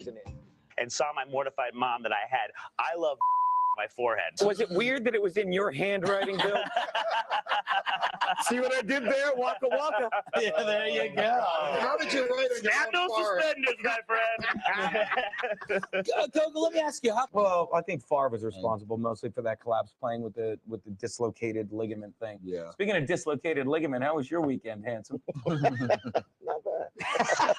accident and saw my mortified mom that I had, I love my forehead. Was it weird that it was in your handwriting, Bill? See what I did there? Waka waka. Yeah, there you go. How did you write it? Snap those suspenders, my friend. Gogo, let me ask you. Well, I think Favre was responsible mostly for that collapse, playing with the dislocated ligament thing. Yeah. Speaking of dislocated ligament, how was your weekend, handsome? Not bad.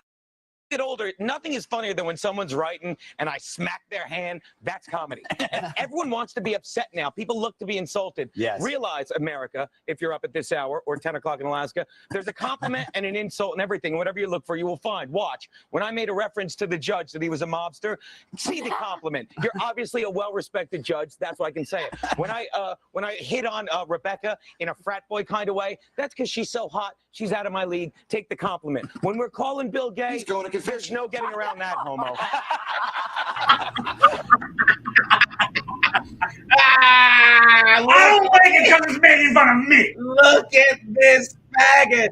Get older, nothing is funnier than when someone's writing and I smack their hand. That's comedy. And everyone wants to be upset now. People look to be insulted. Yes. Realize, America, if you're up at this hour or 10 o'clock in Alaska, there's a compliment and an insult and everything. Whatever you look for, you will find. Watch. When I made a reference to the judge that he was a mobster, see the compliment. You're obviously a well-respected judge. That's why I can say it. When I hit on Rebecca in a frat boy kind of way, that's because she's so hot. She's out of my league. Take the compliment. When we're calling Bill gay, He's going to there's no getting around that, homo. I don't like it because it's making fun of me. Look at this faggot.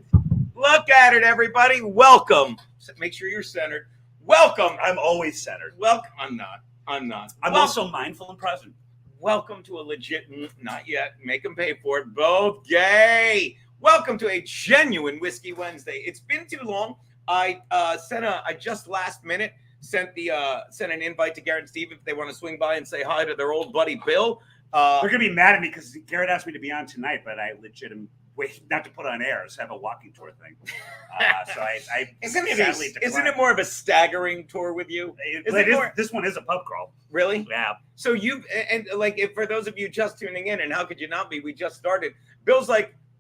Look at it, everybody. Welcome. Make sure you're centered. Welcome. I'm always centered. Welcome. I'm not. I'm Also mindful and present. Welcome to a legit, not yet, make them pay for it, both gay. Welcome to a genuine Whiskey Wednesday. It's been too long. I just last minute sent an invite to Garrett and Steve if they want to swing by and say hi to their old buddy Bill. They're gonna be mad at me because Garrett asked me to be on tonight, but I legit am waiting not to put on air. Just have a walking tour thing. So I isn't sadly declined. it more of a staggering tour with you? This one is a pub crawl. Really? Yeah. So if for those of you just tuning in, and how could you not be? We just started.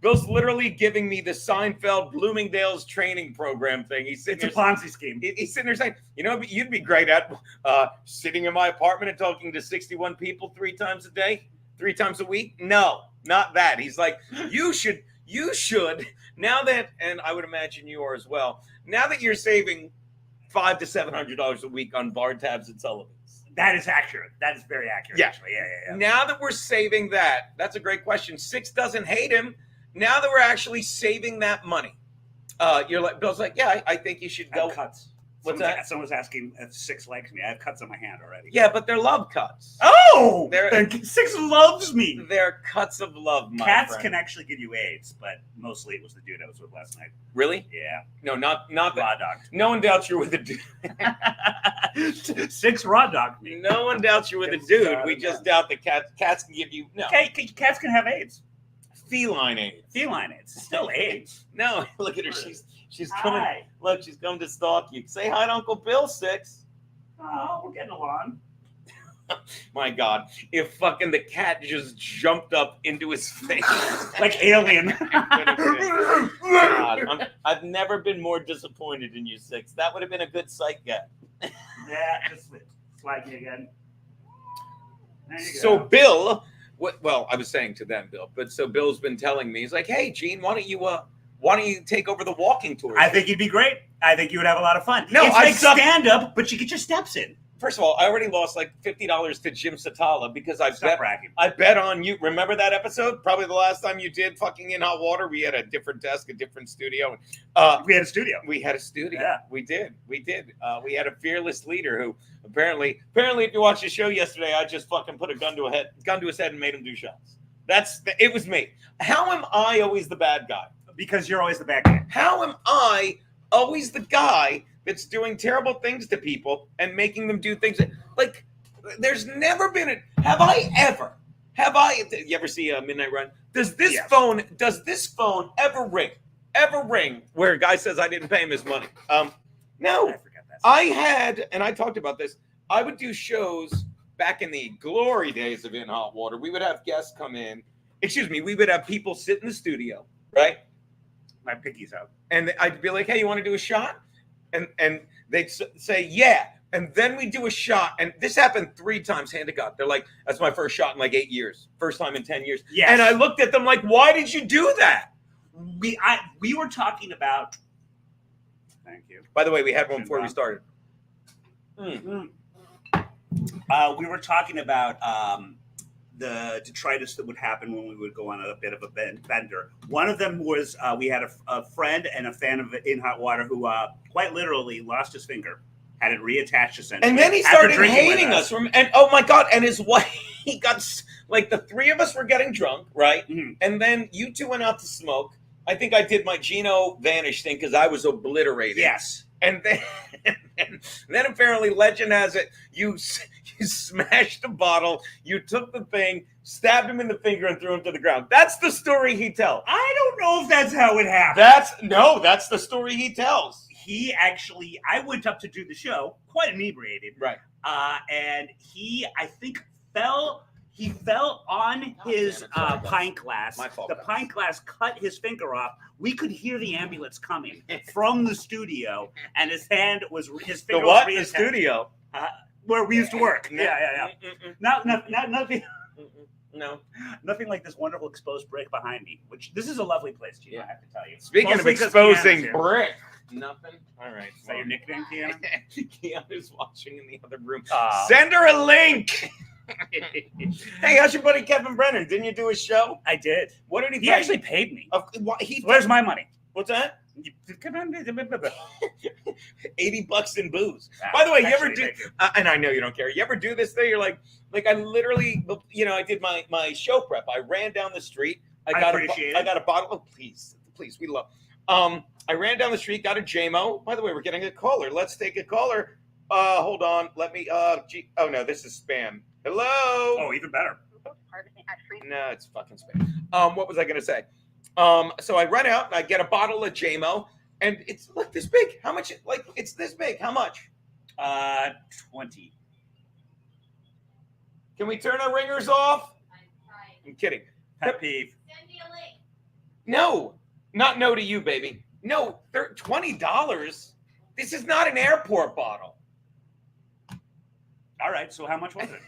Bill's literally giving me the Seinfeld Bloomingdale's training program thing. It's a Ponzi scheme. He's sitting there saying, you know, you'd be great at sitting in my apartment and talking to 61 people 3 times a day, 3 times a week. No, not that. He's like, you should now that, and I would imagine you are as well. Now that you're saving $500 to $700 a week on bar tabs at Sullivan's. That is accurate. That is very accurate. Yeah. Actually. Yeah. Now that we're saving that, that's a great question. Six doesn't hate him. Now that we're actually saving that money, Bill's like, yeah, I think you should go. Cuts. What's that? Someone's asking if Six likes me. I have cuts on my hand already. Yeah, but they're love cuts. Oh, Six loves me. They're cuts of love, my Cats friend. can actually give you AIDS, but mostly it was the dude I was with last night. Really? Yeah. No, not Raw dog. No one doubts you're with a dude. Six raw dogged me. No one doubts you're with a dude. We just doubt that cats can give you Cats can have AIDS. Feline AIDS. Feline AIDS. Still AIDS. No, look at her. She's coming. Hi. Look, she's come to stalk you. Say hi to Uncle Bill, Six. Oh, we're getting along. My God, if fucking the cat just jumped up into his face. Like Alien. God, I've never been more disappointed in you, Six. That would have been a good sight gag. Yeah, just slide me again. There you So go. Bill, well, I was saying to them, Bill, but so Bill's been telling me, he's like, hey, Gene, why don't you take over the walking tour? I think you'd be great. I think you would have a lot of fun. No, it's like stand up, but you get your steps in. First of all, I already lost like $50 to Jim Satala because I bet on you. Remember that episode? Probably the last time you did fucking In Hot Water. We had a different desk, a different studio. We had a studio. Yeah. We did. We had a fearless leader who apparently, if you watched the show yesterday, I just fucking put a gun to his head and made him do shots. It was me. How am I always the bad guy? Because you're always the bad guy. How am I always the guy that's doing terrible things to people and making them do things like there's never been you ever see a Midnight Run? Does this phone ever ring where a guy says I didn't pay him his money? No. I forgot that. I had, and I talked about this, I would do shows back in the glory days of In Hot Water. We would have guests come in. We would have people sit in the studio, right? My picky's out. And I'd be like, hey, you want to do a shot? And they'd say, yeah. And then we do a shot. And this happened 3 times, hand to God. They're like, that's my first shot in like 8 years. First time in 10 years. Yes. And I looked at them like, why did you do that? We were talking about. Thank you. By the way, we had one before we started. We were talking about the detritus that would happen when we would go on a bit of a bender. One of them was we had a friend and a fan of In Hot Water who quite literally lost his finger had it reattached to center. And then he After started drinking with hating us. And oh my God, and his wife, he got, like, the three of us were getting drunk, right? Mhm. And then you two went out to smoke. I think I did my Gino Vanish thing because I was obliterated. Yes. And then apparently legend has it, you smashed a bottle, you took the thing, stabbed him in the finger, and threw him to the ground. That's the story he tells. I don't know if that's how it happened. That's the story he tells. He actually, I went up to do the show, quite inebriated. Right. And he, I think, he fell on his pint glass. My fault, The guys. pint glass cut his finger off. We could hear the ambulance coming from the studio, and his finger The was what? The reattached. studio. Where we used to work. Yeah. Not nothing. No. Nothing like this wonderful exposed brick behind me. Which this is a lovely place, Gino. Yeah. I have to tell you. Speaking Mostly of 'cause exposing Keanu's here. brick. Nothing. All right. Is that your nickname, Keanu? Keanu's watching in the other room. Aw. Send her a link. Hey, how's your buddy Kevin Brennan? Didn't you do his show? I did. What did he He pay? actually paid me. He Where's my money? What's that? $80 $80 in booze. By the way, you ever do? And I know you don't care. You ever do this thing? You're like I literally, I did my show prep. I ran down the street. I got a bottle. Oh, please, we love. I ran down the street, got a JMO. By the way, we're getting a caller. Let's take a caller. Hold on. Let me. Oh no, this is spam. Hello. Oh, even better. No, it's fucking spam. What was I gonna say? So I run out and I get a bottle of JMO, and it's like this big. How much? Like it's this big. How much? 20. Can we turn our ringers off? I'm kidding. Pet peeve. No, not no to you, baby. No, $20. This is not an airport bottle. All right. So how much was it?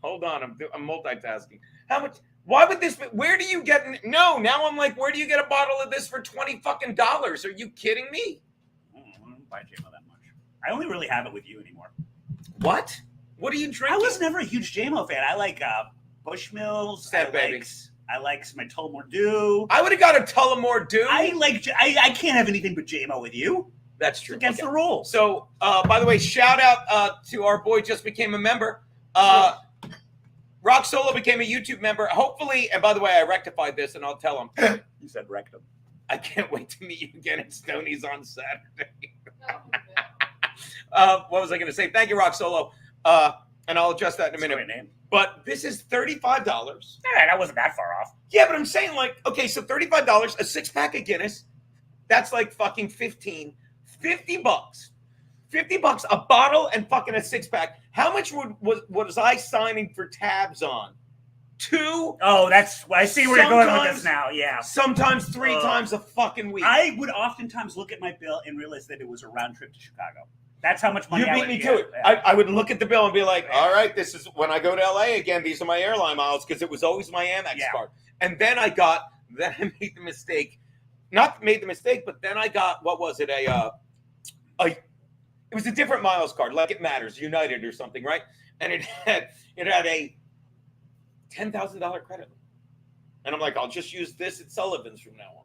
Hold on. I'm multitasking. How much? Why would this? Where do you get? No, now I'm like, where do you get a bottle of this for $20 fucking dollars? Are you kidding me? I don't buy JMO that much. I only really have it with you anymore. What? What are you drinking? I was never a huge JMO fan. I like Bushmills. Sad babies. I like my Tullamore Dew. I would have got a Tullamore Dew. I can't have anything but JMO with you. That's It's true. against the rules. So, by the way, shout out to our boy just became a member. Rock Solo became a YouTube member. Hopefully, and by the way, I rectified this, and I'll tell him. You said rectum. I can't wait to meet you again at Stoney's on Saturday. What was I going to say? Thank you, Rock Solo. And I'll adjust that in a minute. Great name. But this is $35. All right, I wasn't that far off. Yeah, but I'm saying okay, so $35, a 6-pack of Guinness, that's like fucking $50. $50, a bottle and fucking a 6-pack. How much was I signing for tabs on? 2. Oh, I see where you're going with this now. Yeah. Sometimes 3 times a fucking week. I would oftentimes look at my bill and realize that it was a round trip to Chicago. That's how much money You I beat would me get. to it. I would look at the bill and be like, all right, this is when I go to LA again, these are my airline miles, because it was always my Amex card. And then I made the mistake. Not made the mistake, but then I got, what was it? It was a different miles card, like it matters, United or something, right? And it had a $10,000 credit. And I'm like, I'll just use this at Sullivan's from now on.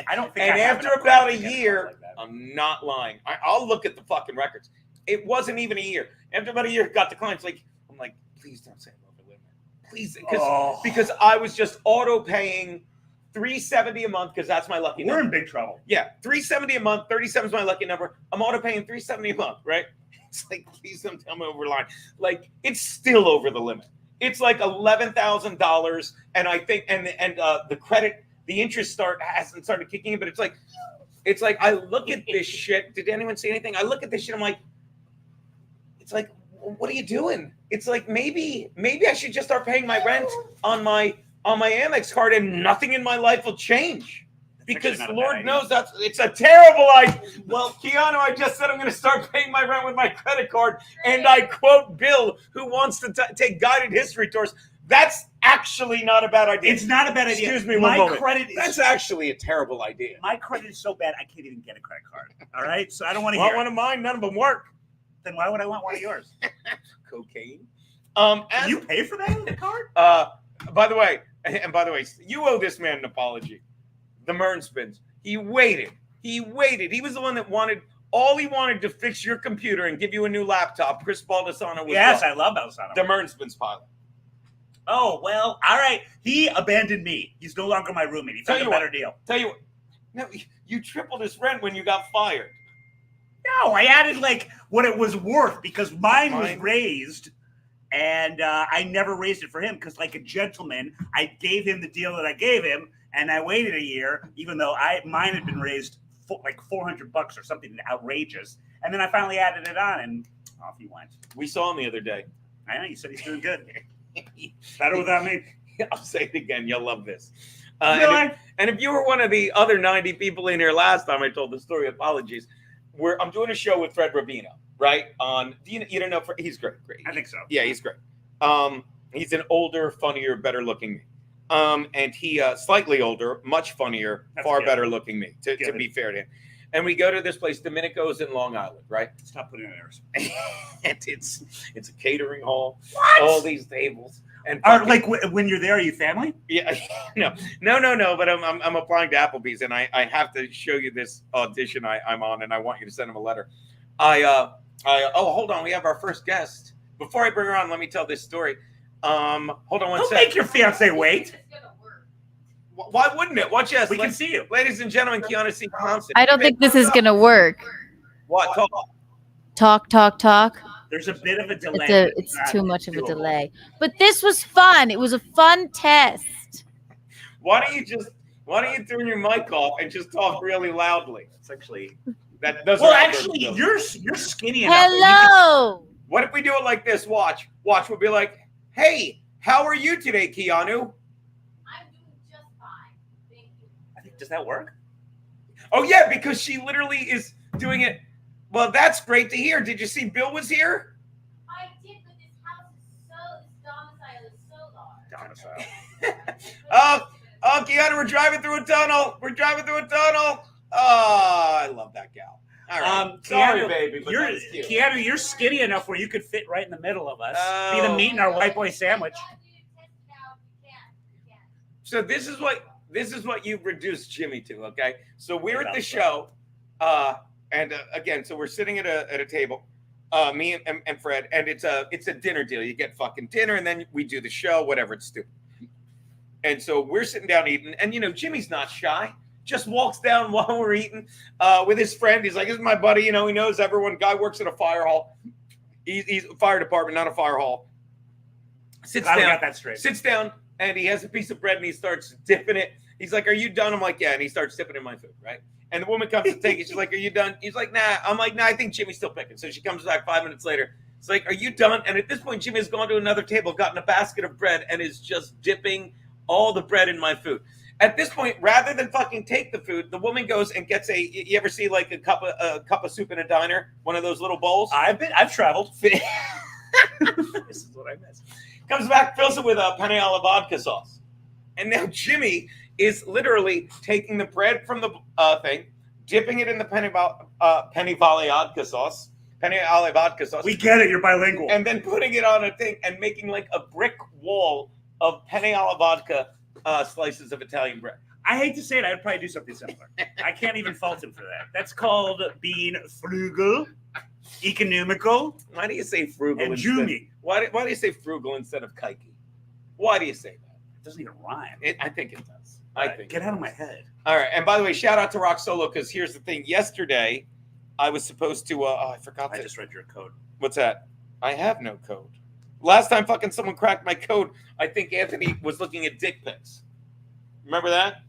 I don't think. And I have after enough about a credit to get year, like that. I'm not lying. I'll look at the fucking records. It wasn't even a year. After about a year, got the clients I'm like, please don't say I'm over limit. Please, because I was just auto paying $370 a month because that's my lucky number. We're in big trouble. Yeah, $370 a month. 37 is my lucky number. I'm auto paying $370 a month, right? It's like, please don't tell me over the line. Like, it's still over the limit. It's like $11,000, and I think, and the credit. The interest hasn't started kicking in, but it's like I look at this shit. Did anyone see anything? I look at this shit. I'm like, it's like, what are you doing? It's like maybe I should just start paying my rent on my Amex card, and nothing in my life will change. Because Lord knows it's a terrible idea. Well, Keanu, I just said I'm going to start paying my rent with my credit card, and I quote Bill, who wants to take guided history tours. That's actually not a bad idea. It's not a bad idea. Excuse me one moment. That's actually a terrible idea. My credit is so bad I can't even get a credit card. All right, so I don't want to hear. Want one of mine? None of them work. Then why would I want one of yours? Cocaine. You pay for that in the card? By the way, you owe this man an apology. The Mern spins. He waited. He was the one that wanted all he wanted to fix your computer and give you a new laptop, Chris Baldessano was Yes, wrong. I love Baldessano. The Mernsman's pilot. Oh, well, all right. He abandoned me. He's no longer my roommate. He found a better deal. Tell you what, no, you tripled his rent when you got fired. No, I added like what it was worth because mine was raised, and I never raised it for him because, like a gentleman, I gave him the deal that I gave him, and I waited a year, even though mine had been raised like $400 or something outrageous, and then I finally added it on, and off he went. We saw him the other day. I know you said he's doing good. Better without me. I'll say it again. You'll love this. Really? And if you were one of the other 90 people in here last time I told the story, apologies. I'm doing a show with Fred Rubino, right? You don't know? He's great. I think so. Yeah, he's great. He's an older, funnier, better looking me. And he slightly older, much funnier, far better looking me, to be fair to him. And we go to this place, Domenico's in Long Island, right? Stop putting it there. And it's a catering hall. What? All these tables. And like when you're there, are you family? Yeah, no. But I'm applying to Applebee's, and I have to show you this audition I'm on, and I want you to send him a letter. Oh, hold on, we have our first guest. Before I bring her on, let me tell this story. Hold on one Don't second. make your fiance wait. Why wouldn't it? Watch this. We can see you, ladies and gentlemen. Keanu C. Thompson. I don't think this is gonna work. What? Talk. There's a bit of a delay. It's too much of a delay. But this was fun. It was a fun test. Why don't you turn your mic off and just talk really loudly? It's actually that. Well, actually, you're skinny enough. Hello. What if we do it like this? Watch. We'll be like, "Hey, how are you today, Keanu?" I'm doing just fine. Thank you. I think, does that work? Oh yeah, because she literally is doing it. Well, that's great to hear. Did you see Bill was here? I did, but this house is this domicile is so large. Domicile. Oh, Keanu, we're driving through a tunnel. Oh, I love that gal. All right. Sorry, Keanu, baby. But that was cute. Keanu, you're skinny enough where you could fit right in the middle of us. Be the meat in our white boy sandwich. So this is what you've reduced Jimmy to, okay? So we're at the show, and again, so we're sitting at a table, me and Fred, and it's a dinner deal. You get fucking dinner, and then we do the show, whatever. It's stupid. And so we're sitting down eating, and Jimmy's not shy. Just walks down while we're eating with his friend. He's like, "This is my buddy." He knows everyone. Guy works at a fire hall. He's a fire department, not a fire hall. Sits down. Got that straight. Sits down, and he has a piece of bread, and he starts dipping it. He's like, "Are you done?" I'm like, "Yeah." And he starts dipping in my food, right? And the woman comes to take it. She's like, "Are you done?" He's like, "Nah." I'm like, "Nah, I think Jimmy's still picking." So she comes back 5 minutes later. It's like, "Are you done?" And at this point, Jimmy has gone to another table, gotten a basket of bread, and is just dipping all the bread in my food. At this point, rather than fucking take the food, the woman goes and gets you ever see like a cup of soup in a diner? One of those little bowls? I've traveled. This is what I miss. Comes back, fills it with penne alla vodka sauce. And now Jimmy is literally taking the bread from the thing, dipping it in the penne alla vodka sauce. We get it. You're bilingual. And then putting it on a thing and making like a brick wall of penne alla vodka slices of Italian bread. I hate to say it, I'd probably do something similar. I can't even fault him for that. That's called being frugal, economical, Why do you say frugal? and Jumi. Why do you say frugal instead of kike? Why do you say that? It doesn't even rhyme. I think it does. Get out of my head. All right. And by the way, shout out to Rock Solo, because here's the thing. Yesterday, I was supposed to. I forgot. I just read your code. What's that? I have no code. Last time fucking someone cracked my code, I think Anthony was looking at dick pics. Remember that?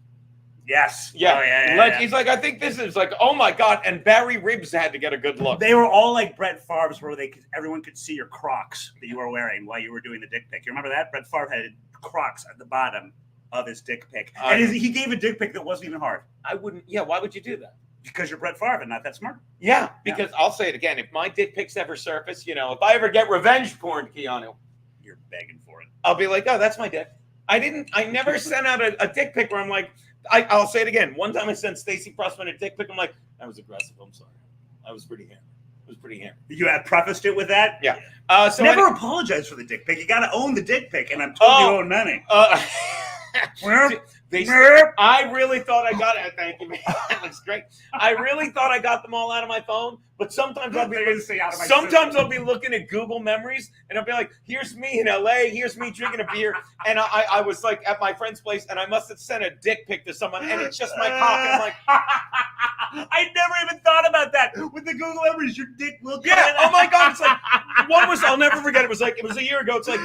Yes. Yeah. Oh, yeah. He's like, I think this is like, oh my God. And Barry Ribs had to get a good look. They were all like Brett Favre's, where everyone could see your Crocs that you were wearing while you were doing the dick pic. You remember that? Brett Favre had Crocs at the bottom of his dick pic, and he gave a dick pic that wasn't even hard. I wouldn't. Yeah. Why would you do that? Because you're Brett Favre and not that smart. Yeah. Because I'll say it again. If my dick pics ever surface, if I ever get revenge porn, Keanu, you're begging for it. I'll be like, oh, that's my dick. I never sent out a dick pic where I'm like, I'll say it again. One time I sent Stacey Pressman a dick pic. I'm like, that was aggressive. I'm sorry. I was pretty hammered. You had prefaced it with that? Yeah. So never apologize for the dick pic. You got to own the dick pic, and I'm told you own many. I really thought I got it. Thank you, man. That looks great. I really thought I got them all out of my phone, but sometimes I'll be looking at Google Memories, and I'll be like, "Here's me in LA. Here's me drinking a beer," and I was like at my friend's place, and I must have sent a dick pic to someone, and it's just my cock. And I'm like, I never even thought about that. With the Google Memories, your dick will come yeah. in. Oh my God. It's like one was. I'll never forget. It was a year ago. It's like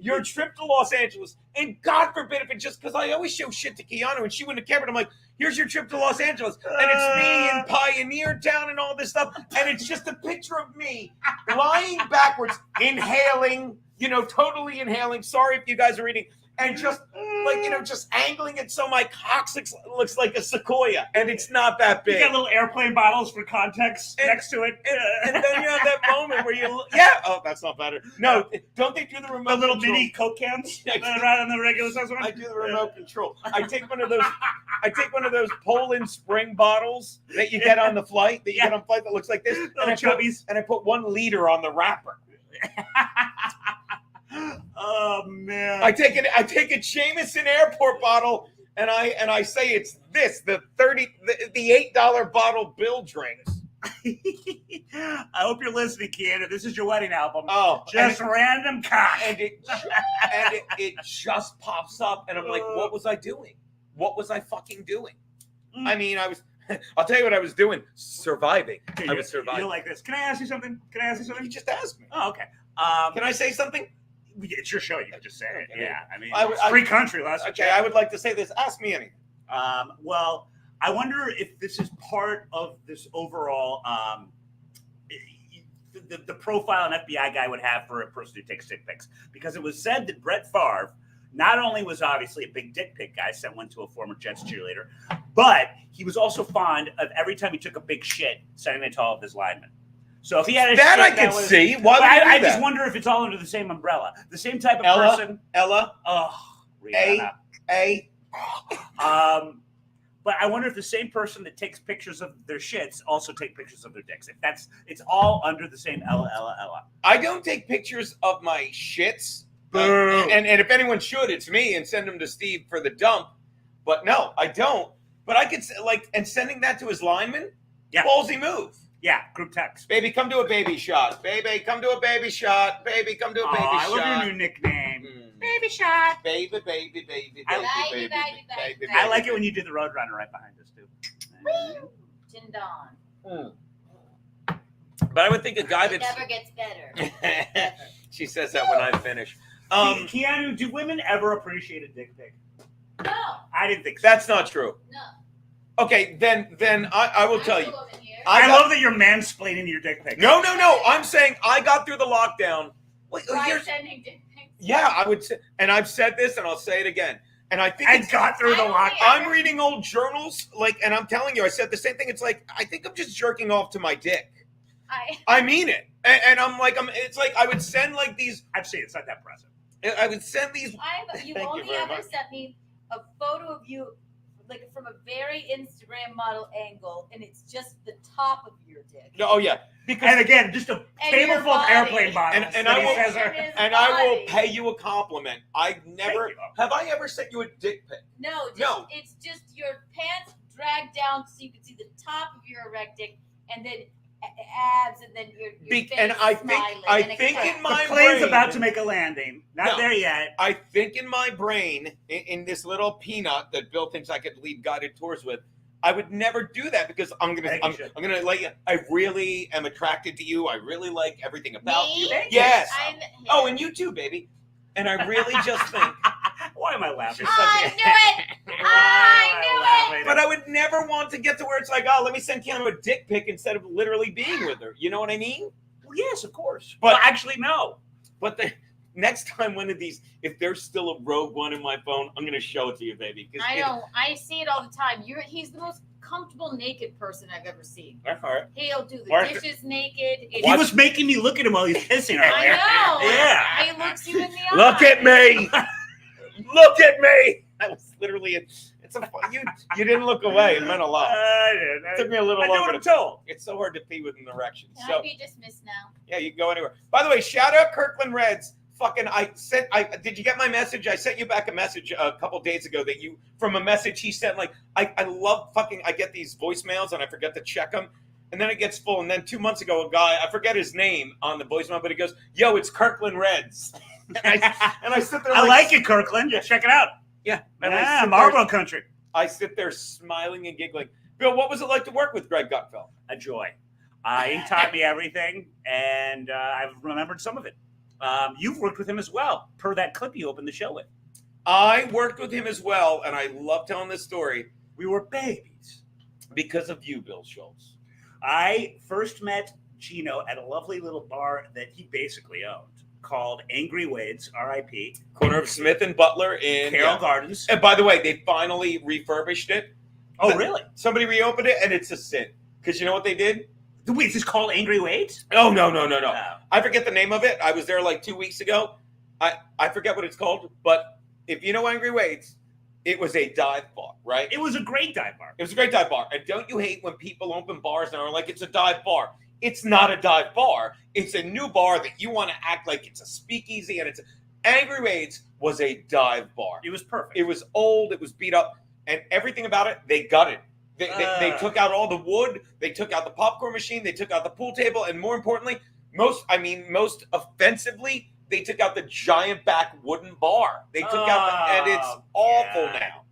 your trip to Los Angeles, and God forbid if it just because I always show shit to Keanu and she wouldn't have cared. But I'm like, here's your trip to Los Angeles, and it's me in Pioneer Town and all this stuff, and it's just a picture of me lying backwards, inhaling, totally inhaling. Sorry if you guys are reading. And just just angling it so my cock looks like a sequoia, and it's not that big. You got little airplane bottles for context next to it, and then you have that moment where oh, that's not better. No, don't they do the remote? The little control? mini Coke cans right on the regular size one. I do the remote control. I take one of those Poland Spring bottles that you get on the flight that looks like this, and I put 1 liter on the wrapper. Oh man! I take a Jameson airport bottle and I say it's the $8 bottle Bill drinks. I hope you're listening, Keanu. This is your wedding album. Oh, just random cock, and it just pops up, and I'm like, what was I doing? What was I fucking doing? I mean, I'll tell you what I was doing. Surviving. I was surviving. You're like this. Can I ask you something? You just asked me. Oh, okay. Can I say something? It's your show. You can just say it. Okay. Yeah, I mean, it's free country. Okay, I would like to say this. Ask me anything. Well, I wonder if this is part of this overall the profile an FBI guy would have for a person who takes dick pics, because it was said that Brett Favre not only was obviously a big dick pic guy, sent one to a former Jets cheerleader, but he was also fond of every time he took a big shit, sending it to all of his linemen. So if he had I could see. Why would I just wonder if it's all under the same umbrella, the same type of person. Ella. Oh, Rihanna. But I wonder if the same person that takes pictures of their shits also take pictures of their dicks. If it's all under the same Ella. I don't take pictures of my shits. And if anyone should, it's me, and send them to Steve for the dump. But no, I don't. But I could and sending that to his lineman, ballsy move. Yeah, group text. Baby, come to a baby shot. Baby, come to a baby shot. Baby, come to a baby shot. I love your new nickname. Baby shot. Baby. I like it when you do the Roadrunner right behind us, too. Jindon. But I would think a guy It never gets better. She says that when I finish. Keanu, do women ever appreciate a dick pic? No. I didn't think so. That's not true. No. Okay, then I will tell you. I love that you're mansplaining your dick pic. No. I'm saying I got through the lockdown. Sending dick pics. Yeah, I would say, and I've said this, and I'll say it again. And I think I got through the lockdown. I'm reading old journals, and I'm telling you, I said the same thing. It's like I think I'm just jerking off to my dick. I mean it, and I'm like, it's like I would send these. I've seen it's not that present. I would send these. You've only ever sent me a photo of you, from a very Instagram model angle, and it's just the top of your dick. Oh yeah, and again, just a table full of airplane bottles. And I will pay you a compliment. Have I ever sent you a dick pic? No. It's just your pants dragged down so you can see the top of your erect dick, and then abs, and then your face and I think in my brain, the plane's about to make a landing. Not there yet. I think in my brain, in this little peanut that Bill thinks I could lead guided tours with, I would never do that because I'm gonna let you. I really am attracted to you. I really like everything about you. Yes. Oh, and you too, baby. And I really just think. Why am I laughing? I knew it. But I would never want to get to where it's like, let me send Keanu a dick pic instead of literally being with her. You know what I mean? Well, yes, of course. But actually, no. But the next time one of these, if there's still a Rogue One in my phone, I'm going to show it to you, baby. I know. I see it all the time. He's the most comfortable naked person I've ever seen. He'll do the dishes naked. He was making me look at him while he's pissing earlier. I know. Yeah. He looks you in the eye. Look at me. Look at me. That was literally it. You didn't look away. It meant a lot. It took me a little longer. I know what I'm told. It's so hard to pee with an erection. Can I be dismissed now? Yeah, you can go anywhere. By the way, shout out Kirkland Reds fucking, did you get my message? I sent you back a message a couple days ago from a message he sent, like, I love fucking, I get these voicemails and I forget to check them. And then it gets full. And then 2 months ago, a guy, I forget his name on the voicemail, but he goes, yo, it's Kirkland Reds. And I sit there I like it, Kirkland. Yeah, check it out. Yeah. Yeah, Marlboro country. I sit there smiling and giggling. Bill, what was it like to work with Greg Gutfeld? A joy. He taught me everything, and I've remembered some of it. You've worked with him as well, per that clip you opened the show with. I worked with him as well, and I love telling this story. We were babies. Because of you, Bill Schulz. I first met Gino at a lovely little bar that he basically owned called Angry Wade's, R.I.P. Corner of Smith and Butler in Carroll Gardens. And by the way, they finally refurbished it. Oh, really? Somebody reopened it, and it's a sin. Because you know what they did? Wait, is this called Angry Wade's? Oh, no. Oh. I forget the name of it. I was there like 2 weeks ago. I forget what it's called. But if you know Angry Wade's, it was a dive bar, right? It was a great dive bar. It was a great dive bar. And don't you hate when people open bars and are like, it's a dive bar? It's not a dive bar. It's a new bar that you want to act like it's a speakeasy. And Angry Wade's was a dive bar. It was perfect. It was old. It was beat up. And everything about it, they gutted. They took out all the wood. They took out the popcorn machine. They took out the pool table. And more importantly, most offensively, they took out the giant back wooden bar. They took out and it's awful now.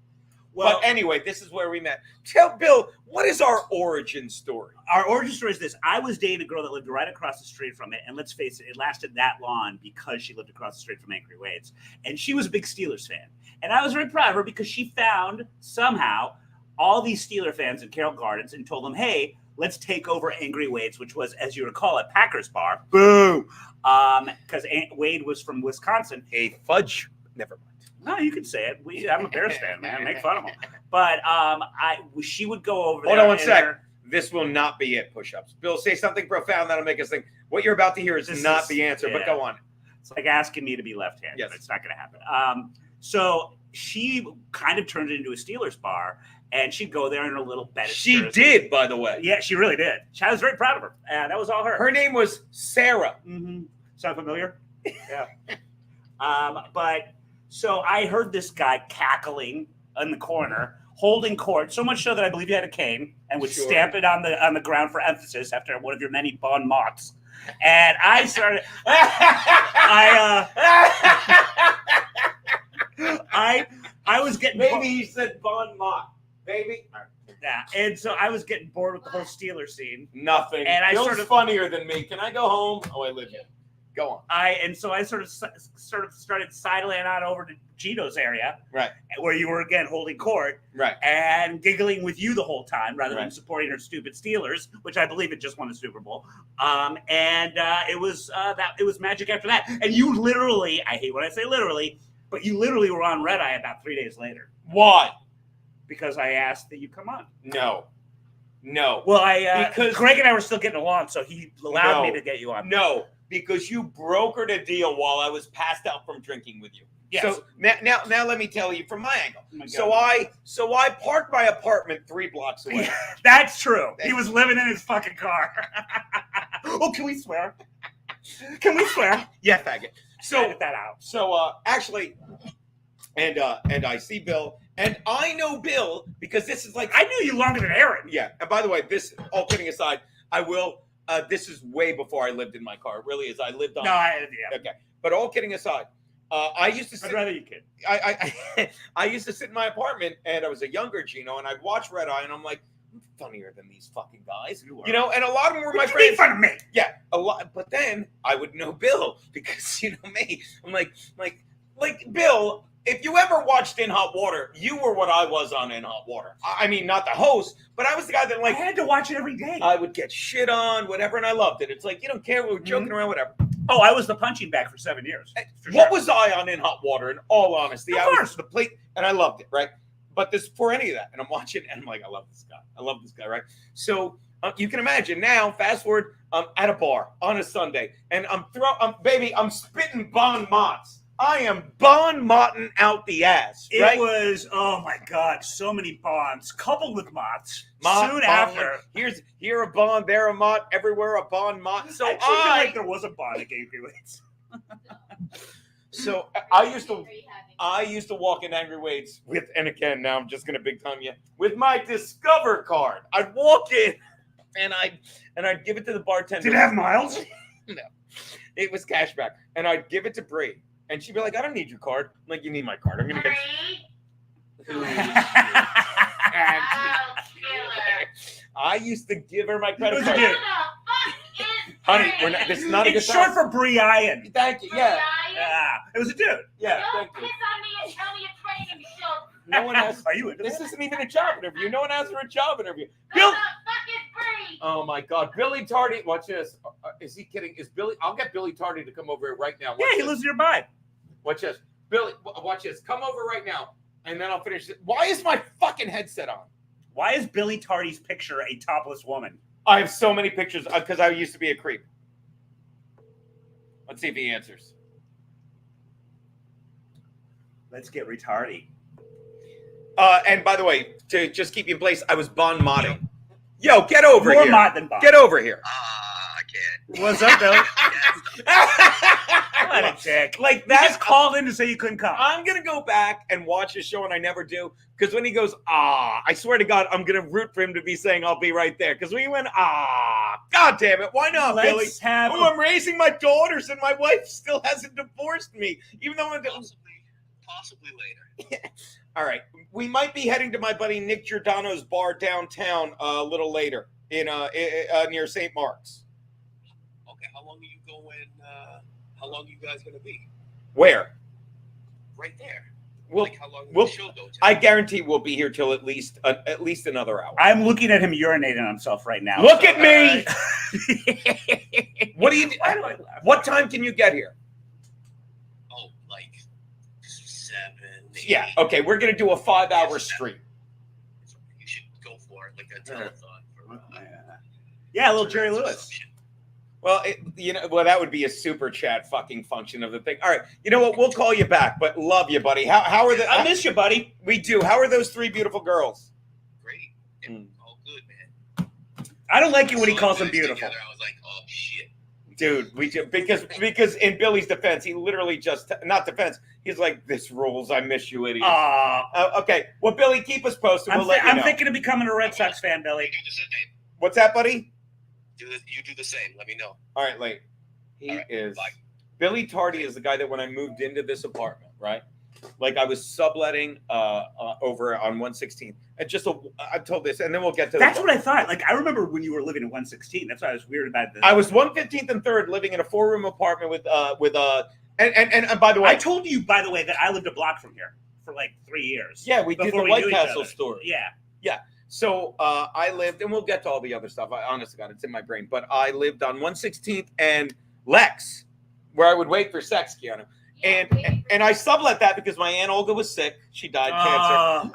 Well, but anyway, this is where we met. Tell Bill, what is our origin story? Our origin story is this. I was dating a girl that lived right across the street from it. And let's face it, it lasted that long because she lived across the street from Angry Wade's. And she was a big Steelers fan. And I was very proud of her because she found somehow all these Steeler fans in Carroll Gardens and told them, hey, let's take over Angry Wade's, which was, as you recall, a Packers bar. Boo! Because Wade was from Wisconsin. A fudge. Never mind. No, you can say it. I'm a Bears fan, man. Make fun of them. But she would go over there. Hold on one sec. This will not be it, push-ups. Bill, say something profound that'll make us think. What you're about to hear is not the answer, but go on. It's like asking me to be left-handed. Yes. But it's not going to happen. So she kind of turned it into a Steelers bar, and she'd go there in her little bed. She did, by the way. Yeah, she really did. I was very proud of her. That was all her. Her name was Sarah. Mm-hmm. Sound familiar? Yeah. But so I heard this guy cackling in the corner, holding court, so much so that I believe he had a cane and would stamp it on the ground for emphasis after one of your many bon mots. And I started. I was getting. Maybe he said bon mot. Baby. Yeah, and so I was getting bored with the whole Steeler scene. Nothing. And I Bill's funnier than me. Can I go home? Oh, I live here. Go on. I sort of started sidling on over to Gino's area, right, where you were again holding court, right, and giggling with you the whole time rather than supporting her stupid Steelers, which I believe it just won the Super Bowl. It was magic after that. And you literally, I hate when I say literally, but you literally were on Red Eye about 3 days later. Why? Because I asked that you come on. No. Well, because Greg and I were still getting along, so he allowed me to get you on. No. Because you brokered a deal while I was passed out from drinking with you. Yes. So now let me tell you from my angle. So I parked my apartment 3 blocks away. That's true. He was living in his fucking car. Oh, can we swear? Can we swear? Yeah, faggot. So edit that out. So actually, and I see Bill, and I know Bill because this is like I knew you longer than Aaron. Yeah. And by the way, this all kidding aside, I will. This is way before I lived in my car. It really is. I lived on. Okay. But all kidding aside, I used to. I'd rather you kid. I used to sit in my apartment, and I was a younger Gino, and I'd watch Red Eye, and I'm like, I'm funnier than these fucking guys, you know. And a lot of them were my friends. Make fun of me. Yeah, a lot. But then I would know Bill because you know me. I'm like Bill. If you ever watched In Hot Water, you were what I was on In Hot Water. I mean, not the host, but I was the guy that I had to watch it every day. I would get shit on, whatever, and I loved it. It's like, you don't care, we were joking around, whatever. Oh, I was the punching bag for 7 years. What was I on In Hot Water, in all honesty? Of course. Was the plate, and I loved it, right? But this, for any of that, and I'm watching, and I'm like, I love this guy, right? So you can imagine now, fast forward, I'm at a bar on a Sunday, and I'm spitting bon mots. I am bon motting out the ass. Right? It was, oh my God, so many bonds coupled with mots. Soon after, here a bond, there a mot, everywhere a bond mot. So I feel like there was a bond at Angry Wade's. So I used to walk in Angry Wade's with, and again, now I'm just gonna big time you with my Discover card. I'd walk in and I'd give it to the bartender. Did it have miles? No, it was cashback, and I'd give it to Bree, and she'd be like, "I don't need your card." I'm like, "You need my card. I'm gonna get." I used to give her my credit card. Honey, we're not, this is not a good It's short time. for Brian. Thank you. Yeah. Yeah, it was a dude. Yeah. Don't Thank you. piss on me and tell me you're training, Schultz. No one has. Are you into This this? isn't even a job interview. No one asked for a job interview. I'm Bill. not fucking free. Oh my God, Billy Tardy. Watch this. Is he kidding? Is Billy? I'll get Billy Tardy to come over here right now. Watch Yeah, he this. lives nearby. Watch this. Billy, watch this. Come over right now, and then I'll finish it. Why is my fucking headset on? Why is Billy Tardy's picture a topless woman? I have so many pictures because I used to be a creep. Let's see if he answers. Let's get retarded. And by the way, to just keep you in place, I was bon modding. Yo, get over More here. mod than Bob. Get over here. I can't. What's up, Billy? What a dick. Like You that's just called in to say you couldn't come. I'm gonna go back and watch his show, and I never do. Because when he goes, I swear to God, I'm gonna root for him to be saying I'll be right there. Because we went, God damn it, why not, Billy? Let's have. Oh, I'm raising my daughters, and my wife still hasn't divorced me, even though I'm. Possibly later. All right, we might be heading to my buddy Nick Giordano's bar downtown a little later in near St. Mark's. Okay, how long are you going? How long are you guys gonna be? Where? Right there. We'll, Like how long will we'll the show go? Till? I guarantee we'll be here till at least another hour. I'm looking at him urinating on himself right now. Look so- at me. What do you? Why do I laugh? What time can you get here? Oh, like 7. 8. Yeah. Okay, we're gonna do a 5-hour stream. You should go for it, like a telethon. For, Yeah, a little Jerry Lewis. Well, that would be a super chat fucking function of the thing. All right, you know what? We'll call you back, but love you, buddy. How are the? I miss you, buddy. We do. How are those 3 beautiful girls? Great. Mm. All good, man. I don't like it when he Saw calls you them guys beautiful. together, I was like, oh shit. Dude, we just because in Billy's defense, he literally just not defense. He's like, "This rules. I miss you, idiot." Okay, well, Billy, keep us posted. We'll let you know. I'm thinking of becoming a Red Sox fan, Billy. You do the same. What's that, buddy? You do the same. Let me know. All right, late. He All right, is. bye. Billy Tardy is the guy that when I moved into this apartment, right? Like I was subletting over on 116. And I told this, and then we'll get to That's what I thought. Like, I remember when you were living at 116. That's why I was weird about this. I was 115th and 3rd living in a 4-room apartment with and by the way, I told you, by the way, that I lived a block from here for like 3 years. yeah, we did before the we White knew each Castle other. story. Yeah. So I lived, and we'll get to all the other stuff. I honestly, God, it's in my brain. But I lived on 116th and Lex, where I would wait for sex, Keanu. And I sublet that because my Aunt Olga was sick. She died cancer.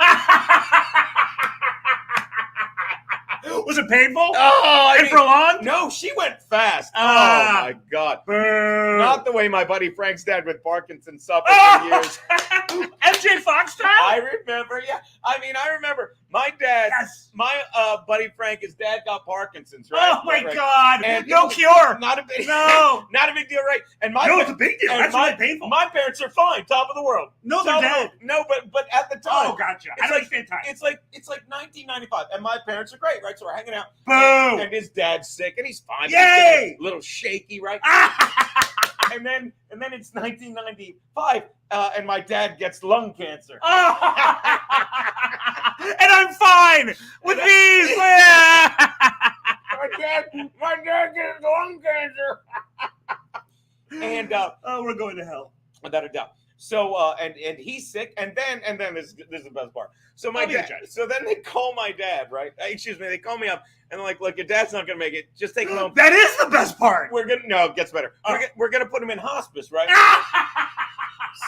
Was it painful? Oh, and for long? No, she went fast. Ah. Oh my God. Boo. Not the way my buddy Frank's dad with Parkinson's suffered Oh. for years. MJ Fox style? I remember, yeah. I remember my dad, Yes. my buddy Frank, his dad got Parkinson's, right? Oh my Right. God. And No it was cure. Not a big No. not a big deal, right? And my No, it's a big deal. and That's my, really painful. my parents are fine, top of the world. No, they're Top of the dead. world. No, but at the time, Oh, gotcha. It's I don't like- understand time. it's like 1995, and my parents are great, right? So we're hanging out. Boo. And his dad's sick, and he's fine. Yay! He's a little shaky, right? Ah! And then it's 1995, and my dad gets lung cancer. And I'm fine with these. Yeah. my dad gets lung cancer. And Oh, we're going to hell. without a doubt. So and he's sick, and then this is the best part. So my I'll be the dad. judge. So then they call my dad, right? Excuse me, they call me up and they're like, "Look, your dad's not gonna make it. Just take him home." That is the best part. It gets better. Oh. We're gonna put him in hospice, right?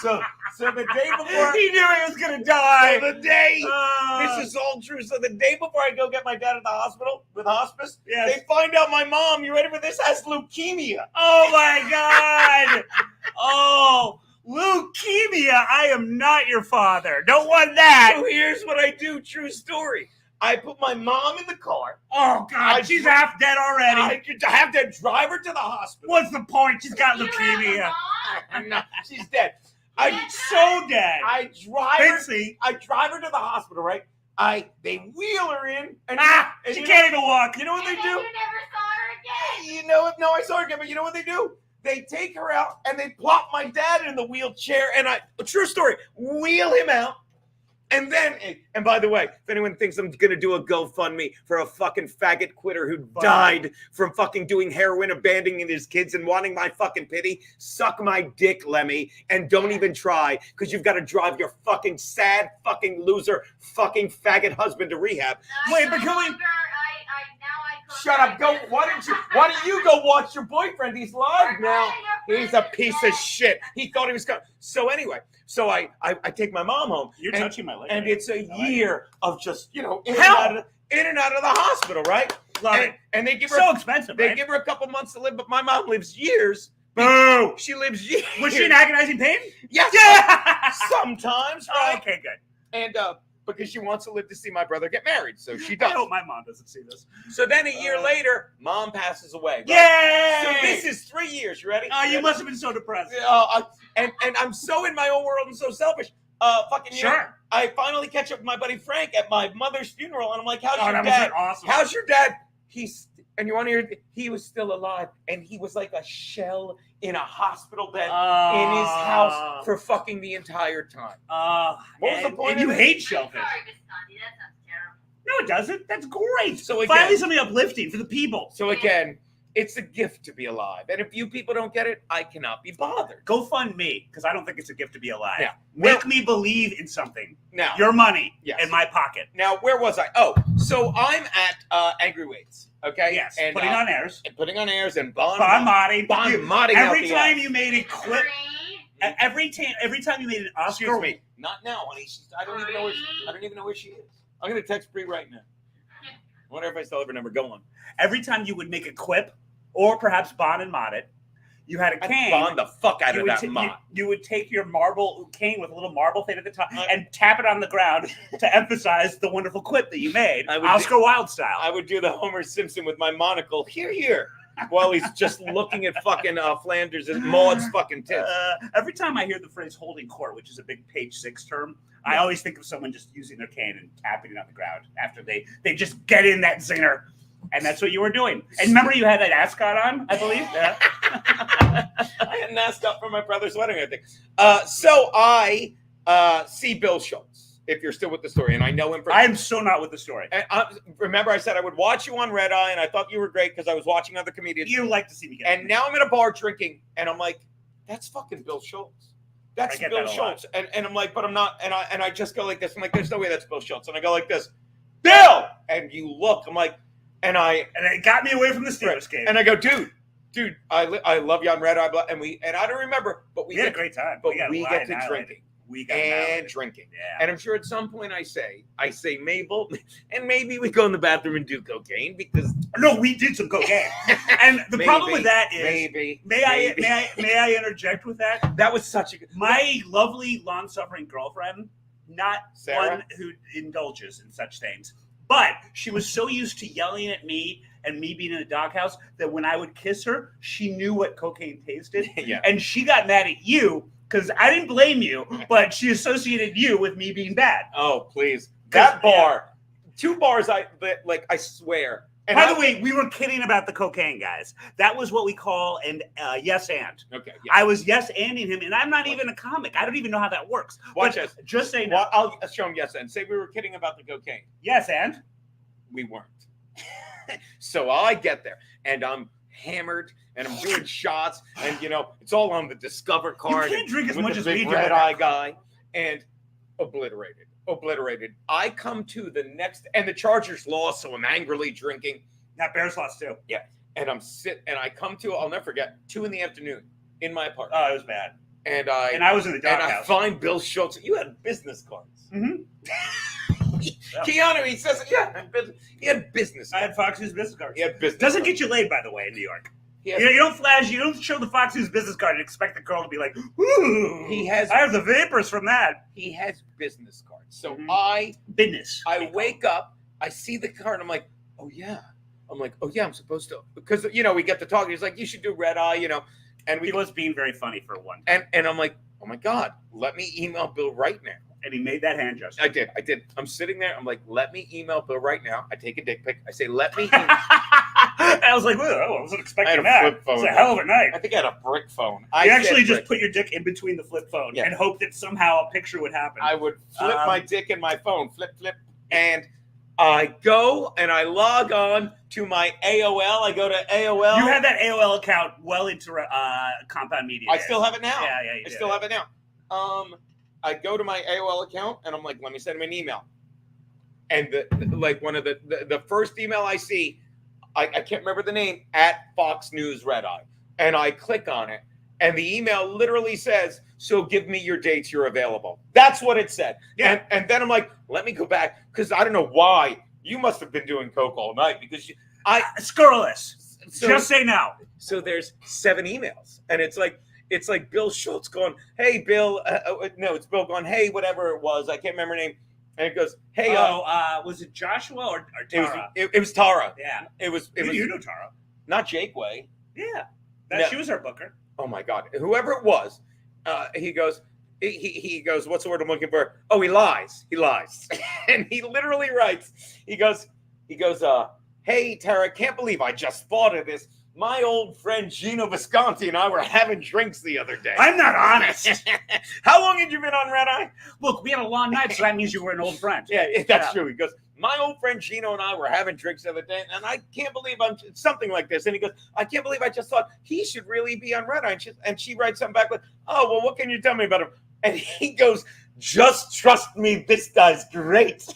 So the day before, He knew he was gonna die. so the day. Uh, This is all true. So the day before I go get my dad at the hospital with hospice, Yes. they find out my mom, you ready for this, has leukemia. Oh my God. Oh, leukemia. I am not your father. Don't want that. So here's what I do. True story. I put my mom in the car. Oh God, she's half dead already. I have to drive her to the hospital. What's the point? She's got You have leukemia. a mom? No, she's dead. I'm so dead. I drive her. Bitsy. I drive her to the hospital, right? They wheel her in, and and She you can't even walk. know, you know what they And do? then you never saw her again. You know what? No, I saw her again, but you know what they do? They take her out and they plop my dad in the wheelchair, and true story, wheel him out. And then, and by the way, if anyone thinks I'm gonna do a GoFundMe for a fucking faggot quitter who died from fucking doing heroin, abandoning his kids, and wanting my fucking pity, suck my dick, Lemmy, and don't even try, because you've got to drive your fucking sad fucking loser fucking faggot husband to rehab. Wait, but can we- Shut up! Go. Why don't you go watch your boyfriend? He's live now. He's a piece of shit. He thought he was going. So anyway, so I take my mom home. You're and, touching my leg. and it's a I like year of just in and Hell! out of the hospital, right? Love and, it. and they give her So expensive, they right? give her a couple months to live, but my mom lives years. Boo! She lives years. Was she in agonizing pain? Yes. Yeah. Sometimes, right? Okay, good. And because she wants to live to see my brother get married, so she I does. hope my mom doesn't see this. So then a year later, mom passes away. Right? Yay! So this is 3 years. You ready? Oh, you Ready? must have been so depressed. And I'm so in my own world and so selfish. Fucking you know, Sure. I finally catch up with my buddy Frank at my mother's funeral, and I'm like, "How's Oh, your that dad? was awesome. How's your dad?" And you want to hear? He was still alive, and he was like a shell in a hospital bed in his house for fucking the entire time. What was the point And of you it? hate shellfish. Sorry, Miss Gandhi, that sounds terrible. No, it doesn't. That's great. So again- Finally, something uplifting for the people. So again, it's a gift to be alive, and if you people don't get it, I cannot be bothered. Go fund me, because I don't think it's a gift to be alive. Yeah. Make me believe in something. Now, Your money Yes. in my pocket. now where was I? Oh, so I'm at Angry Weights. Okay. Yes. And Putting on airs. and putting on airs and Bon Marty. Modding out Every the time ass. you made a clip, Agreed. every time you made an Oscar. Excuse me. Not now, honey. I don't even know where she is. I'm gonna text Bree right now. I wonder if I still have her number. Go on. Every time you would make a quip, or perhaps Bon and mod it, you had a I cane. Bon the fuck out you of would that ta- mod. you would take your marble cane with a little marble thing at the top and tap it on the ground to emphasize the wonderful quip that you made, I would Oscar Wilde style. I would do the Homer Simpson with my monocle. Here. While he's just looking at fucking Flanders and Maud's fucking tits. Every time I hear the phrase "holding court," which is a big page 6 term, I always think of someone just using their cane and tapping it on the ground after they just get in that zinger. And that's what you were doing. And remember, you had that ascot on, I believe. Yeah. I had an ascot for my brother's wedding, I think. So I see Bill Schulz, if you're still with the story, and I know him for. I am so not with the story. And remember, I said I would watch you on Red Eye, and I thought you were great because I was watching other comedians. You like to see me get. And now I'm in a bar drinking, and I'm like, "That's fucking Bill Schulz. That's I get Bill that a Schulz." And I'm like, "But I'm not." And I just go like this. I'm like, "There's no way that's Bill Schulz." And I go like this, Bill. And you look. I'm like, and it got me away from the Steelers game. and I go, dude, I love you on Red Eye, and I don't remember, but we had a great time. but got we get to annihilated. drinking We got and annihilated. drinking. Yeah. And I'm sure at some point I say Mabel, and maybe we go in the bathroom and do cocaine because No, we did some cocaine. And the problem with that is, maybe may I interject with that? that was such a good. My lovely, long-suffering girlfriend, not Sarah? one who indulges in such things, but she was so used to yelling at me and me being in the doghouse that when I would kiss her, she knew what cocaine tasted. Yeah. And she got mad at you because I didn't blame you, but she associated you with me being bad. Oh please, that bar, 2 bars. I swear. And By the way, we were kidding about the cocaine, guys. That was what we call an yes and. okay, yeah. I was yes anding him, and I'm not even a comic. I don't even know how that works. Watch But this. Just say no. Well, I'll show him yes and say we were kidding about the cocaine. Yes and. We weren't. So I get there and I'm hammered and I'm doing shots and it's all on the Discover card. You can't drink as with much the as big we do. red eye guy and obliterated. I come to the next and the Chargers lost, so I'm angrily drinking. That Bears lost too. And I come to, I'll never forget, 2 p.m. in my apartment. Oh, it was bad. And And I was in the I doghouse. find Bill Schulz. You had business cards. Mhm. Keanu, he says, he had business I cards. had Fox News business card. He had business Doesn't cards. get you laid, by the way, in New York. He has- You don't flash. You don't show the Fox News business card and expect the girl to be like, "Ooh, He has- I have the vapors from that." He has business cards. So Mhm. I Business. wake up I see the car and I'm like, oh yeah. I'm like, oh yeah, I'm supposed to, because we get to talk. He's like, you should do red eye, and He was being very funny for one. and I'm like, oh my God, let me email Bill right now. And he made that hand gesture. I did. I'm sitting there. I'm like, let me email Bill right now. I take a dick pic. I say, let me. I was like, well, I wasn't expecting that. flip phone. It's a hell of a night. I think I had a brick phone. You actually said just brick. put your dick in between the flip phone Yeah. and hope that somehow a picture would happen. I would flip my dick in my phone, flip, and I go and I log on to my AOL. I go to AOL. You had that AOL account well into Compound Media. I still have it now. Yeah, I still have it now. I go to my AOL account and I'm like, let me send him an email. And one of the first email I see, I can't remember the name, at Fox News Red Eye. And I click on it. And the email literally says, so give me your dates you're available. That's what it said. Yeah. And then I'm like, let me go back. Because I don't know why. You must have been doing coke all night. Because Scurrilous. So, Just say no. So there's 7 emails. And it's like Bill Schulz going, hey, Bill. No, it's Bill going, hey, whatever it was. I can't remember her name. And it goes, hey. Was it Joshua or Tara? It was Tara. Yeah. It was You know Tara. not Jake Way. Yeah. No. She was our booker. Oh my God. Whoever it was, he goes, what's the word I'm looking for? Oh, he lies. And he literally writes, he goes, hey, Tara, can't believe I just thought of this. My old friend Gino Visconti and I were having drinks the other day. I'm not honest. How long had you been on Red Eye? Look, we had a long night, so that means you were an old friend. Yeah, that's true. He goes, my old friend Gino and I were having drinks the other day, and I can't believe I'm something like this. And he goes, I can't believe I just thought he should really be on Red Eye. And she writes something back like, oh, well, what can you tell me about him? And he goes, just trust me, this guy's great.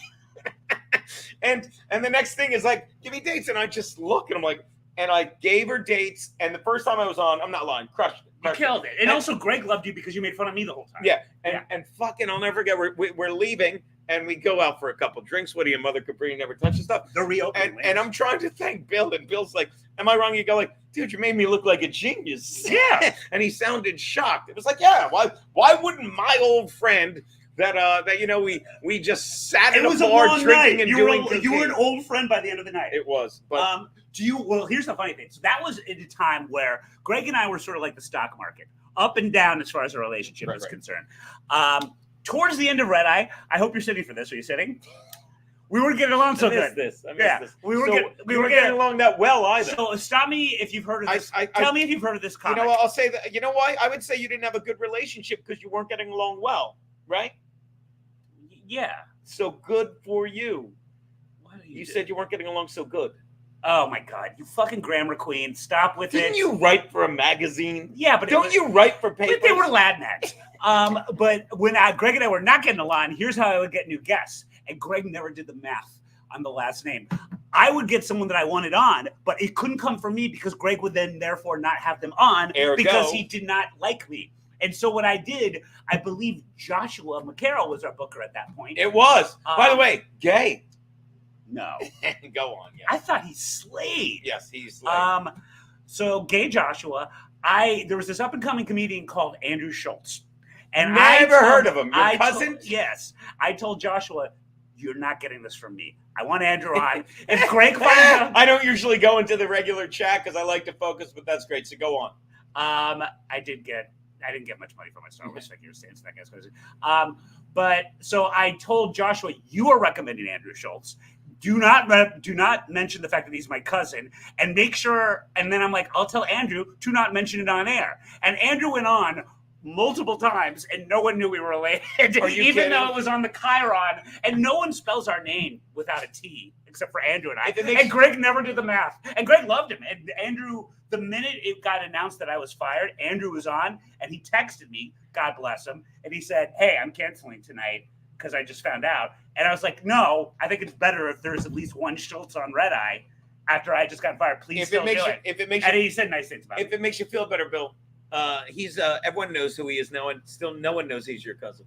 and the next thing is like, give me dates. And I just look, and I'm like, and I gave her dates. And the first time I was on, I'm not lying, crushed it. You killed it. And also, Greg loved you because you made fun of me the whole time. Yeah. And fucking, I'll never forget, we're leaving. And we go out for a couple drinks. Woody and Mother Capri never touch the stuff. The reopening. And I'm trying to thank Bill. And Bill's like, am I wrong? You go like, dude, you made me look like a genius. Yeah. And he sounded shocked. It was like, yeah, why wouldn't my old friend that we just sat in a bar drinking and doing cocaine. You were an old friend by the end of the night. It was. But well, here's the funny thing. So that was at a time where Greg and I were sort of like the stock market, up and down as far as our relationship is concerned. Towards the end of Red Eye, I hope you're sitting for this. Are you sitting? We weren't getting along so good. I missed this. We were getting along that well either. So stop me if you've heard of this. Tell me if you've heard of this comic. You know what? I'll say that. You know why? I would say you didn't have a good relationship because you weren't getting along well, right? Yeah. So good for you. What are You said you weren't getting along so good. Oh my God! You fucking grammar queen! Stop with it. Didn't you write for a magazine? Yeah, but don't you write for papers? But they were Latinx. But when Greg and I were not getting along, here's how I would get new guests. And Greg never did the math on the last name. I would get someone that I wanted on, but it couldn't come from me because Greg would then therefore not have them on because he did not like me. And so what I did, I believe Joshua McCarroll was our booker at that point. It was. By the way, gay. No. Go on. Yeah. I thought he slayed. Yes, he slayed. So gay Joshua, there was this up and coming comedian called Andrew Schulz. And Never heard of him. Your cousin? Yes. I told Joshua, you're not getting this from me. I want Andrew on. If Greg finds out, I don't usually go into the regular chat because I like to focus, but that's great. So go on. I didn't get much money for my Star Wars figures. So that guy's crazy. But so I told Joshua, you are recommending Andrew Schulz. Do not mention the fact that he's my cousin, and make sure. And then I'm like, I'll tell Andrew to not mention it on air. And Andrew went on multiple times, and no one knew we were related, even though it was on the Chiron. And no one spells our name without a T, except for Andrew and I. And Greg never did the math. And Greg loved him. And Andrew, the minute it got announced that I was fired, Andrew was on, and he texted me, God bless him, and he said, hey, I'm canceling tonight because I just found out. And I was like, no, I think it's better if there's at least one Schultz on Red Eye after I just got fired. Please don't do it. And he said nice things about it. If it makes you feel better, Bill, he's everyone knows who he is now, and still no one knows he's your cousin.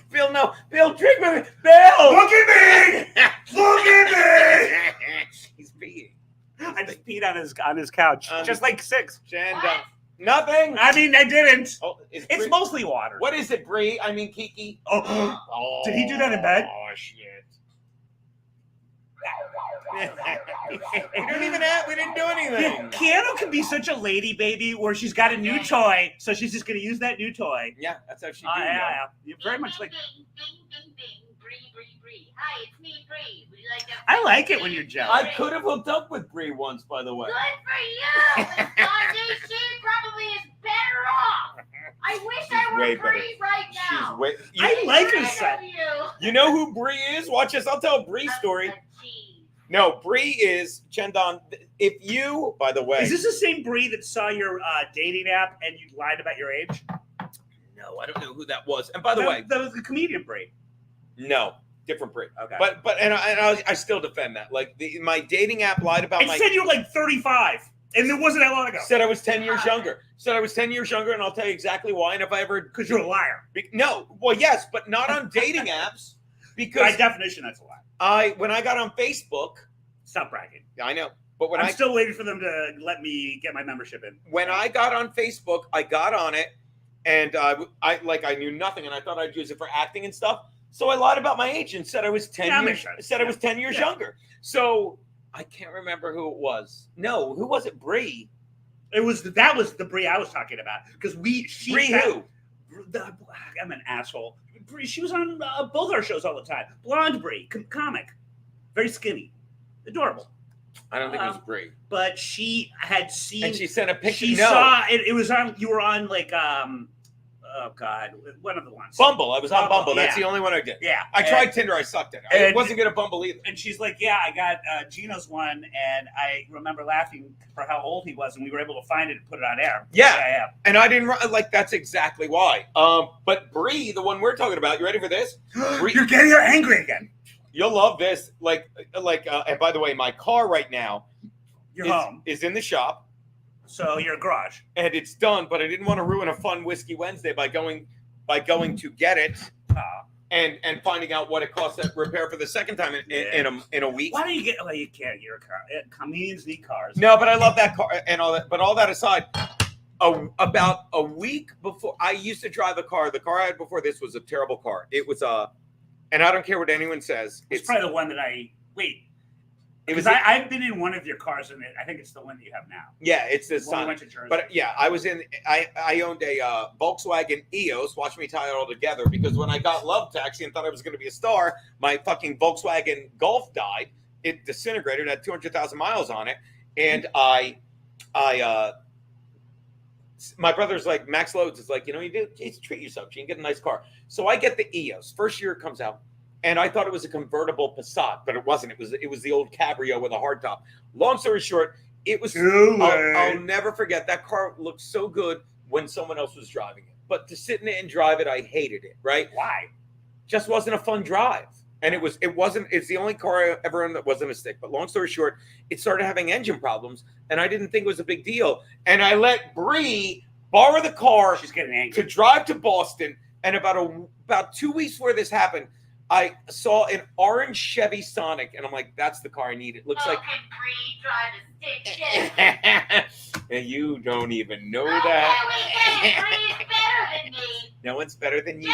Bill, no. Bill, drink with me. Bill! Look at me! Look at me! He's peeing. I just peed on his couch. Just like 6. And nothing. I mean, I didn't. Oh, it's mostly water. What is it, Bree? I mean, Kiki. Oh. Did he do that in bed? Oh, shit. We didn't do anything. Keanu can be such a lady baby where she's got a new toy, so she's just gonna use that new toy. Yeah, that's how she do. Yeah. You're very much like. Bing, bing, bing, bing. Bree, Bree, Bree. Hi, it's me, Bree. Would you like to? I like it when you're jealous. I could have hooked up with Bree once, by the way. Good for you. Gandhi, she probably is better off. I wish She's I way were better. Bree right now. She's way. I like her Right set. of you. You know who Bree is? Watch this. I'll tell a Bree story. Cheese. No, Bree is Chendon. If you, by the way, Is this the same Bree that saw your dating app and you lied about your age? no, I don't know who that was. And by the way, that was the comedian Bree. no, different Bree. Okay. But I still defend that. Like my dating app lied about It said you were like 35, and it wasn't that long ago. Said I was 10 years younger. Said I was 10 years younger, and I'll tell you exactly why. And if I ever, Because you're a liar. no, well, yes, but not on dating apps, By because definition, that's a lie. when I got on Facebook, Stop bragging. I know, but when I'm I still waiting for them to let me get my membership in. when I got on Facebook, I got on it, and I knew nothing, and I thought I'd use it for acting and stuff. So I lied about my age and said I was 10 Yeah, years. makes sense. Said I was 10 years Yeah. younger. So I can't remember who it was. No, who was it? Bree. That was the Bree I was talking about because she Bree who? I'm an asshole. Bree, she was on both our shows all the time. Blonde Bree, comic, very skinny, adorable. I don't think it was Bree. But she had seen. And she sent a picture. She saw it. It was on. You were on like oh god, one of the ones. Bumble. I was on Bumble. That's yeah. the only one I did. Yeah, I tried Tinder. I sucked at it. I and- wasn't good at Bumble either. And she's like, yeah, I got Gino's one, and I remember laughing for how old he was, and we were able to find it and put it on air. Yeah. And I didn't like. That's exactly why. But Bree, the one we're talking about, you ready for this? Bree, You're getting her angry again. you'll love this. And by the way, my car right now You're home, is in the shop. so you're a garage. And it's done, but I didn't want to ruin a fun Whiskey Wednesday by going to get it and finding out what it costs to repair for the second time in a week. Why don't you get? Well, you can't. You're a car. Comedians need cars. No, but I love that car and all that. But all that aside, about a week before, I used to drive a car. The car I had before this was a terrible car. It was and I don't care what anyone says. It's probably the one that I wait. It was. Because I've been in one of your cars, and I think it's the one that you have now. Yeah, it's this. When we went to Jersey. But yeah, I was in. I owned a Volkswagen EOS. Watch me tie it all together because when I got Love Taxi and thought I was going to be a star, my fucking Volkswagen Golf died. It disintegrated. It had 200,000 miles on it, and my brother's like Max Loads is like, you treat yourself. You can get a nice car. So I get the EOS. First year it comes out. And I thought it was a convertible Passat, but it wasn't. It was the old Cabrio with a hardtop. Long story short, it was. I'll never forget that car looked so good when someone else was driving it. But to sit in it and drive it, I hated it. Right? Why? Just wasn't a fun drive. And it wasn't. It's the only car I ever owned that wasn't a stick. But long story short, it started having engine problems, and I didn't think it was a big deal. And I let Bree borrow the car. She's getting angry. To drive to Boston. And about 2 weeks before this happened, I saw an orange Chevy Sonic, and I'm like, that's the car I need. It looks like. Can Bree drive a stick shift? And you don't even know Okay, that. we get it. Bree's better than me. No one's better than you.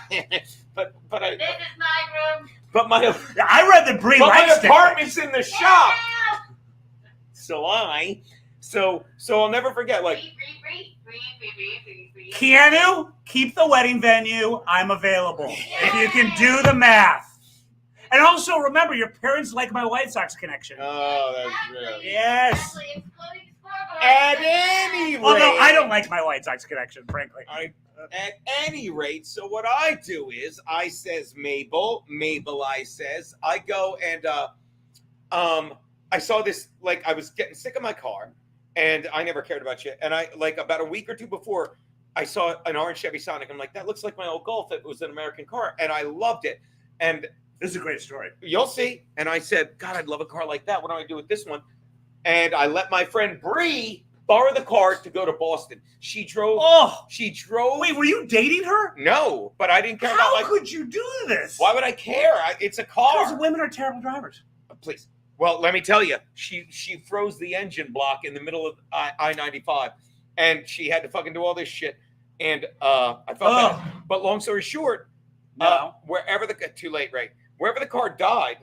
Get out. but I. This is my room. But my. I read the Bree But my likes it. apartment's in the Get shop. out. So I'll never forget. Like. Bree. Keanu, keep the wedding venue. I'm available. If you can do the math. And also remember, your parents like my White Sox connection. Oh, that's real. Yes. Exactly, excluding scoreboard. At any rate. Although I don't like my White Sox connection, frankly. At any rate, so what I do is I says Mabel, I says, I go and I saw this, like I was getting sick of my car and I never cared about shit. And I like about a week or two before I saw an orange Chevy Sonic. I'm like, that looks like my old Golf. It was an American car. And I loved it. And This is a great story. you'll see. And I said, God, I'd love a car like that. What do I do with this one? And I let my friend Bree borrow the car to go to Boston. She drove. Wait, were you dating her? No, but I didn't care How about could you do this? Why would I care? It's a Because car. women are terrible drivers. Please. Well, let me tell you, she froze the engine block in the middle of I-95, and she had to fucking do all this shit. And I felt bad. But long story short, No. wherever too late, right? Wherever the car died,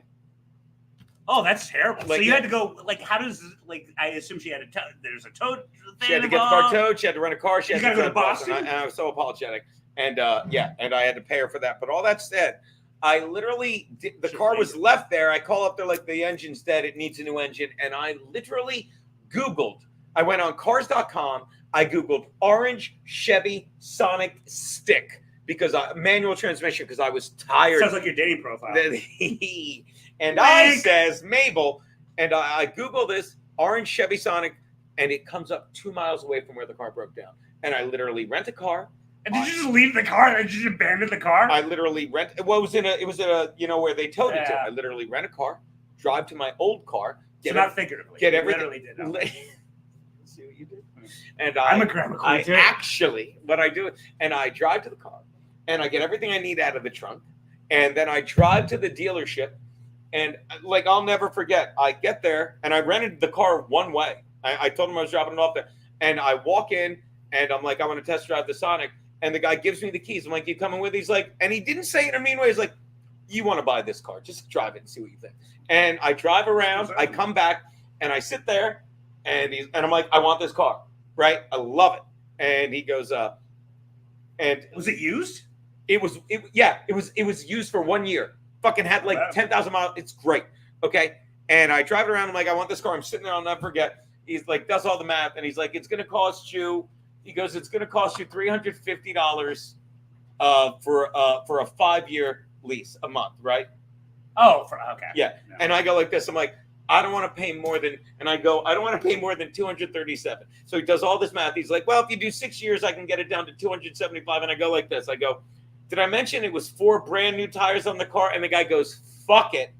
Oh, that's terrible. Like, so you had to go. Like, how does I assume she had there's a tow thing. She had to get the car towed. She had to rent a car. She had You gotta go to drive the bus, Boston? and I was so apologetic. And and I had to pay her for that. But all that said, I literally the car was left there. I call up there like the engine's dead. It needs a new engine. And I literally Googled. I went on cars.com. I Googled orange Chevy Sonic stick because manual transmission because I was tired. Sounds like your dating profile. And I says Mabel, and I Google this orange Chevy Sonic, and it comes up 2 miles away from where the car broke down. And I literally rent a car. And did you just leave the car? Did you just abandon the car? I literally rent. Well, it was in a where they towed it to. Yeah. I literally rent a car, drive to my old car, So not figuratively. get You everything. literally did. No. See what you did? And I'm a grammar queen I too. actually, what I do, and I drive to the car, and I get everything I need out of the trunk, and then I drive to the dealership, and like I'll never forget, I get there, and I rented the car one way. I told him I was dropping it off there, and I walk in, and I'm like, I want to test drive the Sonic, and the guy gives me the keys. I'm like, you coming with? He's like, and he didn't say it in a mean way. He's like, you want to buy this car? Just drive it and see what you think. And I drive around, I come back, and I sit there, and I'm like, I want this car. Right, I love it, and he goes, and Was it used? it was used for 1 year. Fucking had like 10,000 miles. It's great, okay. And I drive it around. I'm like, I want this car. I'm sitting there. I'll never forget. He's like, does all the math, and he's like, it's gonna cost you. He goes, it's gonna cost you $350 for a 5-year lease a month, right? Oh, okay. Yeah. No. And I go like this. I'm like, I don't want to pay more than, and I go, I don't want to pay more than 237. So he does all this math. He's like, well, if you do 6 years, I can get it down to 275. And I go like this. I go, did I mention it was 4 brand new tires on the car? And the guy goes, fuck it.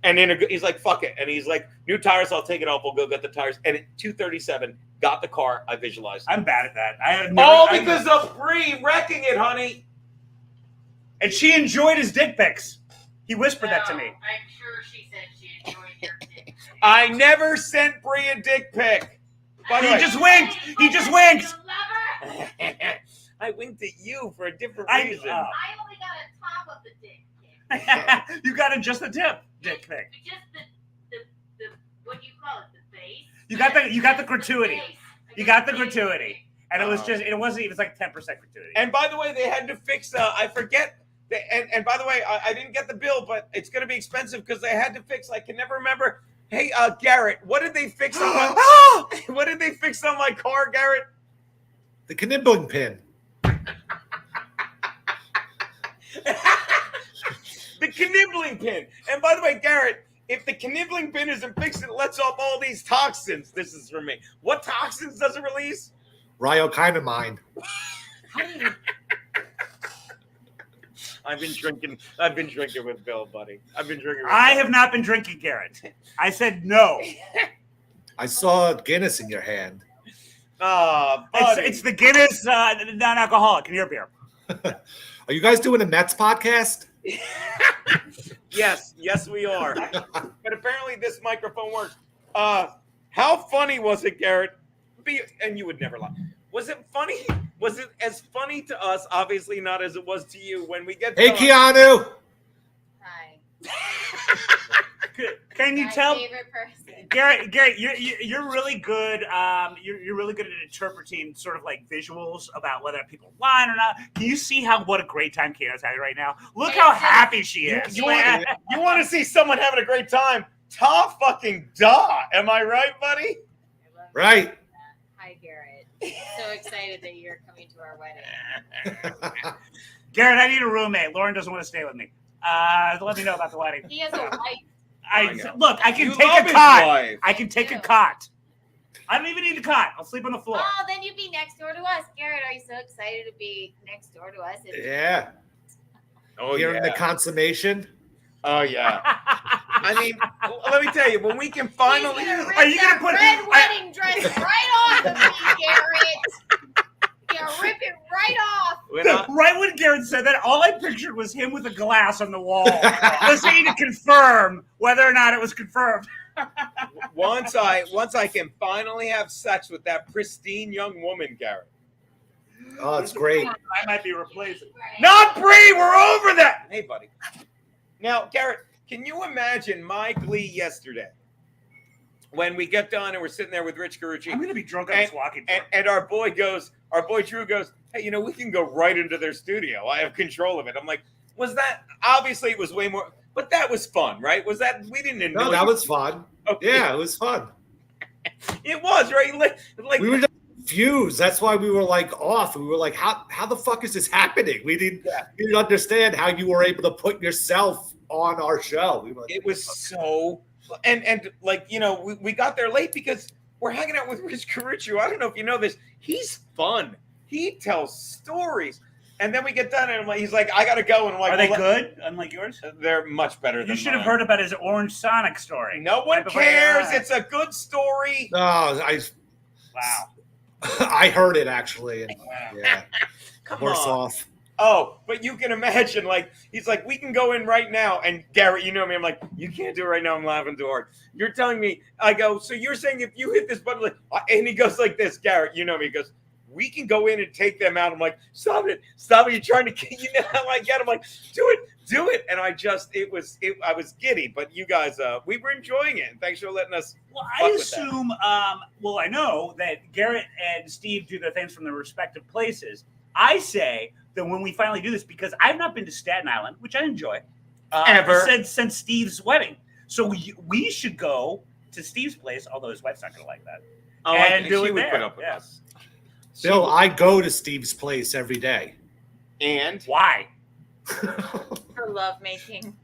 And then he's like, fuck it. And he's like, new tires, I'll take it off. We'll go get the tires. And at 237, got the car. I visualized. I'm bad at that. Because of Bree wrecking it, honey. And she enjoyed his dick pics. He whispered that to me. I'm sure she said she enjoyed your dick pic. I never sent Bree a dick pic. By the He way, just winked. He just winked. You love her? I winked at you for a different I- reason. I only got a top of the dick pic. You got just the tip dick pic. Just the what do you call it? The base. You got the gratuity. base. You got the gratuity. And it was wasn't even like 10% gratuity. And by the way, they had to fix. I forget. And by the way, I didn't get the bill, but it's going to be expensive because they had to fix. I can never remember. Hey, Garrett, what did they fix on my? What did they fix on my car, Garrett? The knibbling pin. The knibbling pin. And by the way, Garrett, if the knibbling pin isn't fixed, it lets off all these toxins. This is for me. What toxins does it release? Ryokinamine. I've been drinking with Bill, buddy. I've been drinking with I Bill. have not been drinking, Garrett. I said no. I saw Guinness in your hand. It's the Guinness non-alcoholic in your beer. Are you guys doing a Mets podcast? Yes, we are. But apparently this microphone works. How funny was it, Garrett? And you would never lie. Was it funny? Was it as funny to us? Obviously not as it was to you when we get. Hey, Keanu. Hi. Can you My tell, favorite person. Garrett? You're really good. You're really good at interpreting sort of like visuals about whether people are lying or not. Can you see what a great time Keanu's having right now? Look how happy she is. You want to see someone having a great time? Ta fucking da. Am I right, buddy? I love Right. that. Hi, Garrett. So excited that you're coming to our wedding. Garrett, I need a roommate. Lauren doesn't want to stay with me. Let me know about the wedding. He has a wife. I can You take love a his cot. wife. I can take a cot. I don't even need a cot. I'll sleep on the floor. Oh, then you'd be next door to us. Garrett, are you so excited to be next door to us? Yeah. Oh Hearing the consummation. Oh yeah. I mean, let me tell you, when we can finally. Are you gonna put red wedding dress right off of me, Garrett? You're gonna rip it right off. Right when Garrett said that, all I pictured was him with a glass on the wall, listening to confirm whether or not it was confirmed. Once I can finally have sex with that pristine young woman, Garrett. Oh, it's great. I might be replacing. Not Bree. We're over that. Hey, buddy. Now, Garrett, Can you imagine my glee yesterday when we get done and we're sitting there with Rich Carucci? I'm gonna be drunk on this walking tour. And our boy Drew goes, hey, we can go right into their studio. I have control of it. I'm like, was that, obviously it was way more, but that was fun, right? Was that, we didn't know. No, that was fun. Okay. Yeah, it was fun. It was, right? Like We were just confused. That's why we were like off. We were like, how the fuck is this happening? We didn't understand how you were able to put yourself on our show. We were like, it was so, and like, we got there late because we're hanging out with Rich Carucci. I don't know if you know this. He's fun. He tells stories. And then we get done, and he's like, I got to go. And I'm like, are they good? Unlike yours? They're much better than You should have mine. heard about his Orange Sonic story. No one cares. It's a good story. no, Wow. I heard it actually. And, Wow. yeah, Come worse on. off. Oh, but you can imagine, he's like, we can go in right now. And Garrett, you know me. I'm like, you can't do it right now. I'm laughing too hard. You're telling me, I go, so you're saying if you hit this button, and he goes like this, Garrett, you know me. He goes, we can go in and take them out. I'm like, stop it. You're trying to, how I get? I'm like, do it. And I was giddy, but you guys, we were enjoying it. And thanks for letting us. Well, fuck I with that. assume, I know that Garrett and Steve do their things from their respective places. I say that when we finally do this, because I've not been to Staten Island, which I enjoy, Ever. since Steve's wedding. So we should go to Steve's place, although his wife's not going to like that. Oh, And I do think she it would there, put up with yeah. us. Bill, I go to Steve's place every day. And Why? For lovemaking.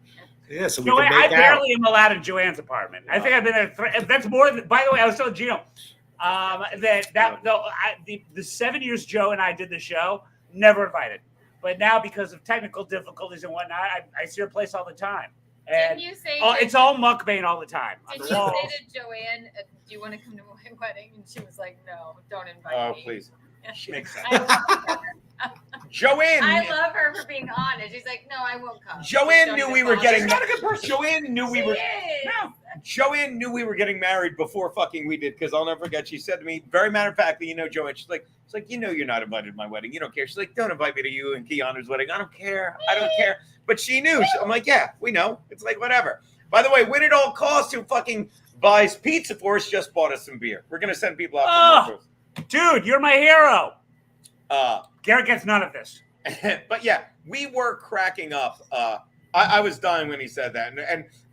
Yeah, so we Joanne, can I make out. barely am allowed in Joanne's apartment. I think I've been there. That's more than. By the way, I was telling Gino the 7 years Joe and I did the show, never invited. But now, because of technical difficulties and whatnot, I see her place all the time. And Didn't you say? it's all mukbang all the time. On Did the you walls. say to Joanne, "Do you want to come to my wedding?" And she was like, "No, don't invite oh, me." please, Makes sense. I love her. Joanne. I love her for being honest. She's like, "No, I won't come." Joanne Don't knew even we were bother. getting. She's not a good person. Joanne knew we She were. is. No. Joanne knew we were getting married before fucking we did, because I'll never forget. She said to me, very matter of factly, Joanne, she's like, you're not invited to my wedding. You don't care. She's like, don't invite me to you and Keanu's wedding. I don't care. But she knew. I'm like, yeah, we know. It's like, whatever. By the way, Win It All Costs, who fucking buys pizza for us, just bought us some beer. We're going to send people out. Dude, you're my hero. Uh, Garrett gets none of this. but yeah, we were cracking up. I was dying when he said that,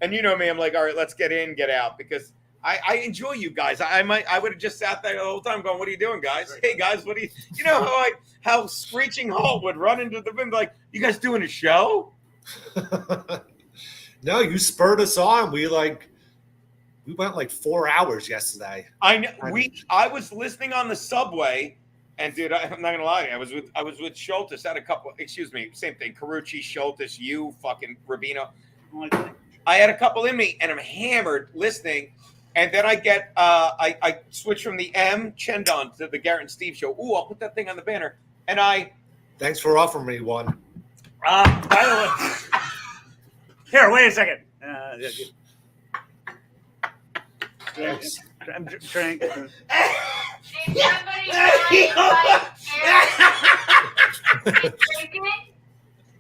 and you know me, I'm like, all right, let's get in, get out, because I enjoy you guys. I would have just sat there the whole time going, what are you doing, guys? Hey guys, what are you know how Screeching Halt would run into the room like, you guys doing a show? No, you spurred us on. We went like 4 hours yesterday. I know. I was listening on the subway. And dude, I'm not gonna lie to you. I was with Schultes. Had a couple. Excuse me, same thing. Carucci, Schultes, you, fucking Rubino. I had a couple in me, and I'm hammered listening. And then I get I switch from the M Chendon to the Garrett and Steve show. Ooh, I'll put that thing on the banner. And Thanks for offering me one. By the way, here, wait a second. I'm trying. Did somebody invite Garrett? Drinking?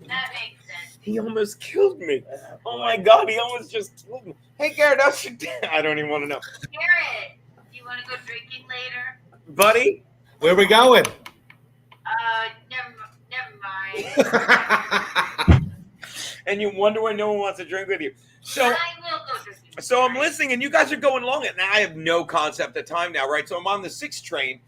That makes sense. he almost killed me. Oh my God, he almost just killed me. Hey Garrett, how's your day? I don't even want to know, Garrett, do you want to go drinking later? buddy. Where we going? Never mind. And you wonder why no one wants to drink with you. So. I will go drinking. So I'm listening, and you guys are going along it. Now I have no concept of time now, right? So I'm on the 6 train.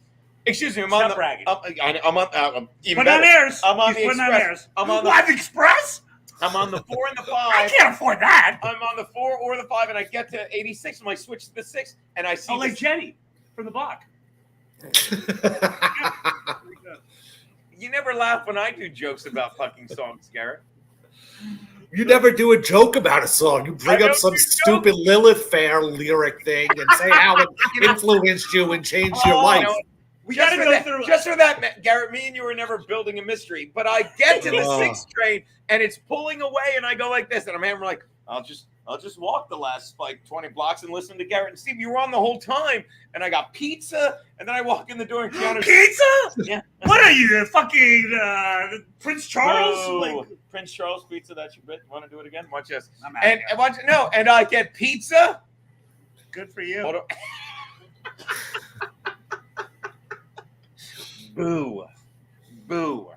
Excuse me, I'm on Stop the. bragging. I'm on. Even Put on better. airs. I'm on He's the putting on express. airs. I'm on the. Live Express? I'm on the 4 and the I 5. can't afford that. I'm on the 4 or the 5, and I get to 86. And I switch to the 6, and I see. Oh, like this- Jenny from the block. You never laugh when I do jokes about fucking songs, Garrett. You never do a joke about a song. You bring I up don't some do stupid Lilith Fair lyric thing and say how it influenced you and changed your life. No, we Just gotta for go that- through. Just for that, Garrett. Me and you were never building a mystery, but I get to the Oh. 6th train and it's pulling away, and I go like this, and I'm like, I'll I'll just walk the last like 20 blocks and listen to Garrett and Steve. You were on the whole time, and I got pizza, and then I walk in the door and Keanu. Pizza? Yeah. What are you, fucking Prince Charles? Whoa. Like, Prince Charles pizza that you bit. Want to do it again? Watch this. I'm out And, here. and watch no, and I get pizza. Good for you. Hold on. Boo, boo.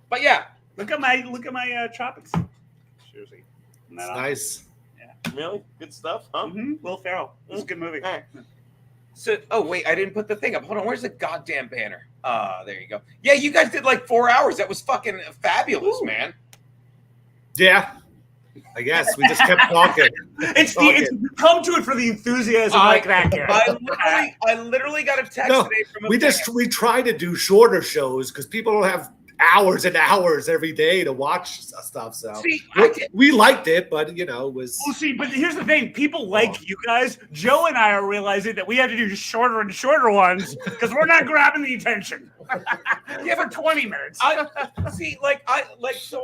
But yeah, Look at my tropics. Seriously. It's nice. really good stuff, huh? Mm-hmm. Will Ferrell. It's a good movie. All right. So, oh wait, I didn't put the thing up. Hold on, where's the goddamn banner? There you go. Yeah, you guys did like 4 hours. That was fucking fabulous, man. Yeah. I guess we just kept talking. It's come to it for the enthusiasm like that, Garrett. I literally got a text No, today from a we try to do shorter shows because people don't have hours and hours every day to watch stuff. So See, we liked it, but you know, it was. Well, see, but here's the thing: people like you guys. Joe and I are realizing that we have to do shorter and shorter ones because we're not grabbing the attention. Yeah, for 20 minutes. So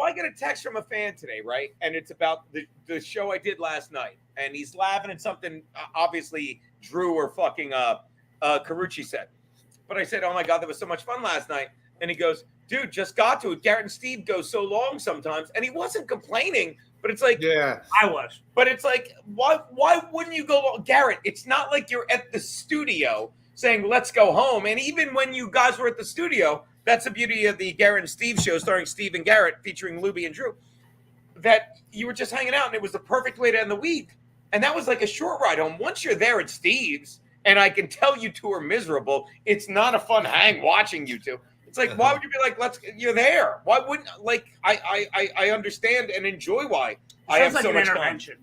I get a text from a fan today, right? And it's about the show I did last night, and he's laughing at something obviously Drew or fucking Carucci said. But I said, "Oh my god, that was so much fun last night," and he goes, "Dude, just got to it. Garrett and Steve go so long sometimes," and he wasn't complaining. But it's like, Yeah. I was. But it's like, why wouldn't you go long? Garrett, it's not like you're at the studio saying, let's go home. And even when you guys were at the studio, that's the beauty of the Garrett and Steve show starring Steve and Garrett featuring Luby and Drew, that you were just hanging out and it was the perfect way to end the week. And that was like a short ride home. Once you're there at Steve's, and I can tell you two are miserable, it's not a fun hang watching you two. It's like, why would you be like, you're there? Why wouldn't, like, I understand and enjoy why I have Sounds so like much an fun. intervention.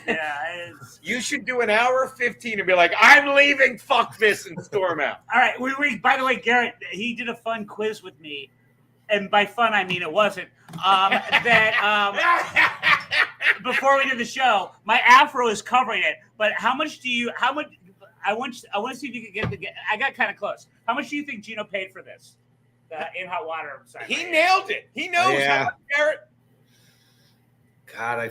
Yeah. You should do an hour 15 and be like, I'm leaving, fuck this, and storm out. All right. By the way, Garrett, he did a fun quiz with me, and by fun I mean it wasn't. Before we did the show, my afro is covering it. But how much? I want to see if you can get. I got kind of close. How much do you think Gino paid for this? In hot water. He nailed it. He knows Yeah. how much, Garrett. God,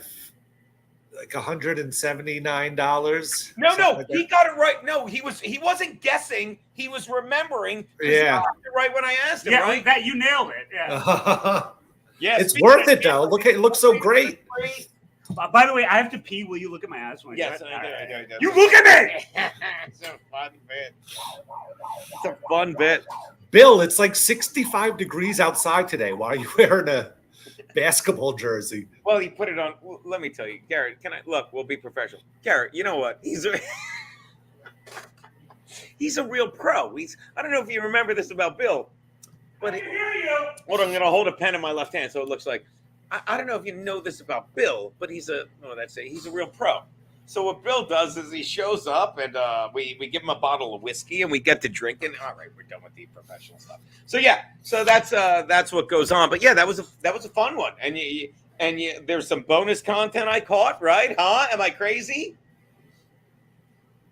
like $179. No, he got it right. No, he wasn't guessing. He was remembering. Yeah. He got it right when I asked him. Yeah, right? that you nailed it. Yeah. Yeah, It's worth it though. Look, it looks so great. By the way, I have to pee. Will you look at my ass when I Yes, do it? I do. You look at me. It's a fun bit. It's a fun bit. Bill, it's like 65 degrees outside today. Why are you wearing a basketball jersey? Well, he put it on. Well, let me tell you, Garrett. We'll be professional. Garrett, you know what? He's a real pro. I don't know if you remember this about Bill, but hold on, I'm gonna hold a pen in my left hand so it looks like. I don't know if you know this about Bill, but he's a real pro. So what Bill does is he shows up and we give him a bottle of whiskey and we get to drinking. All right, we're done with the professional stuff. So yeah, so that's what goes on. But yeah, that was a fun one. And there's some bonus content I caught, right? Huh? Am I crazy?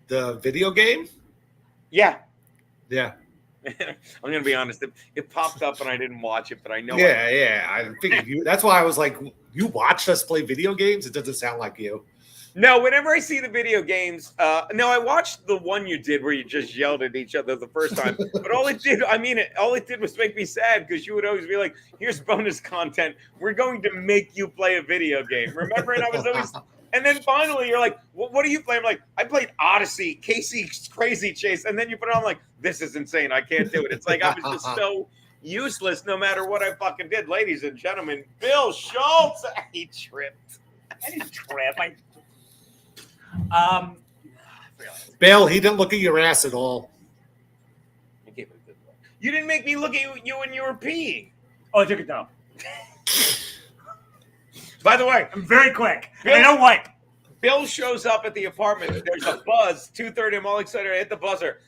The video game? Yeah. Yeah. I'm gonna be honest. It popped up and I didn't watch it, but I know. Yeah. I figured you. That's why I was like, you watched us play video games? It doesn't sound like you. No, whenever I see the video games, no, I watched the one you did where you just yelled at each other the first time. But all it did was make me sad because you would always be like, here's bonus content. We're going to make you play a video game. Remember? And I was always, and then finally you're like, what do you play? I'm like, I played Odyssey, Casey's Crazy Chase. And then you put it on, I'm like, this is insane. I can't do it. It's like I was just so useless no matter what I fucking did. Ladies and gentlemen, Bill Schulz. He tripped. I didn't trip. Bill, he didn't look at your ass at all. I gave it a good look. You didn't make me look at you when you were peeing. Oh, I took it down. By the way, I'm very quick. And I don't wipe. Bill shows up at the apartment. There's a buzz. 2:30. I'm all excited. I hit the buzzer.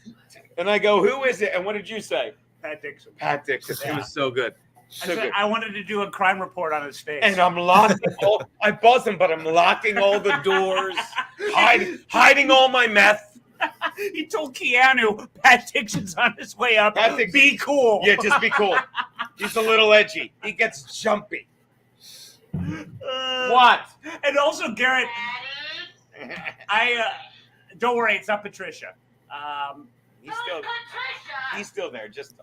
And I go, who is it? And what did you say? Pat Dixon. Pat Dixon. Yeah. It was so good. I said I wanted to do a crime report on his face. And I'm locking I buzz him, but I'm locking all the doors, hiding all my meth. He told Keanu, Pat Dixon's on his way up. Pat Dixon. Be cool. Yeah, just be cool. He's a little edgy. He gets jumpy. What? And also, Garrett, Don't worry, it's not Patricia. He's still there. Just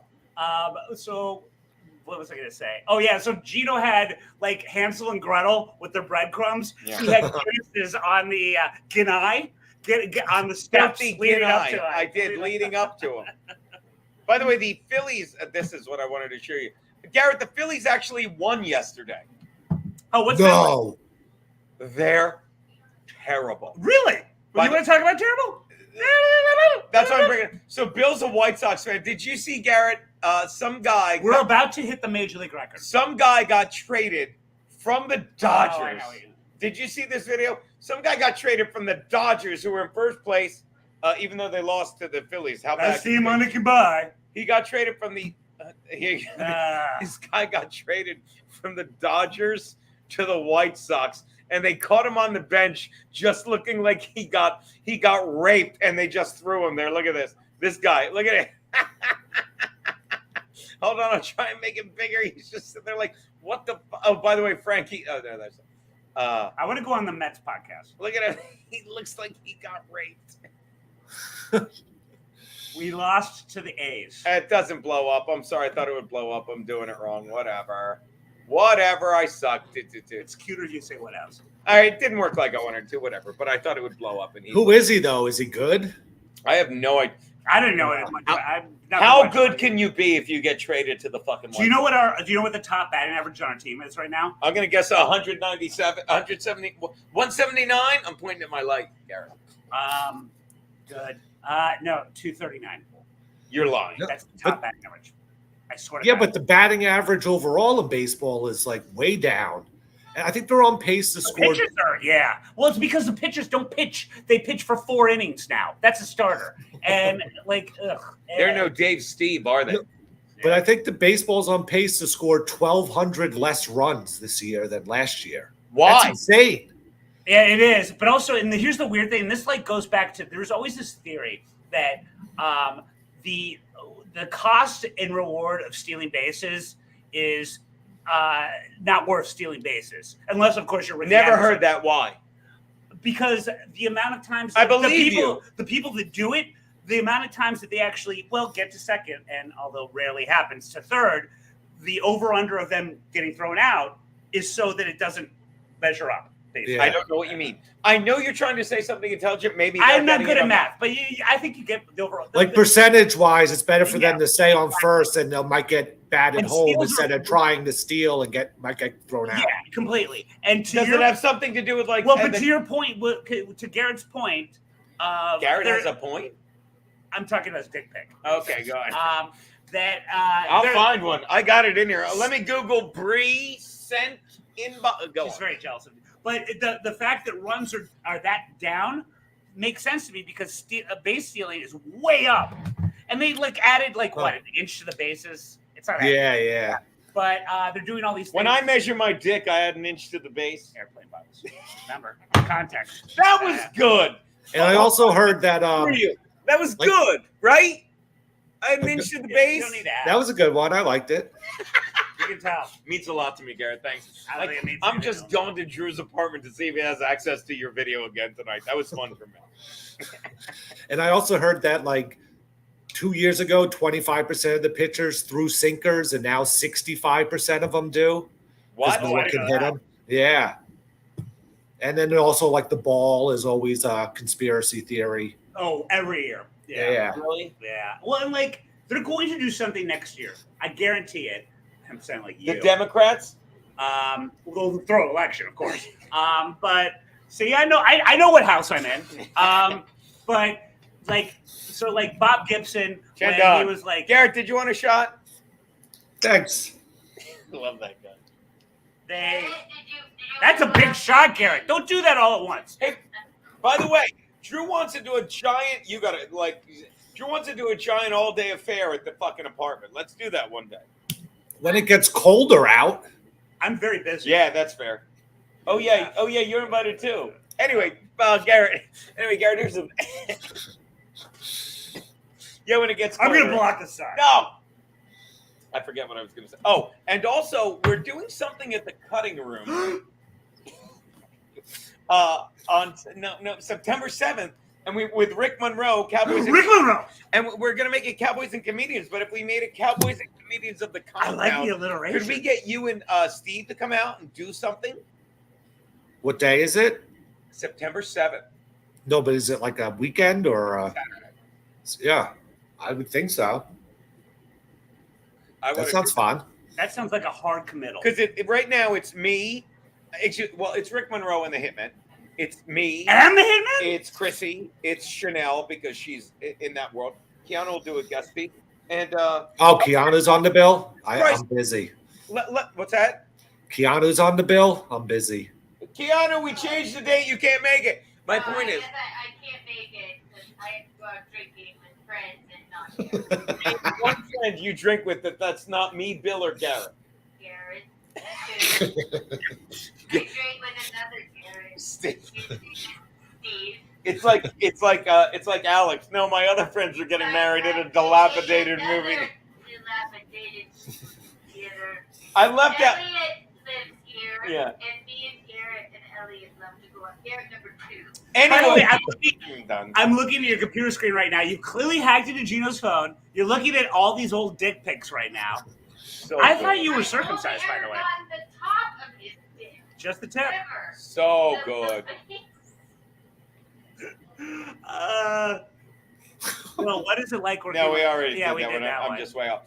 So what was I gonna say? Oh yeah, so Gino had like Hansel and Gretel with their breadcrumbs. Yeah. He had kisses on the Ginai, get on the steps filthy leading up Ginai. to it. I did leading up to him. By the way, the Phillies. This is what I wanted to show you, Garrett. The Phillies actually won yesterday. Oh, what's No. They're terrible. Really? By You want to talk about terrible? That's what I'm bringing. So Bill's a White Sox fan. Did you see, Garrett? Some guy. We're about to hit the major league record. Some guy got traded from the Dodgers. Oh, I know. Did you see this video? Some guy got traded from the Dodgers, who were in first place, even though they lost to the Phillies. How bad? I see money can buy. He got traded from the. This guy got traded from the Dodgers to the White Sox, and they caught him on the bench, just looking like he got raped, and they just threw him there. Look at this. This guy. Look at it. Hold on, I'll try and make it bigger. He's just sitting there like, what the? Oh, by the way, Frankie. Oh, no, that's. I want to go on the Mets podcast. Look at him. He looks like he got raped. We lost to the A's. It doesn't blow up. I'm sorry. I thought it would blow up. I'm doing it wrong. Whatever. I sucked. It's cuter if you say what else. It didn't work like I wanted to. Whatever. But I thought it would blow up. And Who is he though? Is he good? I have no idea. I didn't know it. How good can you be if you get traded to the fucking? Do you know what the top batting average on our team is right now? I'm gonna guess 197, 170, 179. I'm pointing at my light, Garrett. Good. No, 239. You're lying. That's the top batting average. I swear to Yeah, God. but the batting average overall in baseball is like way down. And I think they're on pace to score. Pitchers are, yeah. Well, it's because the pitchers don't pitch. They pitch for 4 innings now. That's a starter. And like, They're no Dave Steve, are they? No. But I think the baseball's on pace to score 1,200 less runs this year than last year. Why? That's insane. Yeah, it is. But also, here's the weird thing. This like goes back to there's always this theory that the cost and reward of stealing bases is not worth stealing bases, unless of course you're Ricky Never Anderson. heard that. Why? Because the amount of times I believe the people that do it, the amount of times that they actually get to second, and although rarely happens to third, the over under of them getting thrown out is so that it doesn't measure up. Basically. Yeah. I don't know what you mean. I know you're trying to say something intelligent. Maybe I'm not good at math, but I think you get the overall. Like percentage wise, it's better for them to stay on first, and they might get batted And home steals instead of trying to steal and might get thrown out. Yeah, completely. And Does it have something to do with like? Well, but to your point, to Garrett's point, Garrett has a point. I'm talking about his dick pic. Okay, go ahead. I'll find one. I got it in here. Let me Google Bree sent inbox. Go She's on. very jealous of me. But the fact that runs are that down makes sense to me because base stealing is way up, and they added what an inch to the bases. It's not. Yeah. But they're doing all these things. When I measure my dick, I add an inch to the base. Airplane Bibles. Remember context. That was good. And I also heard that That was good, right? I had an inch to the You base. don't need that. that was a good one. I liked it. You can tell. Means a lot to me, Garrett. Thanks. I don't think it means I'm anything. just going to Drew's apartment to see if he has access to your video again tonight. That was fun for me. And I also heard that 2 years ago, 25% of the pitchers threw sinkers, and now 65% of them do. What? No I one didn't can know hit that. them. Yeah. And then also the ball is always a conspiracy theory. Oh, every year. Yeah. Really? Yeah. Well, and they're going to do something next year. I guarantee it. I'm saying you. The Democrats? We'll throw an election, of course. But see, I know what house I'm in. But Bob Gibson, when he was Garrett, did you want a shot? Thanks. I love that guy. That's a big shot, Garrett. Don't do that all at once. Hey, by the way, Drew wants to do a giant. Drew wants to do a giant all-day affair at the fucking apartment. Let's do that one day. When it gets colder out. I'm very busy. Yeah, that's fair. Oh yeah, you're invited too. Anyway, Garrett. Here's a. Yeah, when it gets I'm colder. gonna block the side. No. I forget what I was going to say. Oh, and also we're doing something at the cutting room. on September 7th, and we with Rick Monroe, Cowboys. Rick Monroe. And we're gonna make it Cowboys and Comedians. But if we made it Cowboys and Comedians of the I Compound, like the alliteration. could we get you and Steve to come out and do something? What day is it? September 7th. No, but is it like a weekend or? Saturday. Yeah, I would think so. I That sounds fun. That sounds like a hard committal. Because right now it's me. It's Rick Monroe and the Hitman. It's me. And the Hitman? It's Chrissy. It's Chanel because she's in that world. Keanu will do a guest speak. And Keanu's on the bill. I'm busy. What's that? Keanu's on the bill. I'm busy. Keanu, we changed the date. You can't make it. My point is, I can't make it because I have to go out drinking with friends and not here. one friend you drink with that's not me, Bill, or Garrett. Garrett. I drink with another Garrett. Steve. Steve. It's like Alex. No, my other friends are getting married in a dilapidated movie. Dilapidated theater. I left out. Elliot lives here. Yeah. And me and Garrett and Elliot love to go up. Garrett number 2. Anyway, I'm looking at your computer screen right now. You clearly hacked into Gino's phone. You're looking at all these old dick pics right now. I thought you were circumcised, by the way. On the top of his dick. Just the tip. Ever. So good. Well, what is it like? No, we already Yeah, did we that did one. that I'm one. just way off.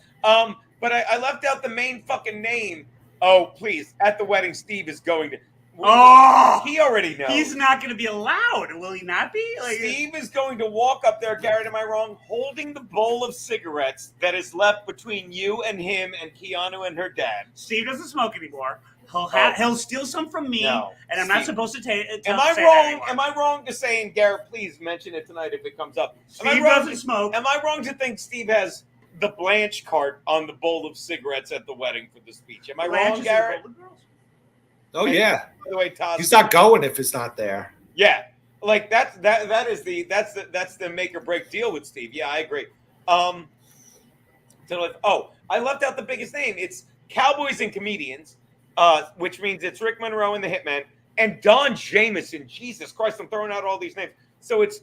But I left out the main fucking name. Oh, please. At the wedding, Steve is going to. Oh! He already knows. He's not going to be allowed. Will he not be? Steve is going to walk up there, Garrett, am I wrong? Holding the bowl of cigarettes that is left between you and him and Keanu and her dad. Steve doesn't smoke anymore. He'll steal some from me, No, and I'm not supposed to take it. Am I wrong? Am I wrong to say, and Garrett, please mention it tonight if it comes up. Steve doesn't smoke. Am I wrong to think Steve has the Blanche cart on the bowl of cigarettes at the wedding for the speech? Am I wrong, Garrett? Oh yeah. By the way, Todd, He's not going if it's not there. yeah, like that's the make or break deal with Steve. Yeah, I agree. I left out the biggest name. It's Cowboys and Comedians, which means it's Rick Monroe and the Hitman and Don Jamieson. Jesus Christ, I'm throwing out all these names. So it's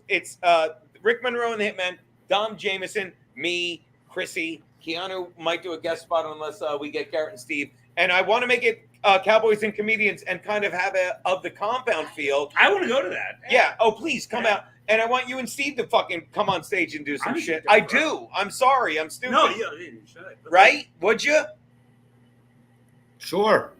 Rick Monroe and the Hitman, Don Jamieson, me, Chrissy, Keanu might do a guest spot unless we get Garrett and Steve. And I want to make it Cowboys and Comedians and kind of have a of the compound feel. I want to go to that. Yeah. Oh, please come out. And I want you and Steve to fucking come on stage and do some shit. I do. I'm sorry. I'm stupid. No, you should. Right? Would you? Sure.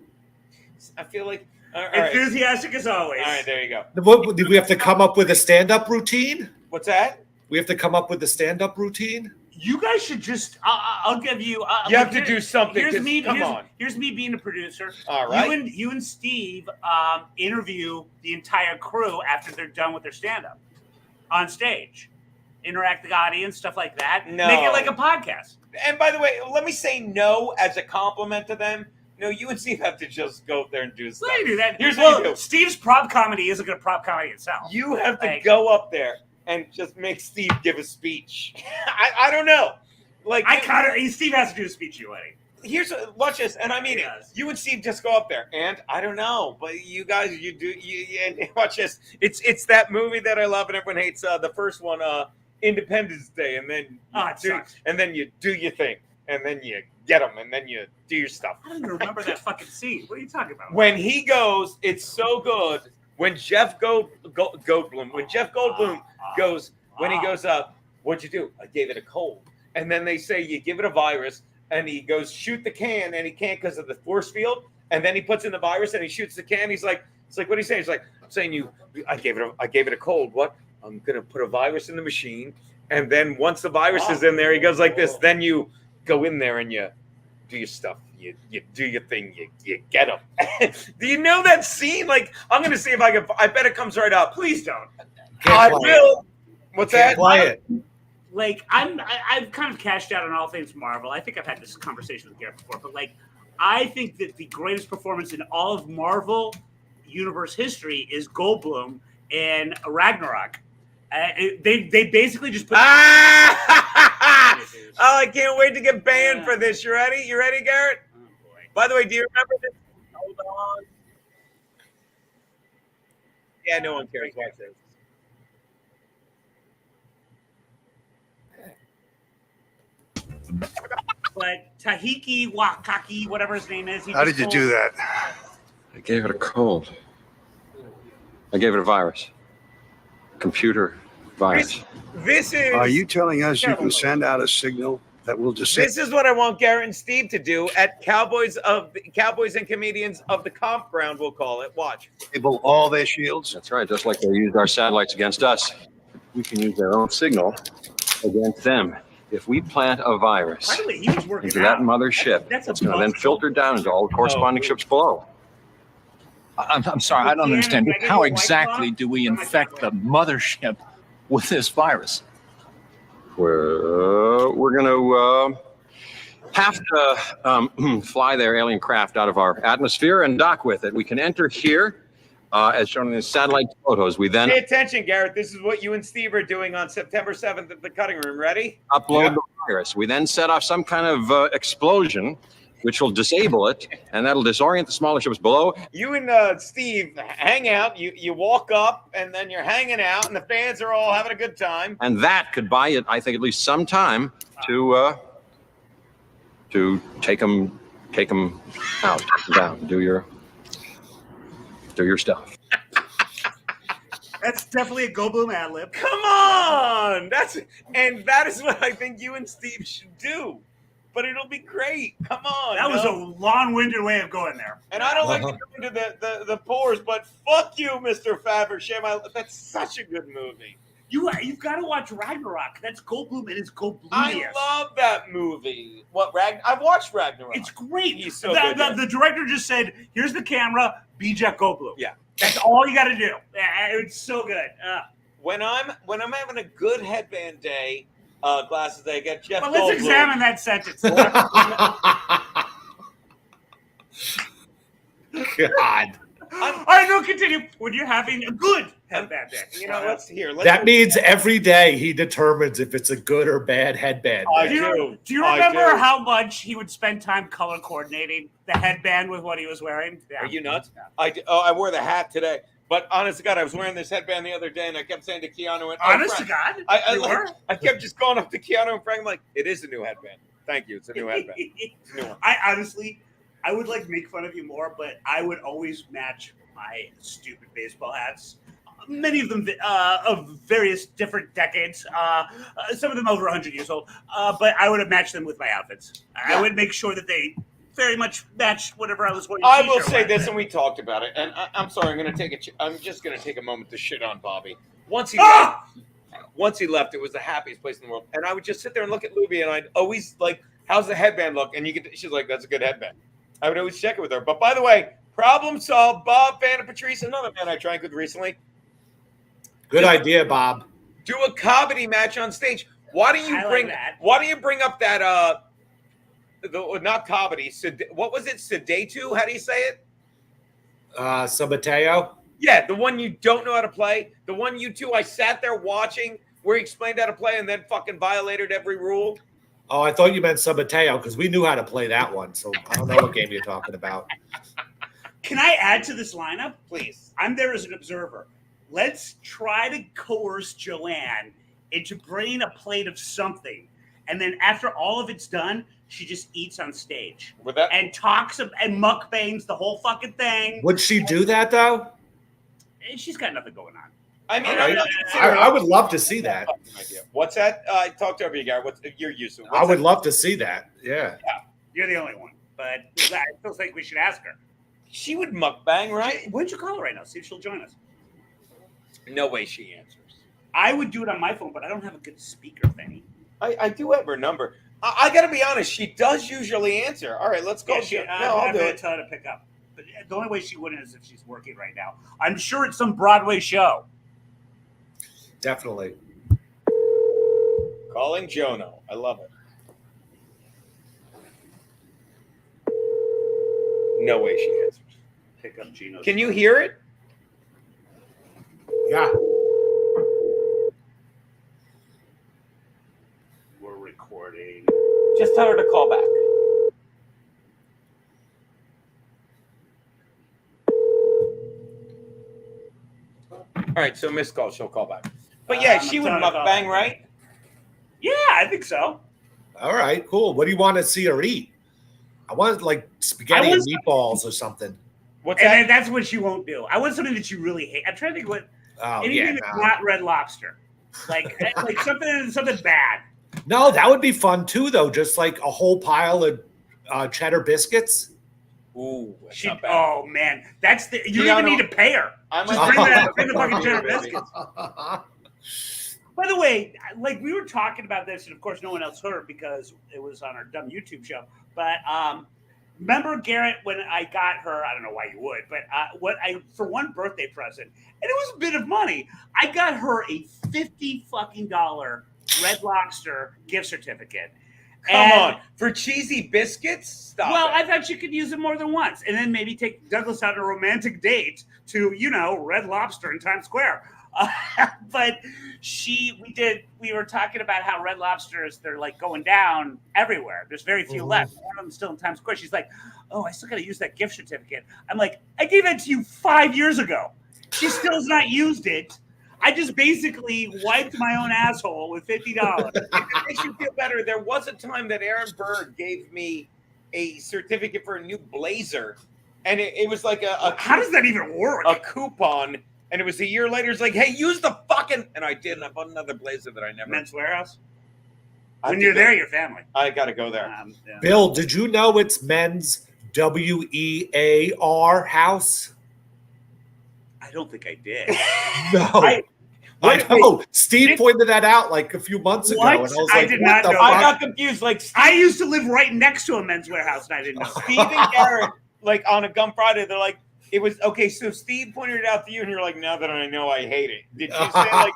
I feel like. All right. Enthusiastic as always. All right. There you go. What, did we have to come up with a stand-up routine? What's that? We have to come up with a stand-up routine? You guys should just. I'll give you. You have to do something. Here's me. Come on. Here's me being a producer. All right. You and Steve interview the entire crew after they're done with their stand-up on stage. Interact with the audience, stuff like that. No. Make it like a podcast. And by the way, let me say no as a compliment to them. No, you and Steve have to just go up there and do stuff. Let me do that. Here's what you do. Steve's prop comedy isn't going to prop comedy itself. You have to Like- go up there and just make Steve give a speech. I don't know. Like Steve has to do a speech, you Eddie. watch this, and I mean He it. does. You and Steve just go up there, and I don't know, but you guys, and watch this. It's that movie that I love and everyone hates. The first one, Independence Day, and then you do your thing, and then you get them, and then you do your stuff. I don't even remember that fucking scene. What are you talking about? When he goes, it's so good. When Jeff Goldblum goes, when he goes up, what'd you do? I gave it a cold. And then they say you give it a virus, and he goes shoot the can, and he can't because of the force field. And then he puts in the virus, and he shoots the can. He's like, it's like, what do you say? He's like, I'm saying I gave it a cold. What? I'm gonna put a virus in the machine, and then once the virus is in there, he goes like this. Then you go in there and you do your stuff. You do your thing. You get them. Do you know that scene? Like, I'm gonna see if I can. I bet it comes right up. Please don't. I will. What's that? Play it. Like I've kind of cashed out on all things Marvel. I think I've had this conversation with Garrett before, but like I think that the greatest performance in all of Marvel universe history is Goldblum in Ragnarok. They basically just put. Oh, I can't wait to get banned for this. You ready? You ready, Garrett? Oh, boy. By the way, do you remember this? Hold on. Yeah, no one cares. Watch this. But Tahiki Wakaki, whatever his name is. How did you do that? I gave it a cold. I gave it a virus. Computer virus. This is. Are you telling us you can send out a signal that will disable? This is what I want Garrett and Steve to do at Cowboys and Comedians of the Comp Ground. We'll call it. Watch. Disable all their shields? That's right. Just like they used our satellites against us, we can use their own signal against them. If we plant a virus By the way, he was working into that out. mothership, That's a it's going to then buzzkill. filter down into all the corresponding ships below. I'm sorry, I don't Yeah, understand. can I get How a White exactly Claw? do we infect the mothership with this virus? We're going to have to fly their alien craft out of our atmosphere and dock with it. We can enter here, as shown in the satellite photos. We then Pay attention, Garrett. This is what you and Steve are doing on September 7th at the Cutting Room. Ready? upload the virus. We then set off some kind of explosion, which will disable it, and that'll disorient the smaller ships below. You and Steve hang out. You walk up, and then you're hanging out, and the fans are all having a good time. And that could buy it, I think, at least some time to take them out, take 'em down, do your stuff. That's definitely a Goldblum ad lib. Come on, that is what I think you and Steve should do. But it'll be great. Come on. That was a long-winded way of going there. And I don't like to go into the pores, but fuck you, Mr. Fabersham. That's such a good movie. You've got to watch Ragnarok. That's Goldblum. It is Goldblum. I love that movie. I've watched Ragnarok. It's great. He's so good. The director just said, "Here's the camera. Be Jeff Goldblum." Yeah. That's all you got to do. It's so good. When I'm having a good headband day, glasses day, I get Jeff But Goldblum. let's examine that sentence. God. All right, no, continue. When you're having a good headband day. You know, let's That means every day he determines if it's a good or bad headband. Do you remember how much he would spend time color coordinating the headband with what he was wearing? Yeah. Are you nuts? I wore the hat today. But honest to God, I was wearing this headband the other day, and I kept saying to Keanu, Honest to God? I kept just going up to Keanu and Frank. I'm like, it is a new headband. Thank you. It's a new headband. It's a new one. I would make fun of you more, but I would always match my stupid baseball hats. Many of them of various different decades. Some of them over 100 years old. But I would have matched them with my outfits. I would make sure that they very much matched whatever I was wearing. I will say this, and we talked about it. And I'm sorry, I'm just going to take a moment to shit on Bobby. Once he left, it was the happiest place in the world. And I would just sit there and look at Luby, and I'd always like, "How's the headband look?" And she's like, "That's a good headband." I would always check it with her. But by the way, problem solved. Bob, Van and Patrice, another man I drank with recently. Good idea, Bob. Do a comedy match on stage. Why do you bring up that not comedy? What was it? Sedatu? How do you say it? Sabateo? Yeah, the one you don't know how to play. The one you two I sat there watching where he explained how to play and then fucking violated every rule. Oh, I thought you meant Sabateo because we knew how to play that one. So I don't know what game you're talking about. Can I add to this lineup? Please. I'm there as an observer. Let's try to coerce Joanne into bringing a plate of something. And then after all of it's done, she just eats on stage. And talks and mukbangs the whole fucking thing. Would she do that, though? And she's got nothing going on. I mean, I would love to see that. What's that? Talk to every guy. What's you're used to? I would love to see that. Yeah. You're the only one. But I still think we should ask her. She would mukbang, right? Why don't you call her right now? See if she'll join us. No way she answers. I would do it on my phone, but I don't have a good speaker thing. I do have her number. I got to be honest. She does usually answer. All right, let's go. I'll do it. Tell her to pick up. But the only way she wouldn't is if she's working right now. I'm sure it's some Broadway show. Definitely. Calling Jono. I love it. No way she answers. Pick up Gino's. Can you hear it? Yeah. We're recording. Just tell her to call back. All right, so missed call. She'll call back. But yeah, she would mukbang, right? Yeah, I think so. All right, cool. What do you want to see her eat? I want like spaghetti and meatballs or something. What's and that? then that's what she won't do. I want something that you really hate. I'm trying to think what anything that's not Red Lobster, like something bad. No, that would be fun too, though. Just like a whole pile of cheddar biscuits. Ooh, oh man, that's the you don't even need to pay her. Just bring the fucking cheddar biscuits. By the way, like we were talking about this, and of course no one else heard because it was on our dumb YouTube show. But remember Garrett when I got her? I don't know why you would, but for one birthday present, and it was a bit of money. I got her a $50 fucking Red Lobster gift certificate. Come on, for cheesy biscuits? Stop Well, it. I thought you could use it more than once, and then maybe take Douglas on a romantic date to Red Lobster in Times Square. But we were talking about how Red Lobsters, they're like going down everywhere. There's very few left. One of them still in Times Square. She's like, oh, I still got to use that gift certificate. I'm like, I gave that to you 5 years ago. She still has not used it. I just basically wiped my own asshole with $50. If it makes you feel better, there was a time that Aaron Bird gave me a certificate for a new blazer. And it was like how does that even work? A coupon. And it was a year later. It's like, hey, use the fucking. And I did. And I bought another blazer that I never. Men's Warehouse. When you're there, your family. I got to go there. Yeah. Bill, did you know it's men's WEAR house? I don't think I did. No. I know. Steve pointed that out like a few months ago. What? And I was like, I did not know. I got confused. Like I used to live right next to a Men's Warehouse, and I didn't know. Steve and Garrett, like on a Gum Friday, they're like, it was okay. So Steve pointed it out to you, and you're like, now that I know, I hate it. Did you say like,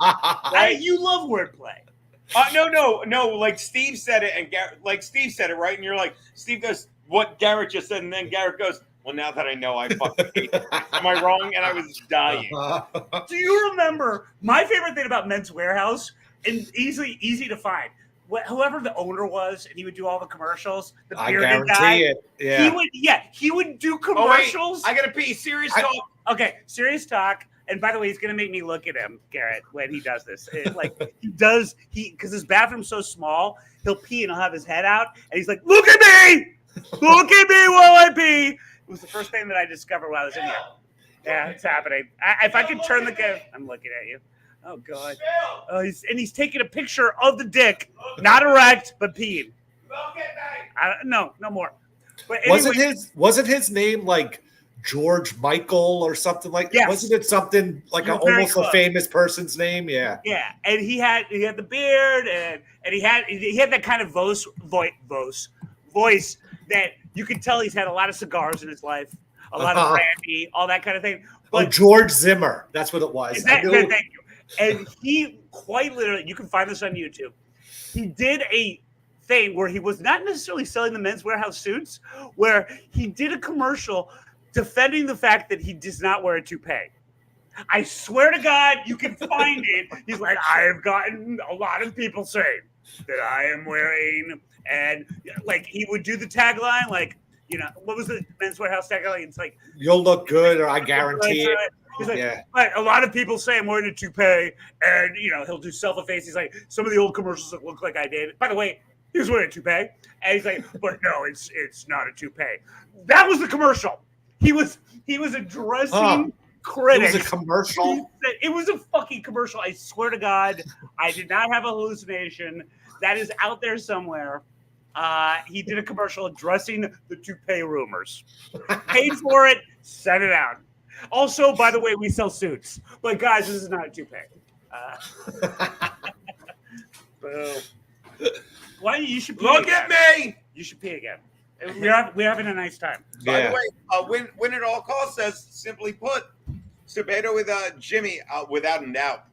right? You love wordplay? No. Like Steve said it, and Garrett, like Steve said it, right? And you're like, Steve goes, what Garrett just said, and then Garrett goes, well, now that I know, I fucking hate it. Am I wrong? And I was dying. Do you remember my favorite thing about Men's Warehouse? And easy to find. Whoever the owner was, and he would do all the commercials. The bearded guy. It. Yeah. He would do commercials. I gotta pee. Serious talk. Okay, serious talk. And by the way, he's gonna make me look at him, Garrett, when he does this. Because his bathroom's so small, he'll pee and he'll have his head out, and he's like, "Look at me, look at me while I pee." It was the first thing that I discovered while I was in here. Yeah, it's happening. If I can turn the camera, I'm looking at you. Oh God! Oh, he's taking a picture of the dick, not erect, but peeing. No more. But anyway, wasn't his name like George Michael or something like that? Yes. Wasn't it something like almost a famous person's name? Yeah. Yeah, and he had the beard, and he had that kind of voice that you could tell he's had a lot of cigars in his life, a lot of brandy, all that kind of thing. But George Zimmer, that's what it was. Thank you. And he quite literally, you can find this on YouTube. He did a thing where he was not necessarily selling the Men's Warehouse suits, where he did a commercial defending the fact that he does not wear a toupee. I swear to God, you can find it. He's like, I have gotten a lot of people saying that I am wearing, and like he would do the tagline, like, what was the Men's Warehouse tagline? It's like, you'll look good, or I guarantee it. He's like, but a lot of people say I'm wearing a toupee, and he'll do self-efface. He's like, some of the old commercials that look like I did. By the way, he was wearing a toupee, and he's like, but no, it's not a toupee. That was the commercial. He was addressing critics. It was a commercial. It was a fucking commercial. I swear to God, I did not have a hallucination. That is out there somewhere. He did a commercial addressing the toupee rumors. Paid for it, sent it out. Also, by the way, we sell suits. But guys, this is not a toupee. Boom. Why you should pee Look again. at me. You should pee again. We're having a nice time. By the way, win at all costs says, simply put, Subedo with Jimmy, without a doubt,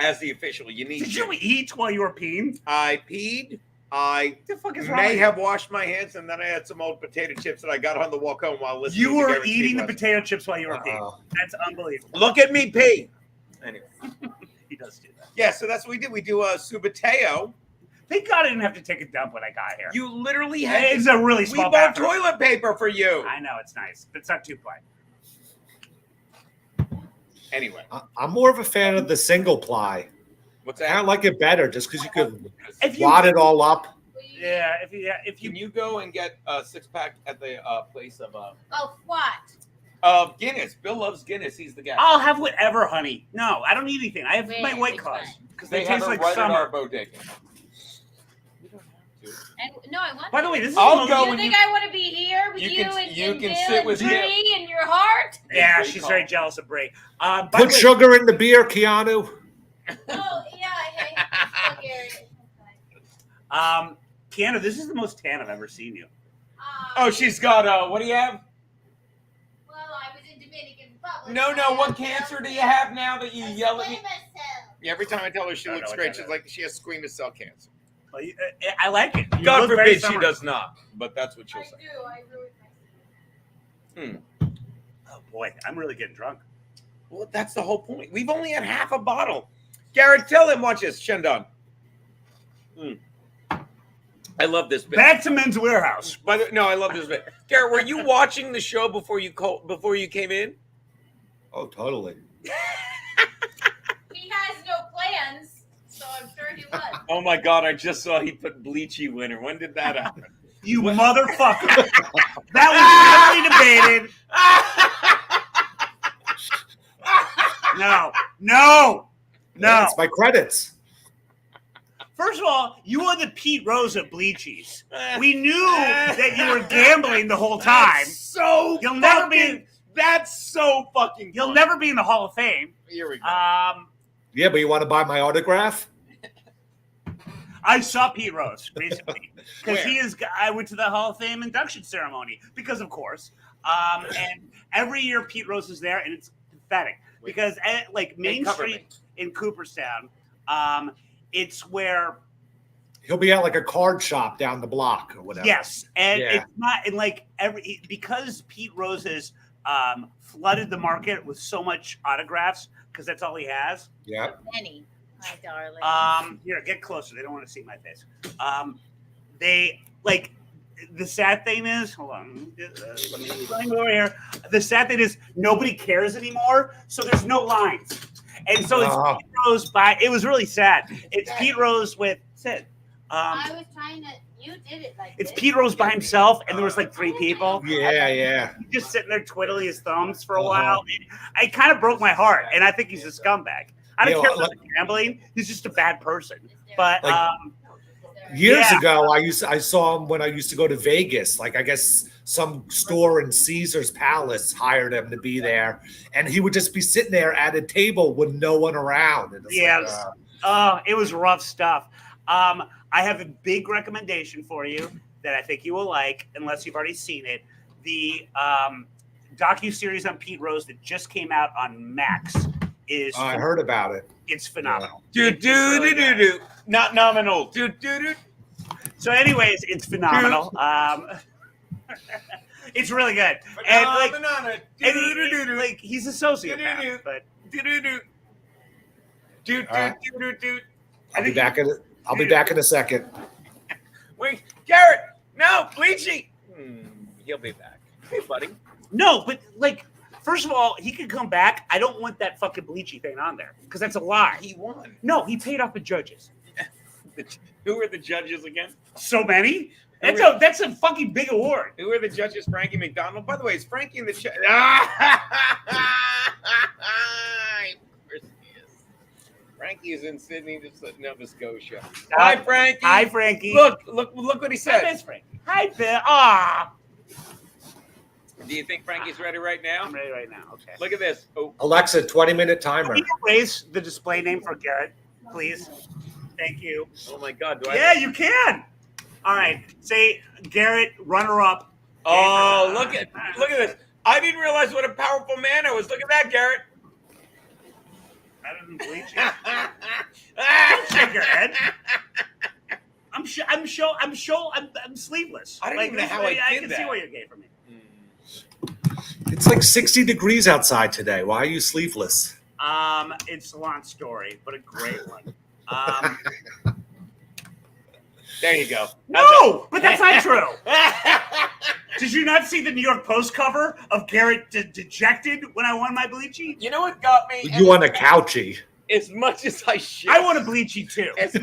as the official. You need. Did you eat while you were peeing? I peed. I the fuck is wrong may with have washed my hands, and then I had some old potato chips that I got on the walk home while listening. You to were Garrett eating the Steve potato chips while you were peeing. That's unbelievable. Look at me pee. Anyway, he does do that. Yeah, so that's what we did. We do a Subateo. Thank God I didn't have to take a dump when I got here. You literally had. It's a really small. We bought bathroom. toilet paper for you. I know it's nice, but it's not 2 ply. Anyway, I'm more of a fan of the single ply. what's I that? like it better just because you could If you- wad it all up. Yeah, if Can you you go and get a 6-pack at the place Oh, what? of Guinness? Bill loves Guinness. He's the guy. I'll have whatever, honey. No, I don't need anything. I have Where? my White Which Claws one? because They they have taste it like right at summer. our bodega. You don't have to. And no, I want. By the way, this is I'll the go most- You when think I want to be here with you you, can- and, you and can Bill sit and with Bree in your heart? Yeah, Great she's call. very jealous of Brie. By the Put way, sugar in the beer, Keanu. Oh yeah, hey, Keanu, this is the most tan I've ever seen you. Oh, she's got what do you have? Well, I was in Dominican Republic. No, so what I cancer do you felt have now that you a yell at me? squamous cell. Yeah, every time I tell her she I don't looks know what great, that she's is. like she has squamous cell cancer. Well, I like it. You God look very forbid she summery. does not, but that's what she'll I say. do. I ruined my. Oh boy, I'm really getting drunk. Well, that's the whole point. We've only had half a bottle. Garrett, tell him, watch this, Shendon. I love this bit. Back to Men's Warehouse. No, I love this bit. Garrett, were you watching the show before you came in? Oh, totally. He has no plans, so I'm sure he was. Oh my God, I just saw he put Bleachy winner. When did that happen? You motherfucker. That was heavily debated. No. That's my credits. First of all, you are the Pete Rose of Bleachies. We knew that you were gambling the whole time. That's so fucking. You'll never be in the Hall of Fame. Here we go. Yeah, but you want to buy my autograph? I saw Pete Rose recently because Where? I went to the Hall of Fame induction ceremony because, of course, and every year Pete Rose is there, and it's pathetic because at, like Main Street in Cooperstown, it's where He'll be at like a card shop down the block or whatever. yes, and Yeah. it's not and like because Pete Rose has flooded the market with so much autographs because that's all he has. Yeah. Penny, my darling. Here, get closer. They don't want to see my face. They like the sad thing is, hold on. Let me go over here. The sad thing is nobody cares anymore, so there's no lines, and so it's Pete Rose by. It was really sad. It's Pete Rose with Sid. I was trying to. You did it like It's this. Pete Rose by himself, and there was like 3 people. Yeah. He's just sitting there twiddling his thumbs for a while. It kind of broke my heart, and I think he's a scumbag. I don't care about the gambling. He's just a bad person. But Years yeah. ago, I saw him when I used to go to Vegas. Like I guess some store in Caesar's Palace hired him to be there, and he would just be sitting there at a table with no one around. And it's like, it was rough stuff. I have a big recommendation for you that I think you will like, unless you've already seen it. The docuseries on Pete Rose that just came out on Max is. I heard about it. It's phenomenal. Do. Not nominal. Do. So, anyways, it's phenomenal. It's really good. And like he's a sociopath, but I'll be back in. I'll be back in a second. Wait, Garrett, no, Bleachy. He'll be back. Hey, buddy. no, but like, first of all, he could come back. I don't want that fucking Bleachy thing on there because that's a lie. He won. No, he paid off the judges. Who are the judges again? So many. That's a fucking big award. Who are the judges? Frankie McDonald. By the way, is Frankie in the chat? Frankie is in Sydney, Nova Scotia. Hi, Frankie. Hi, Frankie. Look what he said. Hi, Miss Frankie. Hi, Bill. Ah. Do you think Frankie's ready right now? I'm ready right now. Okay. Look at this. Oh. Alexa, 20-minute timer. Can you erase the display name for Garrett, please? Thank you. Oh my God. Yeah, you can. All right. Say Garrett, runner-up. Oh, look at this. I didn't realize what a powerful man I was. Look at that, Garrett. I didn't believe you. Don't shake your head. I'm sleeveless. I don't even know how I I did can that. see why you're gay for me. It's like 60 degrees outside today. Why are you sleeveless? It's a long story, but a great one. There you go. No, but that's not true. Did you not see the New York Post cover of Garrett dejected when I won my bleachy? You know what got me? You want a couchy. As much as I shit, I want a bleachy too. As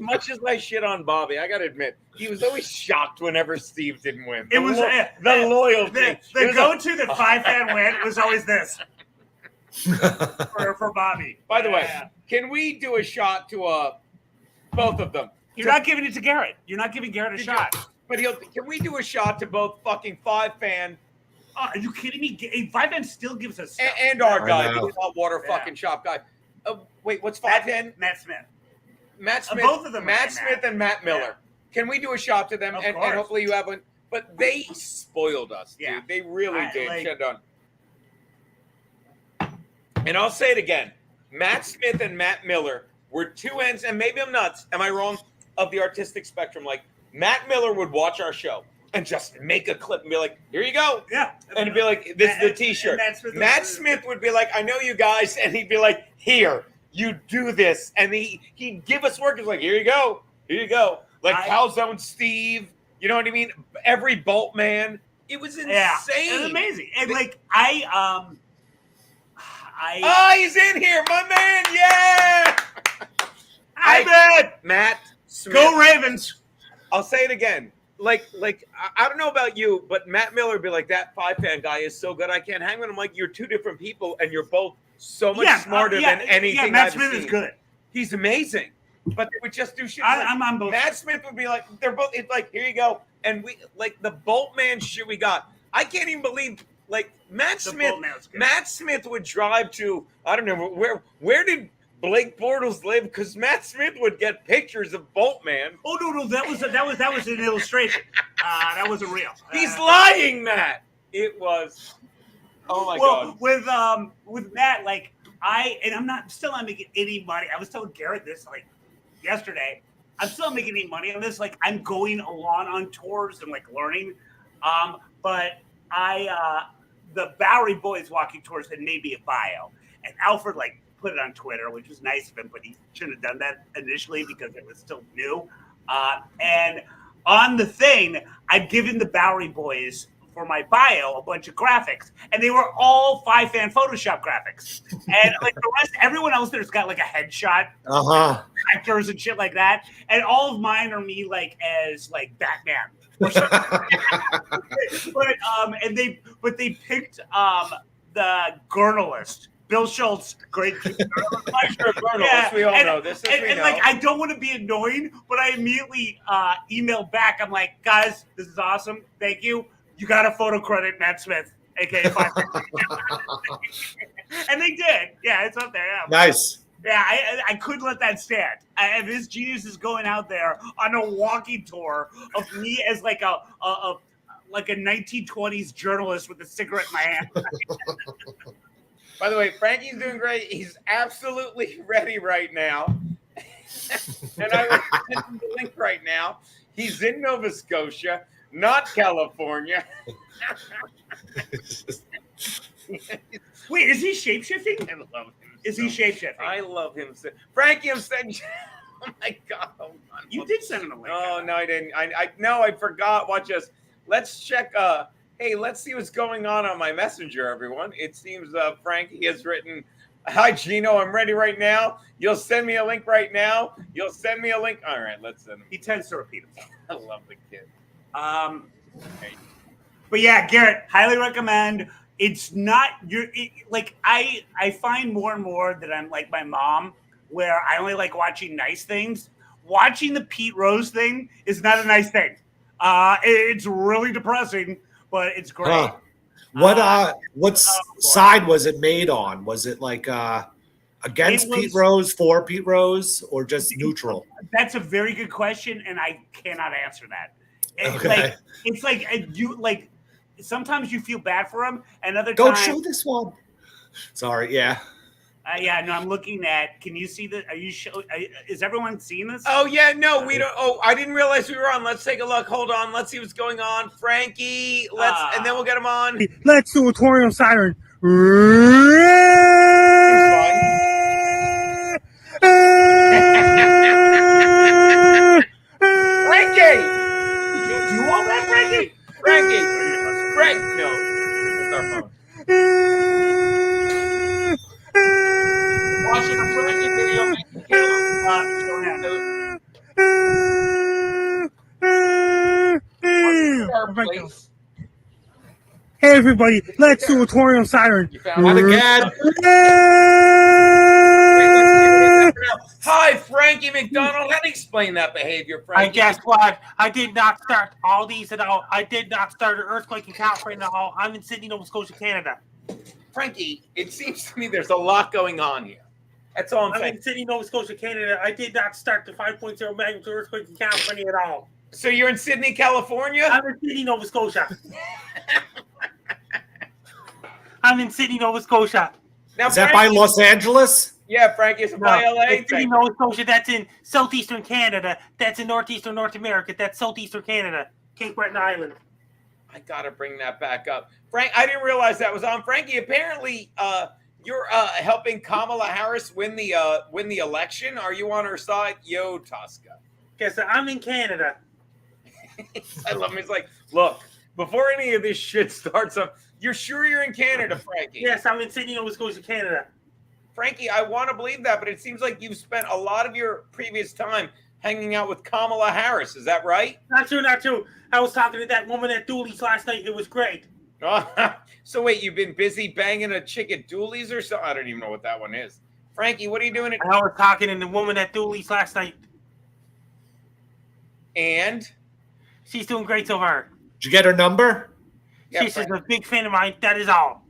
much as I shit on Bobby, I gotta admit, he was always shocked whenever Steve didn't win. It was the loyalty. The go-to that 5-fan win was always this for Bobby. By the way, can we do a shot to both of them? You're not giving it to Garrett. You're not giving Garrett a shot. But can we do a shot to both fucking 5-fan? Oh, are you kidding me? 5-fan still gives us stuff. And our guy, know. the hot water fucking shop guy. Wait, what's 5-fan? Matt Smith. Matt Smith. Both of them. Matt Smith and Matt Miller. Yeah. Can we do a shot to them? And hopefully you have one. But they spoiled us, dude. Yeah. They really did. And I'll say it again. Matt Smith and Matt Miller were two ends, and maybe I'm nuts. Am I wrong? Of the artistic spectrum. Like, Matt Miller would watch our show and just make a clip and be like, here you go. Yeah. And it'd be like, this is the t-shirt. Matt Smith would be like, I know you guys. And he'd be like, here, you do this. And he'd give us work. He's like, here you go. Here you go. Like Calzone Steve. You know what I mean? Every Bolt man. It was insane. Yeah, it was amazing. And like, he's in here, my man. Yeah. Matt Smith. Go Ravens. I'll say it again. Like I don't know about you, but Matt Miller would be like, that 5-fan guy is so good, I can't hang with him. Like, you're two different people, and you're both so much smarter than anything Matt I've Smith seen. is good. He's amazing. But they would just do shit. I'm on both. Matt Smith would be like, they're both. It's like, here you go, and we like the Boltman shit we got. I can't even believe like Matt Smith. Matt Smith would drive to, I don't know where did Blake Bortles live? Because Matt Smith would get pictures of Boltman. Oh no, that was an illustration. That wasn't real. He's lying, Matt. It was. Oh my god. With Matt, like I'm still not making any money. I was telling Garrett this like yesterday. I'm still not making any money on this. Like, I'm going along on tours and like learning. But the Bowery Boys walking tours had made me a bio, and Alfred like put it on Twitter, which was nice of him, but he shouldn't have done that initially because it was still new. And on the thing, I've given the Bowery Boys for my bio a bunch of graphics, and they were all 5-fan Photoshop graphics. And like the rest, everyone else there's got like a headshot, actors and shit like that. And all of mine are me like as like Batman. But they picked the journalist. Bill Schulz, great journalist. We all know this. And like, I don't want to be annoying, but I immediately emailed back. I'm like, guys, this is awesome. Thank you. You got a photo credit, Matt Smith, aka 5. And they did. Yeah, it's up there. Yeah. Nice. Yeah, I couldn't let that stand. This genius is going out there on a walking tour of me as like a 1920s journalist with a cigarette in my hand. By the way, Frankie's doing great. He's absolutely ready right now. And I will send him the link right now. He's in Nova Scotia, not California. Wait, is he shapeshifting? I love him. Is he shapeshifting? I love him. Frankie, I'm sending. Oh my god! Hold on. You did send him a link. Oh no, I didn't. I forgot. Watch us. Let's check. Hey, let's see what's going on my messenger, everyone. It seems Frankie has written, "Hi Gino, I'm ready right now. You'll send me a link right now. You'll send me a link." All right, let's send him. He tends to repeat himself. I love the kid. Okay. But yeah, Garrett, highly recommend. It's not I find more and more that I'm like my mom, where I only like watching nice things. Watching the Pete Rose thing is not a nice thing. It's really depressing, but it's great. What side was it made on? Was it like against Pete Rose, for Pete Rose, or just neutral? That's a very good question, and I cannot answer that. Okay. It's like you like. Sometimes you feel bad for him, and other Go times. show this one. Sorry, yeah. No, I'm looking at. Can you see this? Are you is everyone seeing this? Oh yeah, no, we don't. Oh, I didn't realize we were on. Let's take a look. Hold on. Let's see what's going on. Frankie, and then we'll get him on. Let's do a Torium Siren. Watching a Frankie video makes you please. Hey everybody, let's do a Torium Siren. You found it again. Hi, Frankie McDonald. How do you explain that behavior, Frankie? And guess what? I did not start all these at all. I did not start an earthquake in California at all. I'm in Sydney, Nova Scotia, Canada. Frankie, it seems to me there's a lot going on here. That's all I'm saying. in Sydney, Nova Scotia, Canada. I did not start the 5.0 magnitude earthquake in California at all. So you're in Sydney, California? I'm in Sydney, Nova Scotia. I'm in Sydney, Nova Scotia. Now, Is that by Los Angeles? Yeah, Frankie, it's by LA. It's Sydney, Nova Scotia. That's in southeastern Canada. That's in northeastern North America. That's southeastern Canada. Cape Breton Island. I gotta bring that back up. Frank, I didn't realize that was on. Frankie, apparently you're helping Kamala Harris win the election. Are you on her side? Yo, Tosca. Yes, I'm in Canada. I love him. He's like, look, before any of this shit starts up, you're sure you're in Canada, Frankie? Yes, I'm in Sydney, Nova Scotia, Canada. Frankie, I want to believe that, but it seems like you've spent a lot of your previous time hanging out with Kamala Harris. Is that right? Not true, not true. I was talking to that woman at Dooley's last night. It was great. So wait, you've been busy banging a chick at Dooley's or something? I don't even know what that one is. Frankie, what are you doing? I was talking to the woman at Dooley's last night. And? She's doing great so far. Did you get her number? Yeah, She's a big fan of mine. That is all.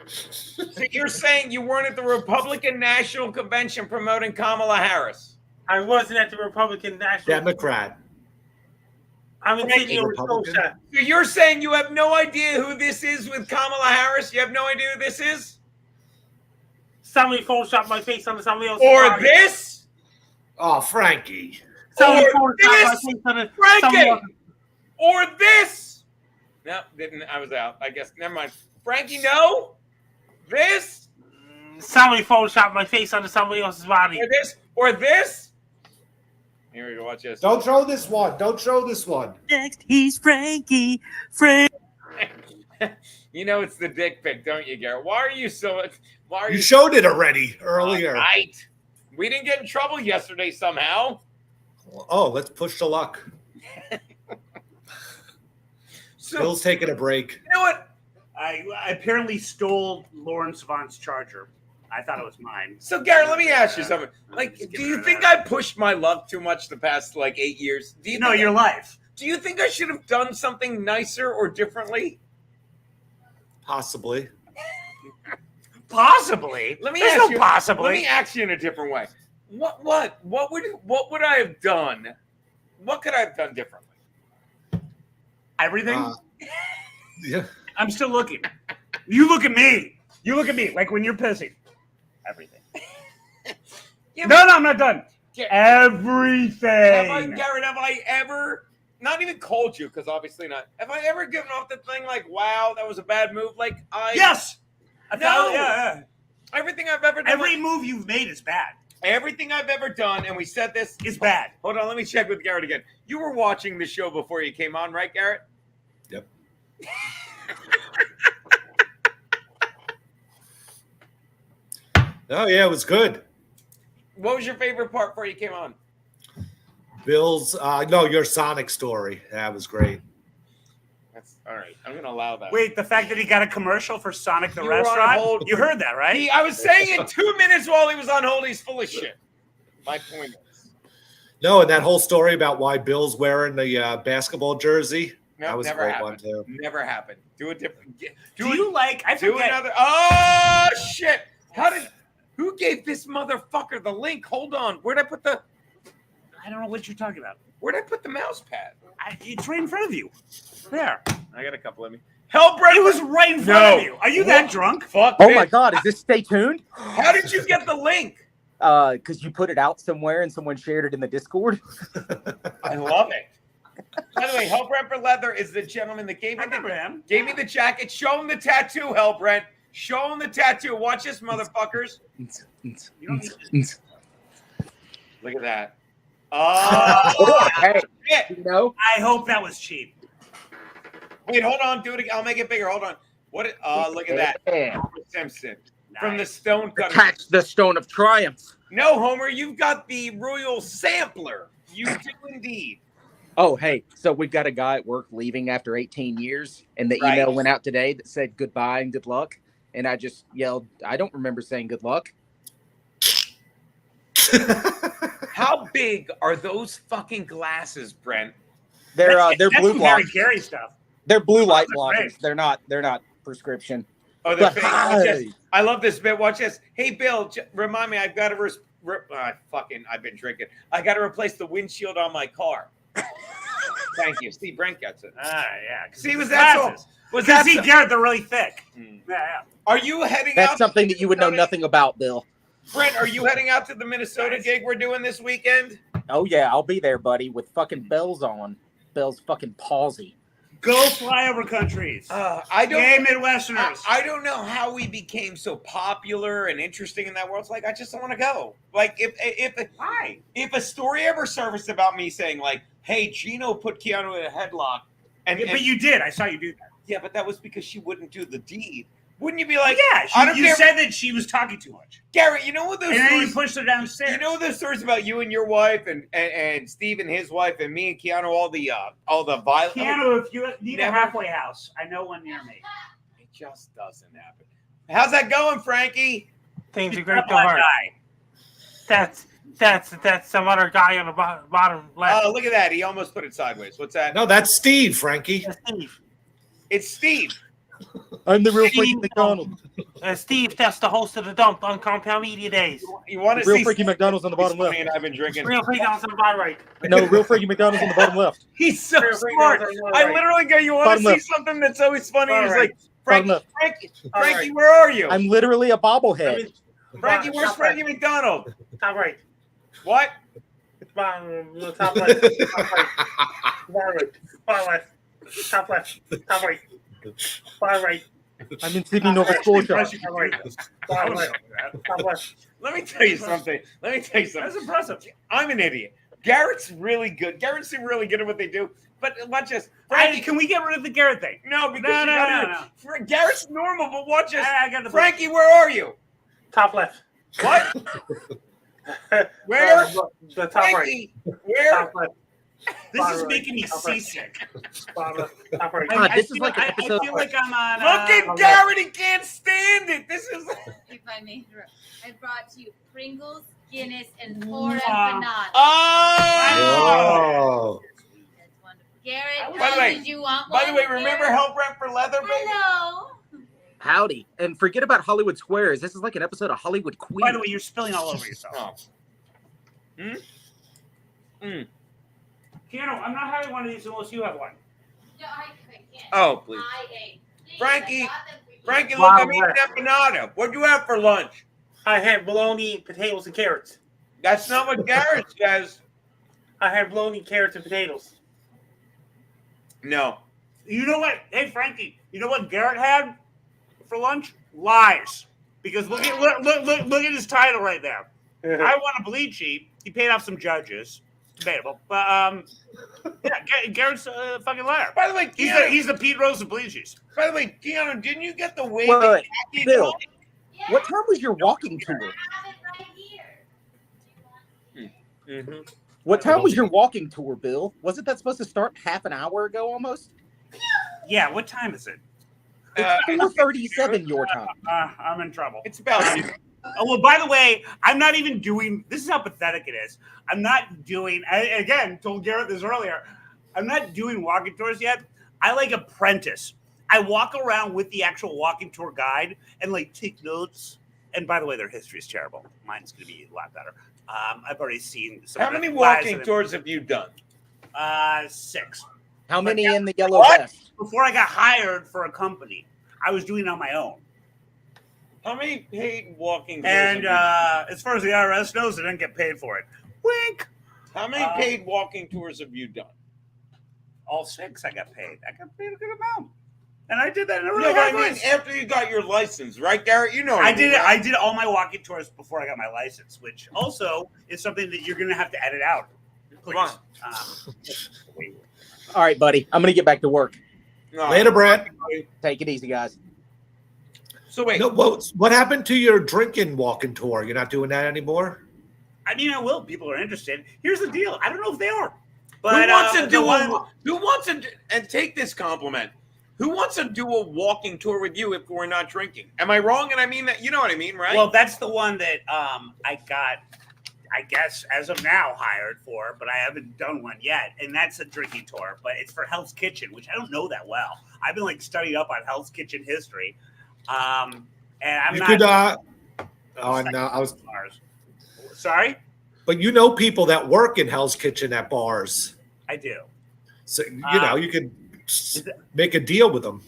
So you're saying you weren't at the Republican National Convention promoting Kamala Harris? I wasn't at the Republican National. Democrat. I'm in Sydney, Nova Scotia. So you're saying you have no idea who this is with Kamala Harris? You have no idea who this is? Somebody photoshopped my face onto somebody else's Or body. this? Oh, Frankie. Somebody Or photoshopped my this? face onto Frankie! somebody else's. Or this? No, didn't. I was out. I guess. Never mind. Frankie, no? This? Somebody photoshopped my face onto somebody else's body. Or this? Or this? Here we go. Watch this. Don't show this one. Don't show this one. Next, he's Frankie. Frank. You know it's the dick pic, don't you, Garrett? Why are you so... Why are You showed it already earlier. Right. We didn't get in trouble yesterday somehow. Oh, let's push the luck. So, Bill's taking a break. you know what? I apparently stole Lauren Savant's charger. I thought it was mine. So, Garrett, let me ask you something. Like, do you think I pushed my luck too much the past, 8 years? Do you No, think your life. Do you think I should have done something nicer or differently? Possibly. Possibly. Let me There's ask no you. possibly. Let me ask you in a different way. What would I have done? What could I have done differently? Everything. Yeah. I'm still looking. You look at me. You look at me like when you're pissing. Everything. No, I'm not done. Everything. Garrett, have I ever, not even called you, because obviously not, have I ever given off the thing like, wow, that was a bad move? Yes. No. Yeah. Everything I've ever done. Every move you've made is bad. Everything I've ever done, and we said this. Is bad. Hold on, let me check with Garrett again. You were watching the show before you came on, right, Garrett? Yep. Oh, yeah, it was good. What was your favorite part before you came on? Bill's, your Sonic story. That was great. That's all right. I'm going to allow that. Wait, the fact that he got a commercial for Sonic the You were on restaurant? hold. You heard that, right? I was saying it 2 minutes while he was on hold. He's full of shit. My point is. No, and that whole story about why Bill's wearing the basketball jersey. No, that was a never great happened. one, too. Never happened. Do it different. Do you like, I Do forget. another. Oh, shit. Who gave this motherfucker the link? Hold on. Where'd I put the, I don't know what you're talking about. where'd I put the mouse pad? It's right in front of you. There. I got a couple of me. Hellbrent. It was right in front of you. Are you that drunk? Fuck Oh this. my God, is this Stay Tuned? How did you get the link? Because you put it out somewhere and someone shared it in the Discord. I love it. By the way, Hellbrent for Leather is the gentleman that gave me the jacket. Show him the tattoo, Hellbrent. Show him the tattoo. Watch this, motherfuckers. Look at that. Oh, hey, shit. you know? I hope that was cheap. Wait, hold on. Do it again. I'll make it bigger. Hold on. What? Look at that. Homer Simpson from the Stone Cutter. Attach the Stone of Triumph. No, Homer, you've got the Royal Sampler. You do indeed. Oh, hey, so we've got a guy at work leaving after 18 years, and the email went out today that said goodbye and good luck. And I just yelled, I don't remember saying good luck. How big are those fucking glasses, Brent? They're That's blue some light. Gary stuff. They're blue light That's blockers. They're not prescription. Oh, they're But fake. Watch this. hey. I love this bit. Watch this. Hey, Bill, remind me. I've got to I've been drinking. I got to replace the windshield on my car. Thank you. See, Brent gets it. Yeah. See, was that so? Was that see, Garrett? They're really thick. Yeah. Are you heading That's out? something that you would know nothing about, Bill. Brent, are you heading out to the Minnesota gig we're doing this weekend? Oh, yeah, I'll be there, buddy, with fucking bells on. Bell's fucking palsy. Go flyover countries. I don't. Gay Midwesterners. I don't know how we became so popular and interesting in that world. It's like I just don't want to go. Like if a story ever surfaced about me saying like, "Hey, Gino put Keanu in a headlock," but you did. I saw you do that. Yeah, but that was because she wouldn't do the deed. Wouldn't you be like, yeah? You said that she was talking too much. Garrett, you know what those and stories, then you pushed her downstairs. You know those stories about you and your wife and Steve and his wife and me and Keanu, all the violence. Keanu, if you need a halfway house, I know one near me. It just doesn't happen. How's that going, Frankie? Things are great so hard. That's some other guy on the bottom left. Oh, look at that. He almost put it sideways. What's that? No, that's Steve, Frankie. That's Steve. It's Steve. I'm the real Frankie McDonald. Steve, that's the host of The Dump on Compound Media Days. You want to real see Frankie McDonald's on the bottom left. And I've been drinking. Real Frankie McDonald's on the bottom right. No, real Frankie McDonald's on the bottom left. He's so smart. I literally go, you want to see something that's always funny? He's like, Frankie, where are you? I'm literally a bobblehead. Frankie, where's Frankie McDonald? Top right. What? Top left. Top right. Bottom right. Bottom left. Top left. Top right. Bottom right. I'm in Sydney, Nova Scotia. Let me tell you something. That's impressive. I'm an idiot. Garrett's really good. Garrett's really good at what they do. But watch this. Frankie, can we get rid of the Garrett thing? No, because no. Garrett's normal, but watch this. I got the Frankie, where are you? Top left. What? Where? The top Frankie, right. Where? Top left. This is making me seasick. Top right. God, this is like an episode. I feel like I'm on. Look at Garrett. He can't stand it. This is. If I may interrupt, I brought you Pringles, Guinness, and four empanadas. Oh! That's wonderful. Garrett, By the way, did you want By one? the way, remember Hell Brent for Leather, baby? Hello. Howdy. And forget about Hollywood Squares. This is like an episode of Hollywood Queens. By the way, you're spilling all over yourself. Keanu, I'm not having one of these unless you have one. No, I can't. Oh, please. I ate. Frankie, look, I'm eating empanada. What'd you have for lunch? I had bologna, potatoes, and carrots. That's not what Garrett says. I had bologna, carrots, and potatoes. No. You know what? Hey, Frankie, you know what Garrett had for lunch? Lies. Because look at his title right there. I want to bleed cheap. He paid off some judges. Debatable. But yeah, Garrett's a fucking liar. By the way, he's the Pete Rose of bleed cheese. By the way, Keanu, didn't you get the wig? Wait, Bill, what time was your walking tour? What time was your walking tour, Bill? Wasn't that supposed to start half an hour ago almost? Yeah, what time is it? It's 4:37 your time. I'm in trouble. It's about Oh, well, by the way, I'm not even doing, this is how pathetic it is. I'm not doing, again, told Garrett this earlier, I'm not doing walking tours yet. I like apprentice. I walk around with the actual walking tour guide and like take notes. And by the way, their history is terrible. Mine's going to be a lot better. I've already seen some. How many walking tours have you done? 6. How many in the yellow vest? Before I got hired for a company, I was doing it on my own. How many paid walking tours? And as far as the IRS knows, I didn't get paid for it. Wink. How many paid walking tours have you done? All 6 I got paid. I got paid a good amount. And I did that in a really No, hard I mean place. after you got your license, right, Garrett? You know what I did mean, right? I did all my walking tours before I got my license, which also is something that you're going to have to edit out. Come on. All right, buddy. I'm going to get back to work. No. Later, Brett. Take it easy, guys. So wait, No, what happened to your drinking walking tour? You're not doing that anymore? I mean, I will. People are interested. Here's the deal. I don't know if they are. who But wants to do one, who wants to and take this compliment? Who wants to do a walking tour with you if we're not drinking? Am I wrong? And I mean that, you know what I mean, right? Well, that's the one that I got, I guess, as of now, hired for, but I haven't done one yet. And that's a drinking tour, but it's for Hell's Kitchen, which I don't know that well. I've been like studying up on Hell's Kitchen history. And I'm You not. could. Oh no, I was. Sorry, But you know people that work in Hell's Kitchen at bars, I do. so you know you could make a deal with them.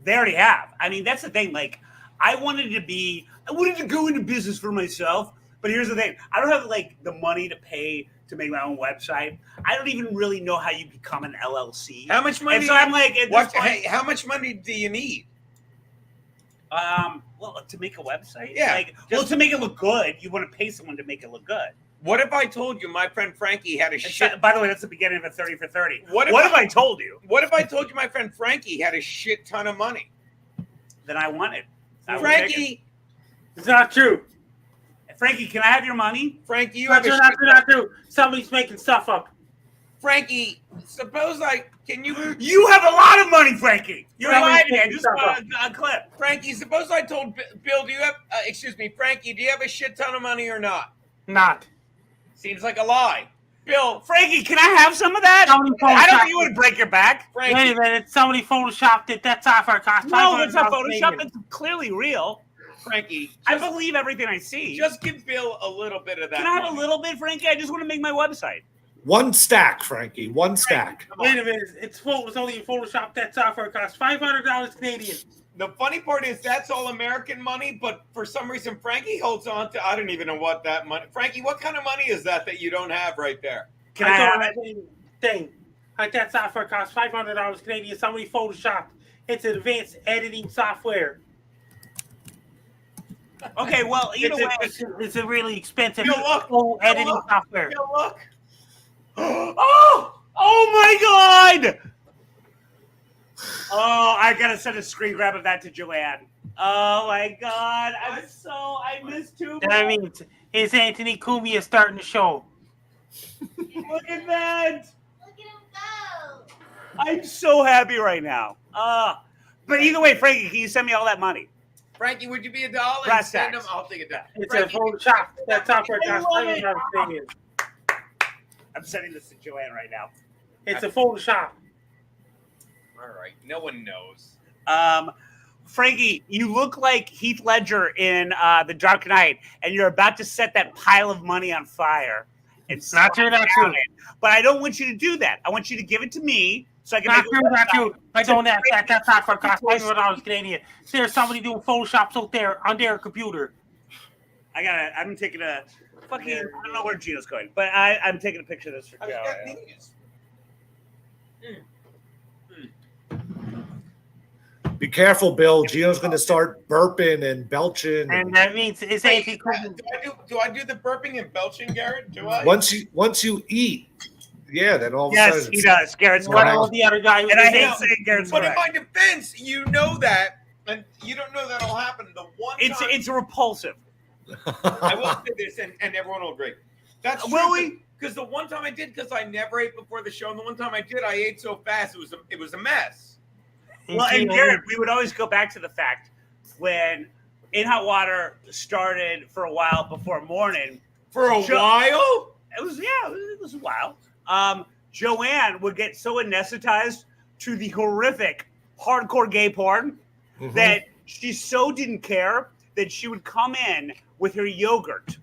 They already have. I mean, that's the thing. Like, I wanted to go into business for myself. But here's the thing: I don't have like the money to pay to make my own website. I don't even really know how you become an LLC. How much money? And so I'm like, at this point, hey, how much money do you need? Well, to make a website, Yeah, like, well, to make it look good, you want to pay someone to make it look good. What if I told you my friend Frankie had a shit? By the way, that's the beginning of a 30 for 30. What if I told you? What if I told you my friend Frankie had a shit ton of money? Then I want it. I would take it. Frankie, It's not true. Frankie, can I have your money? Frankie, you Not have a true, shit. not true. Somebody's making stuff up. Frankie, suppose can you? You have a lot of money, Frankie. You're Somebody's lying again. making Just stuff a clip. Frankie, suppose I told Bill, do you have? Excuse me, Frankie, do you have a shit ton of money or not? Not. Seems like a lie. Bill, Frankie, can I have some of that? Somebody I don't photoshopped think you want to break your back. Wait a Frankie, minute. Somebody photoshopped it. That's off our cost. No, it's not $500 Photoshop. It's clearly real. Frankie, I believe everything I see. just give Bill a little bit of that. Can I have a money. little bit, Frankie? I just want to make my website. One stack, Frankie. One stack. Wait a minute. It's only in Photoshop. That's off our cost. $500 Canadian. The funny part is that's all American money, but for some reason Frankie holds on to. I don't even know what that money. Frankie, what kind of money is that you don't have right there? Can I have that thing? That's off our cost. $500 Canadian. Somebody photoshopped. It's an advanced editing software. Okay, well, either way, It's a really expensive Bill, look. editing look. software. Bill, look. oh my God! Oh, I gotta send a screen grab of that to Joanne. Oh my God, I missed too much. That means is Anthony Cumia starting the show. Look at that! Look at him go. I'm so happy right now. But either way, Frankie, can you send me all that money? Frankie, would you be $1 and Brass send tacks. him? I'll take it down. It's Frankie, a Photoshop. That software I costs love it. $500 Canadian. I'm sending this to Joanne right now. It's a Photoshop. all right, no one knows. Frankie, you look like Heath Ledger in The Dark Knight, and you're about to set that pile of money on fire. It's Not true, not true. But I don't want you to do that. I want you to give it to me so I can Not make true, not true. I don't have that. That's not for cost $500 Canadian. There's somebody doing Photoshops out there on their computer. I'm taking a fucking. I don't know where Gino's going, but I'm taking a picture of this for I've Joe. got these. Be careful, Bill. Gino's going to start burping and belching. And that means it's Wait, Anthony Cumia. do I do the burping and belching, Garrett? Do I? Once you eat, yeah, then all of a Yes, sudden. he does. Garrett's What correct. about the other guy? And I hate saying Garrett's But in correct. my defense, you know that, and you don't know that'll happen. The one time It's repulsive. I will say this, and everyone will agree. That's true. Will we? Because the one time I did, because I never ate before the show, and the one time I did, I ate so fast it was a mess. Well, and Garrett, we would always go back to the fact when In Hot Water started for a while before morning. For a while? It was a while. Joanne would get so anesthetized to the horrific hardcore gay porn that she so didn't care that she would come in with her yogurt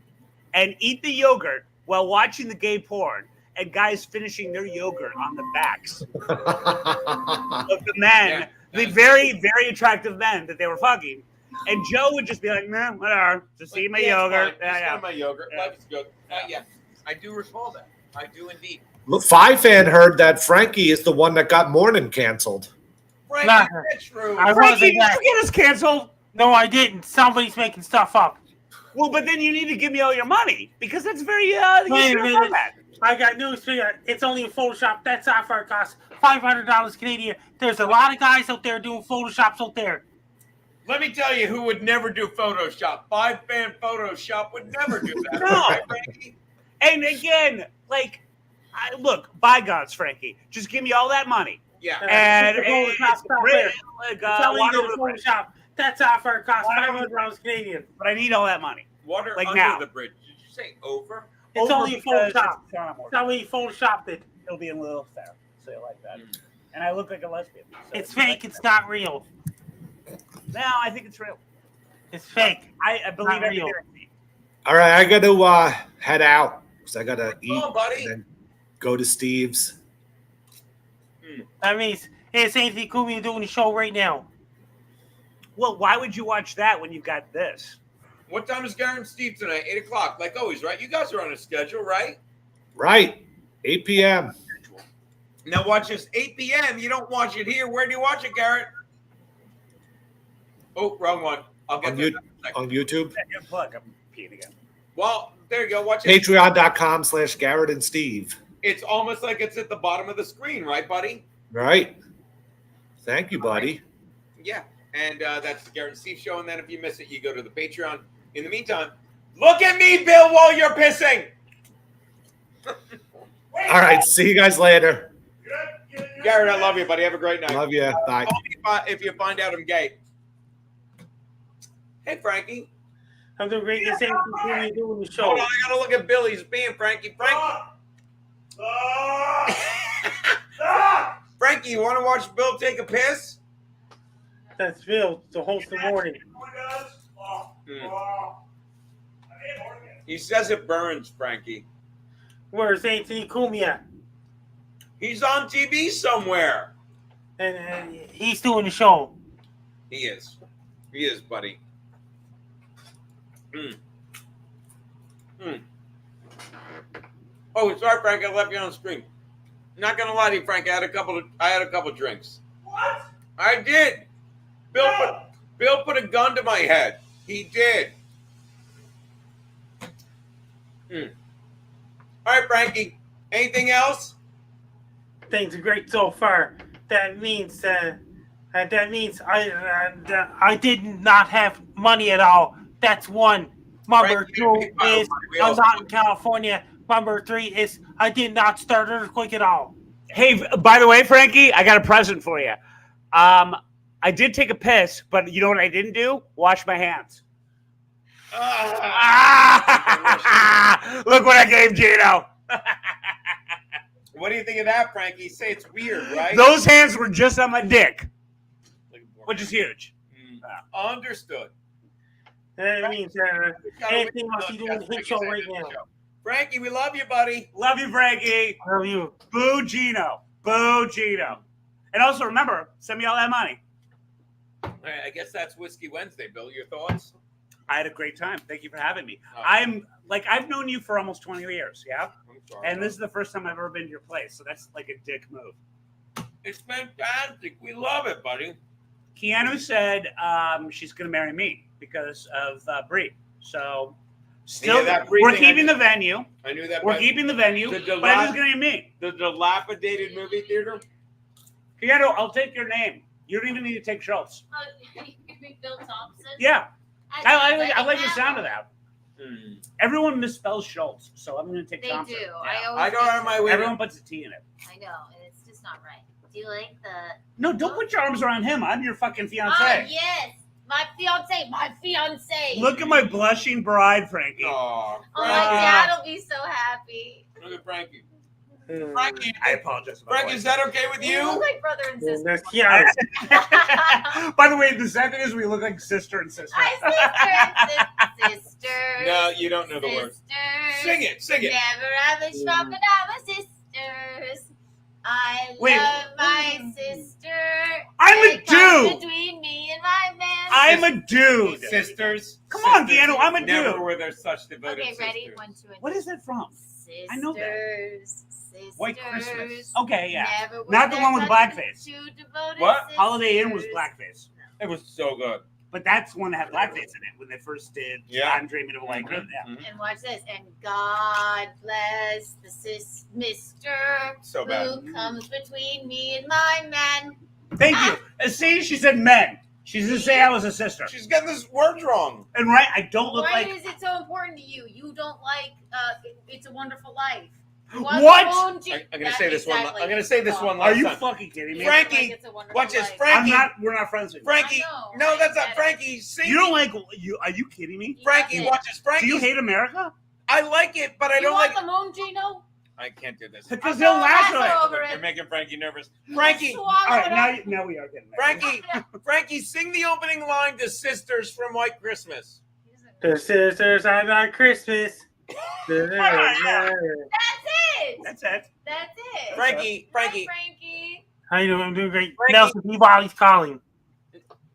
and eat the yogurt while watching the gay porn, and guys finishing their yogurt on the backs of the men, the very, very attractive men that they were fucking. And Joe would just be like, nah, whatever, just eat my yogurt. Just my yogurt. Life is good. Yeah, I do recall that. I do indeed. Look, Five Fan heard that Frankie is the one that got morning canceled. Frankie, Nah. that's true. Frankie, did you get us canceled? No, I didn't. Somebody's making stuff up. Well, but then you need to give me all your money because that's very Wait a minute. I got news for you. It's only in Photoshop. That software costs $500 Canadian. There's a lot of guys out there doing Photoshops out there. Let me tell you who would never do Photoshop. 5-fan Photoshop would never do that. No. Right, Frankie? And again, like, look, bygones, Frankie. Just give me all that money. Yeah. And Photoshop it's like, water water over the bridge. Photoshop. That's offer it costs Water over the $500 Canadian. But I need all that money. Water Like under now. the bridge. Did you say over? It's Over only because Photoshop. it's on It's only Photoshopped it. It'll be a little fair. Say it like that. And I look like a lesbian. So It's fake. It's not real. No, I think it's real. It's fake. I believe Not everything real. I see. All right, I got to head out because I got to eat on, buddy. and then go to Steve's. That means it's Anthony Cumia doing the show right now. Well, why would you watch that when you got this? What time is Garrett and Steve tonight? 8 o'clock, like always, right? You guys are on a schedule, right? Right, 8 p.m. Now watch this. 8 p.m. You don't watch it here. Where do you watch it, Garrett? Oh, wrong one. I'll get on, there. on YouTube. Plug. I'm peeing again. Well, there you go. Watch it. Patreon.com/Garrett and Steve. It's almost like it's at the bottom of the screen, right, buddy? Right. Thank you, buddy. Yeah. And that's the Garrett and Steve show. And then if you miss it, you go to the Patreon. In the meantime, look at me, Bill, while you're pissing. All right, see you guys later. Garrett, I love you, buddy. Have a great night. Love you. Bye. Call me if you find out I'm gay. Hey, Frankie. I'm doing great. It's Anthony Cumia doing the show. Hold on, I gotta look at Bill. He's being Frankie. Frankie, you want to watch Bill take a piss? That's Bill, the host of the morning. He says it burns, Frankie. Where's Anthony Cumia? He's on TV somewhere. And he's doing the show. He is. He is, buddy. Oh, sorry, Frank. I left you on the screen. Not gonna lie to you, Frank. I had a couple drinks. What? I did. Bill put a gun to my head. He did. All right, Frankie. Anything else? Things are great so far. That means I did not have money at all. That's one. Number two is I'm not in California. Number three is I did not start an earthquake at all. Hey, by the way, Frankie, I got a present for you. I did take a piss, but you know what I didn't do? Wash my hands. Look what I gave Gino. What do you think of that, Frankie? Say it's weird, right? Those hands were just on my dick, which is huge. Understood. That means Anthony must be doing his show right now. Frankie, we love you, buddy. Love you, Frankie. Love you. Boo Gino. Boo Gino. And also remember, send me all that money. All right, I guess that's Whiskey Wednesday, Bill. Your thoughts? I had a great time. Thank you for having me. Oh. I've known you for almost 20 years, yeah? I'm sorry. And this is the first time I've ever been to your place, so that's like a dick move. It's fantastic. We love it, buddy. Keanu said she's going to marry me because of Brie. So still, we're keeping the venue. I knew that. We're keeping the venue, but it's going to be me. The dilapidated movie theater? Keanu, I'll take your name. You don't even need to take Schultz. You mean Bill Thompson? Yeah. I like the that sound of that. Everyone misspells Schultz, so I'm going to take They Thompson. do. Yeah. I go out of my way. Everyone puts a T in it. I know, and it's just not right. Do you like the? No, don't put your arms around him. I'm your fucking fiance. Ah, yes, my fiance, my fiance. Look at my blushing bride, Frankie. Oh, Oh, my dad will be so happy. Look at Frankie. Frankie, I apologize. Frankie, is that okay with We you? look like brother and sister. That's Keanu. By the way, the sad thing is we look like sister and sister. Hi, sisters. No, you don't know the words. Sisters. Sing it, sing it. Never have a shop and I'm a sisters. I love my sister. I'm a It comes dude. Between me and my man. I'm a dude. Sisters. Come on, Keanu, I'm a Never dude. were there such devoted Okay, sisters. ready? 1, 2, and What is that from? Sisters. I know that. Sisters. White Christmas. Okay, yeah. Never were Not the there one with such blackface. two devoted What? sisters. Holiday Inn was blackface. It was so good. But that's one that had blackface in it when they first did I'm Dreaming of a White Christmas. Yeah. And watch this. And God bless the mister So bad. who comes between me and my man. Thank you. See, she said men. She didn't say I was a sister. She's getting this words wrong. And right, I don't look Why like. is it so important to you? You don't like It's a Wonderful Life. What? I'm gonna say this one. I'm gonna say this one Are last you time. fucking kidding me? Frankie, watch this. Frankie. We're not friends anymore. Frankie. No, that's not Frankie. Sing. You don't like you? Are you kidding me? Frankie, watch this. Frankie. Do you hate America? I like it, but I You don't want like. the moon, Gino? I can't do this. Because they'll laugh over at it. You're making Frankie nervous. Frankie. All right, now we are getting married. Frankie. Frankie, sing the opening line to "Sisters" from White Christmas. The sisters are not Christmas. That's it. That's it. That's it. Frankie. Frankie. How you doing? I'm doing great. Frankie. Nelson Peabody's calling.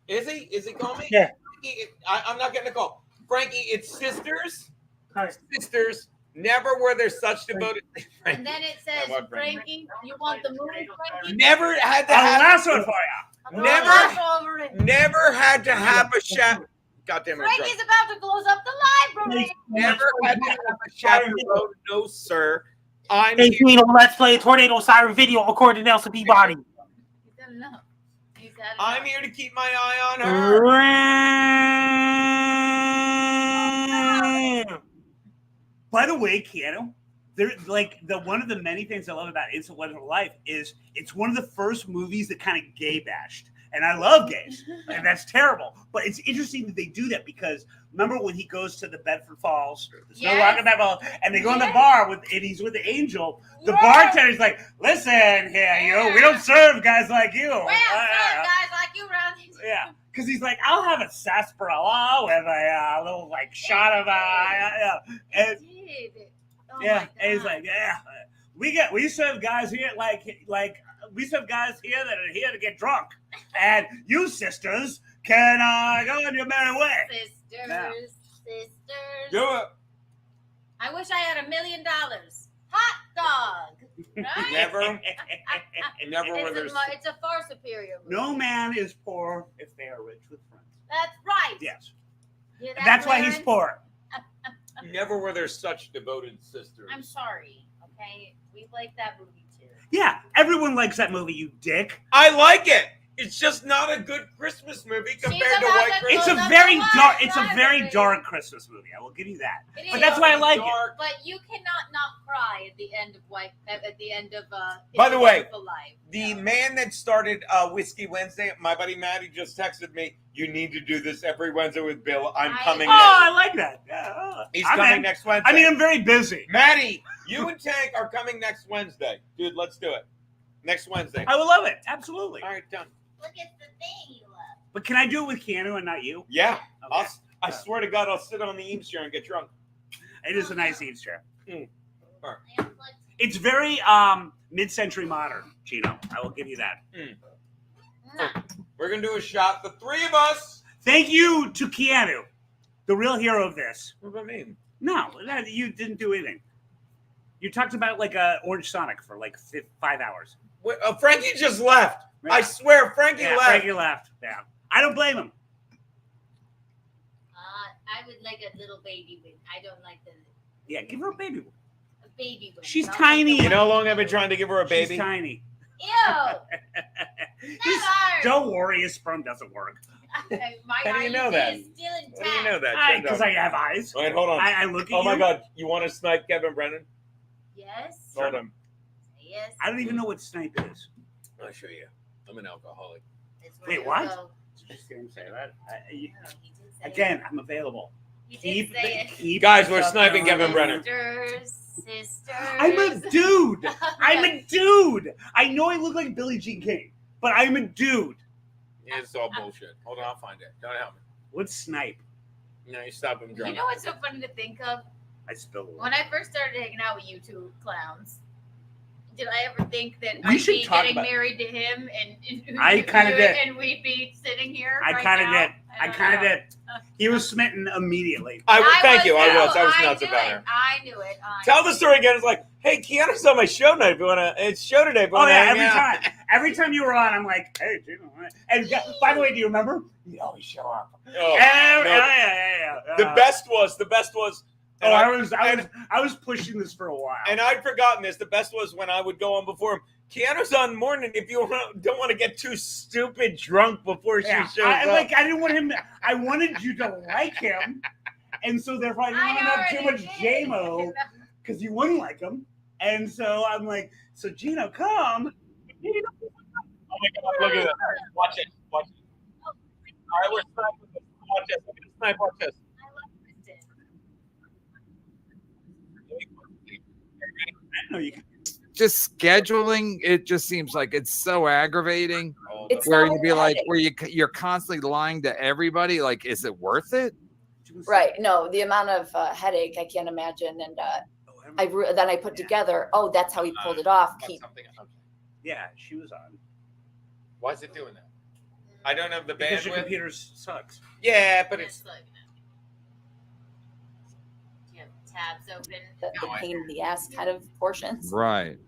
Is he? Is he calling me? Yeah. Frankie, I'm not getting a call. Frankie, it's sisters. Hi. Sisters. Never were there such devoted. And then it says, I want Frankie. Frankie, you want the moon, Frankie? Never had to I'll have. lasso it for you. Never had to have a chaperone. Goddamn it. Frankie's about to close up the library. Never had to have a chaperone. No, sir. I'm Hey, here. Gino, let's play a Tornado Siren video according to Nelson Peabody. He's had enough. He's had enough. I'm here to keep my eye on her. By the way, Keanu, there like one of the many things I love about It's a Wonderful Life is it's one of the first movies that kind of gay bashed. And I love gays, and that's terrible. But it's interesting that they do that because remember when he goes to the Bedford Falls, the Snow Rock and Bedford, and they go in the bar and he's with the angel. The bartender's like, "Listen here, you. We don't serve guys like you. We don't serve guys like you around these." Yeah, because he's like, I'll have a sarsaparilla with a little like shot of and, yeah, and he's like, yeah, we serve guys here like we serve guys here that are here to get drunk, and you sisters can go on your merry way. Sisters. Do it. I wish I had $1 million. Hot dog. Right? Never It's a far superior movie. No man is poor if they are rich with friends. That's right. Yes. Hear that, And that's why he's Clarence? poor. Never were there such devoted sisters. I'm sorry. Okay, we like that movie too. Yeah, everyone likes that movie, you dick. I like it. It's just not a good Christmas movie compared to White Christmas. It's a very dark. It's a very dark Christmas movie. I will give you that. It But is. that's why I like it. But you cannot not cry at the end of By the way, Wonderful Life. the man that started Whiskey Wednesday, my buddy Matty just texted me, "You need to do this every Wednesday with Bill. I'm coming." Oh, I like that. Yeah, He's I'm coming in. next Wednesday. I mean, I'm very busy. Matty, you and Tank are coming next Wednesday. Dude, let's do it. Next Wednesday. I would love it. Absolutely. All right, done. Look at the thing you love. But can I do it with Keanu and not you? Yeah. Okay. I swear to God, I'll sit on the Eames chair and get drunk. It is a nice Eames chair. All right. It's very mid-century modern, Gino. I will give you that. We're going to do a shot. The three of us. Thank you to Keanu, the real hero of this. What about me? No, you didn't do anything. You talked about like a Orange Sonic for like 5 hours. Wait, Frankie just left. I swear, Frankie left. Frankie left. Yeah, I don't blame him. I would like a little baby wing. I don't like the Yeah, give her a baby. a baby wing. She's Not tiny. like the You know how long I've been trying to give her a baby? She's tiny. Ew. Don't worry, his sperm doesn't work. My How do you know IUD that? is still intact. How do you know that? Because I have eyes. Wait, hold on. I look at you. Oh my God, you want to snipe Kevin Brennan? Yes. Hold on. Yes. I don't even know what snipe is. I'll show you. I'm an alcoholic. Wait, what? Just didn't say that. Again, I'm available. Keep Guys, we're stuff sniping going. Kevin Brennan. Sisters. I'm a dude. I'm a dude. I know I look like Billie Jean King, but I'm a dude. It's all bullshit. Hold on, I'll find it. Don't help me. What's snipe? No, you stop him drunk. You know what's so funny to think of? I spilled a lot. When I first started hanging out with you two clowns, did I ever think that We I'd should be talk getting about- married to him and I kinda did. and we'd be sitting here? I right kind of now? did. I kind of did. He was smitten immediately. Thank you. I was I nuts knew about it. her. I knew it. Tell the story again. It's like, hey, Keanu's on my show tonight. If you wanna, it's show today. If you Oh wanna yeah, hang every out. time. Every time you were on, I'm like, hey, Gino. And by the way, do you remember? You always show up. Oh, Yeah. The best was. Oh, I was pushing this for a while. And I'd forgotten this. The best was when I would go on before him. Keanu's on morning if you don't want to get too stupid drunk before she shows up. I didn't want him. I wanted you to like him, and so therefore I didn't want to have too much JMO because you wouldn't like him. And so I'm like, so Gino, come. Oh my God! Look at that! Watch it! Watch it! All right, we're sniping this. Watch this. Look at the snipe. Watch this. I love Kristen. I know you can. Just scheduling, it just seems like it's so aggravating. It's where so you'd be like, headache. where you're constantly lying to everybody. Like, is it worth it? Right. No, the amount of headache I can't imagine. And then I put together, oh, that's how he pulled it off. Yeah, she was on. Why is it doing that? I don't have the Because your bandwidth. computer sucks. Yeah, but it's. You have tabs open. The pain in the ass kind of portions. Right.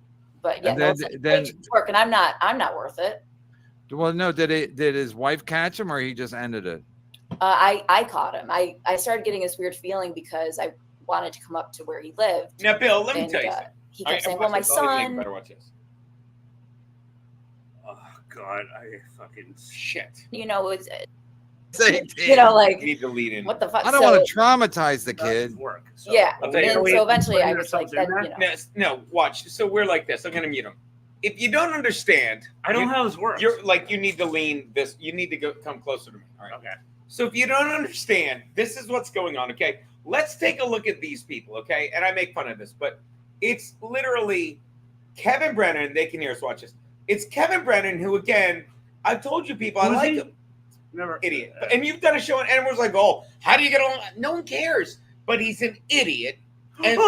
But yeah, And no, it's work, and I'm not worth it. Well, no, did his wife catch him or he just ended it? I caught him. I started getting this weird feeling because I wanted to come up to where he lived. Now, Bill, let me and, tell you something. he kept saying, "Well, my son." Better watch this. Oh God, I fucking shit. You know, it's Say, you know, like You need to lead in. what the fuck. I don't want to traumatize the kid. Yeah, I'll and tell you. so eventually I was like, that, you know. No, watch. So we're like this. I'm gonna mute him. If you don't understand, I don't know how this works. You're like you need to lean this. You need to come closer to me. All right. Okay. So if you don't understand, this is what's going on. Okay. Let's take a look at these people. Okay. And I make fun of this, but it's literally Kevin Brennan. They can hear us. Watch this. It's Kevin Brennan who, again, I've told you people I like him. Never. Idiot. And you've done a show, and everyone's like, "Oh, how do you get along?" No one cares. But he's an idiot. And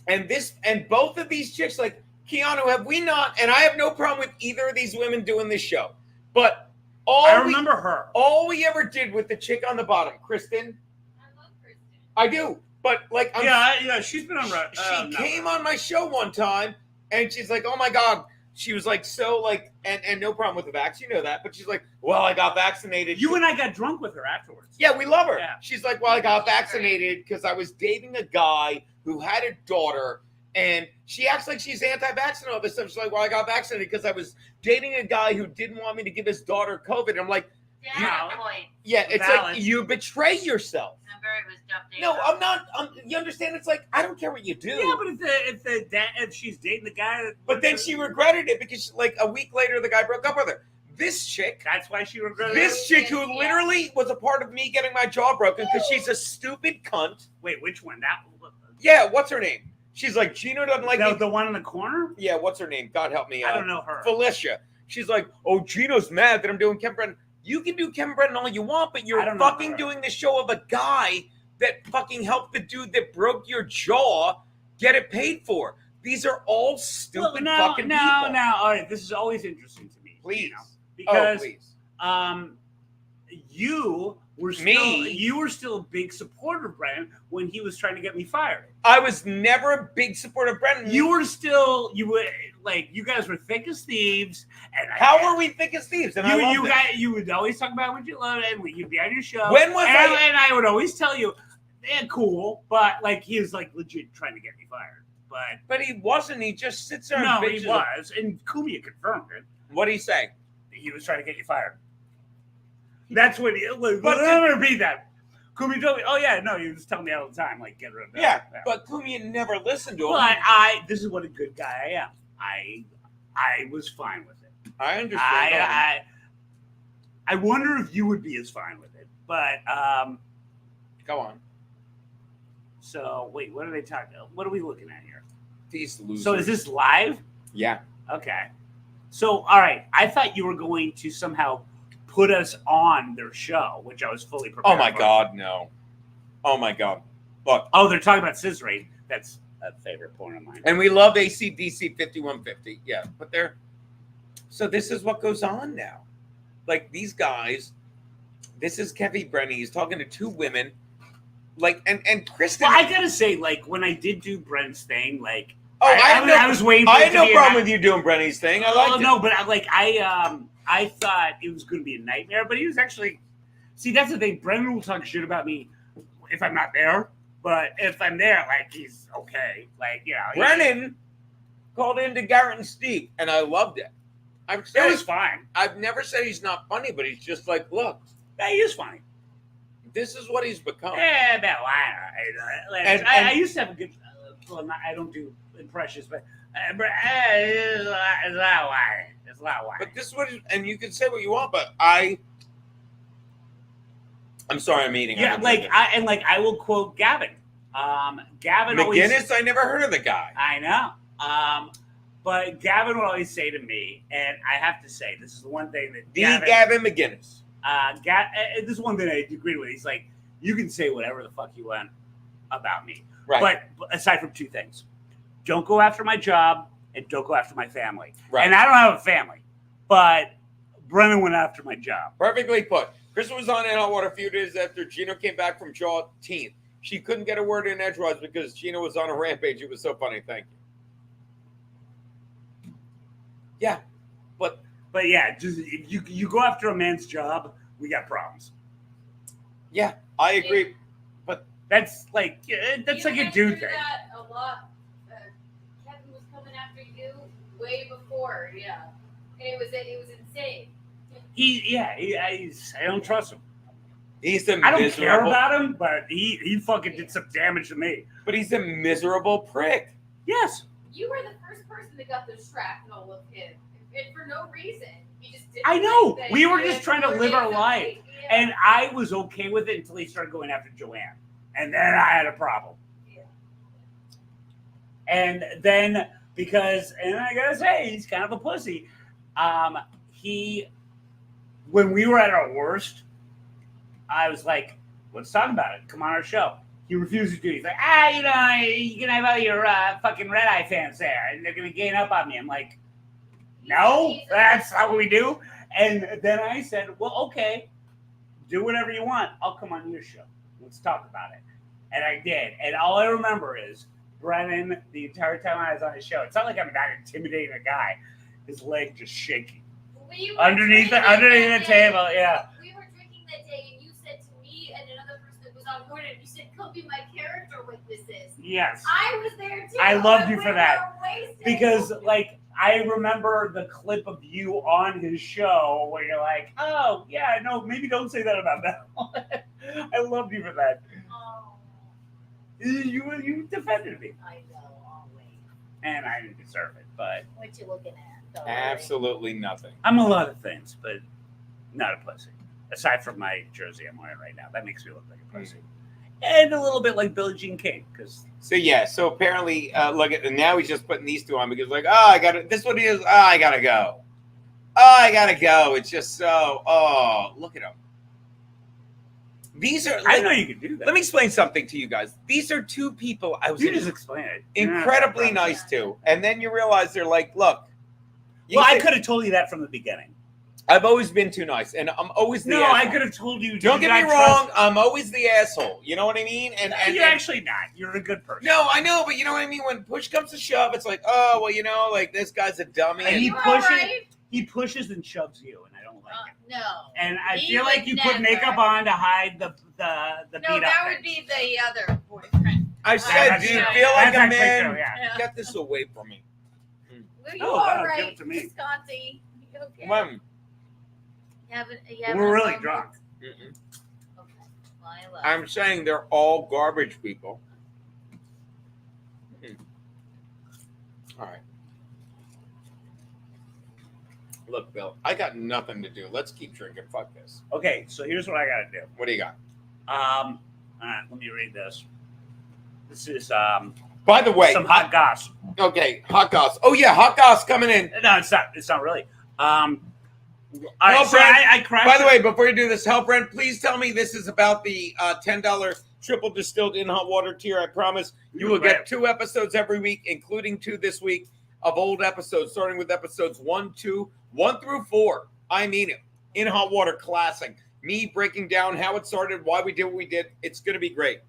and both of these chicks, like Keanu, have we not? And I have no problem with either of these women doing this show. But I remember her. All we ever did with the chick on the bottom, Kristen. I love Kristen. I do, but like, yeah, she's been on. She came on my show one time, and she's like, "Oh my God." She was like, so like, and no problem with the vax, you know that. But she's like, well, I got vaccinated. You and I got drunk with her afterwards. Yeah, we love her. Yeah. She's like, well, I got vaccinated because I was dating a guy who had a daughter, and she acts like she's anti-vax and all this stuff. She's like, well, I got vaccinated because I was dating a guy who didn't want me to give his daughter COVID. And I'm like, Point. yeah, it's Valid. like you betray yourself. Remember, it was dumped. No, I'm not. You understand? It's like I don't care what you do. Yeah, but if she's dating the guy, But then she regretted it because, like, a week later, the guy broke up with her. This chick, that's why she regretted this chick who literally was a part of me getting my jaw broken because she's a stupid cunt. Wait, which one? That? Yeah, what's her name? She's like, Gino doesn't like me. The one in the corner? Yeah, what's her name? God help me. I don't know her. Felicia. She's like, oh, Gino's mad that I'm doing Kevin Brennan. You can do Kevin Brennan all you want, but you're fucking doing the show of a guy that fucking helped the dude that broke your jaw get it paid for. These are all stupid fucking people. Now, all right, this is always interesting to me. Please. You know, because please. You were still a big supporter of Brennan when he was trying to get me fired. I was never a big supporter of Brennan. You were like, you guys were thick as thieves. And how were we thick as thieves? And you would always talk about what you loved, and you'd be on your show. When was and I? And I would always tell you, cool, but like he was like legit trying to get me fired. But he wasn't. He just sits there. No, and he bitches. was, and Kumia confirmed it. What did he say? He was trying to get you fired. That's what he. But I'm gonna repeat that. Kumia told me, "Oh yeah, no, he was telling me all the time, like get rid of that." Yeah, but Kumia never listened to him. But this is what a good guy I am. I was fine with it. I understand. I wonder if you would be as fine with it, but go on. So wait, what are they talking? What are we looking at here? These losers. So is this live? Yeah. Okay. So all right, I thought you were going to somehow put us on their show, which I was fully prepared. Oh my God, no. Oh my God. Look. Oh, they're talking about scissoring. That's a favorite point of mine. And we love ACDC 5150. Yeah, but they're. So this is what goes on now. Like these guys. This is Kevin Brennan. He's talking to two women. Like and Kristen. Well, I gotta say, like when I did do Brent's thing, like I was waiting. I had no problem with you doing Brenny's thing. I liked it. No, but I thought it was going to be a nightmare, but he was actually. See, that's the thing. Brennan will talk shit about me if I'm not there, but if I'm there, like he's okay. Like Brennan called into Garrett and Steve, and I loved it. It was fine. I've never said he's not funny, but he's just like, look, yeah, he is funny. This is what he's become. Yeah, no, I used to have a good. Well, I don't do impressions, but it's not why. It's not why. But this is what, and you can say what you want, but I'm sorry, I'm eating. Yeah, I will quote Gavin. Gavin McGinnis. I never heard of the guy. I know. But Gavin would always say to me, and I have to say, this is the one thing that Gavin McGinnis. This is one thing I agree with. He's like, you can say whatever the fuck you want about me, right? But aside from two things, don't go after my job and don't go after my family. Right. And I don't have a family, but Brennan went after my job. Perfectly put. Chris was on In Hot Water a few days after Gino came back from Juneteenth. She couldn't get a word in edgewise because Gino was on a rampage. It was so funny. Thank you. Yeah, but yeah, just if you go after a man's job, we got problems. Yeah, I agree, but that's like a dude thing. That a lot. Kevin was coming after you way before, yeah, and it was insane. I don't trust him. I don't care about him, but he fucking did some damage to me. But he's a miserable prick. Yes. You were the first person that got the shrapnel of him, and for no reason. He just didn't. I know. Like We were just trying to live our life, and I was okay with it until he started going after Joanne, and then I had a problem. Yeah. And then and I gotta say, he's kind of a pussy. When we were at our worst, I was like, let's talk about it. Come on our show. He refuses to do it. He's like, you can have all your fucking Red Eye fans there, and they're going to gain up on me. I'm like, no, that's not what we do. And then I said, well, okay, do whatever you want. I'll come on your show. Let's talk about it. And I did. And all I remember is Brennan, the entire time I was on his show, it's not like I'm not intimidating a guy. His leg just shaking. Underneath the table, yeah. We were drinking that day, and you said to me and another person that was on board, and you said, "Come be my character witnesses." Yes. I was there too. I loved you We for were that. wasted. Because, I remember the clip of you on his show where you're like, oh, yeah, no, maybe don't say that about that. I loved you for that. Oh. You defended me. I know, always. And I didn't deserve it, but What you looking at? Don't Absolutely nothing. I'm a lot of things, but not a pussy. Aside from my jersey I'm wearing right now. That makes me look like a pussy. And a little bit like Billie Jean King. So apparently, look at, and now he's just putting these two on because this is what he is. Oh, I gotta go. It's just look at him. These are. I know you can do that. Let me explain something to you guys. These are two people I was You just explain it. incredibly nice to, and then you realize they're like, look. I could have told you that from the beginning. I've always been too nice, and I'm always the asshole. I could have told you. Don't get me wrong. I'm always the asshole. You know what I mean? And you're actually not. You're a good person. No, I know, but you know what I mean. When push comes to shove, it's like, oh well, this guy's a dummy. And he pushes and shoves you, and I don't like it. No. And I He feel like would you put never. makeup on to hide the beat No, up. that would be the other boyfriend. I said, do you feel like a man? True, yeah. Get this away from me. Well, you No, all give it right, to me. Visconti. You okay? Come on. You We're having really a moment? drunk. Okay. Well, I love I'm saying they're all garbage people. All right. Look, Bill, I got nothing to do. Let's keep drinking. Fuck this. Okay, so here's what I got to do. What do you got? All right, let me read this. This is By the way, some hot goss. Okay, hot goss. Oh yeah, hot goss coming in. No, it's not. It's not really. All right, Help, so Brent. I crashed. By the way, before you do this, help, Brent, please tell me this is about the $10 triple distilled in hot water tier. I promise you will get 2 episodes every week, including 2 this week of old episodes, starting with episodes 1 through 4. I mean it. In hot water classic. Me breaking down how it started, why we did what we did. It's going to be great.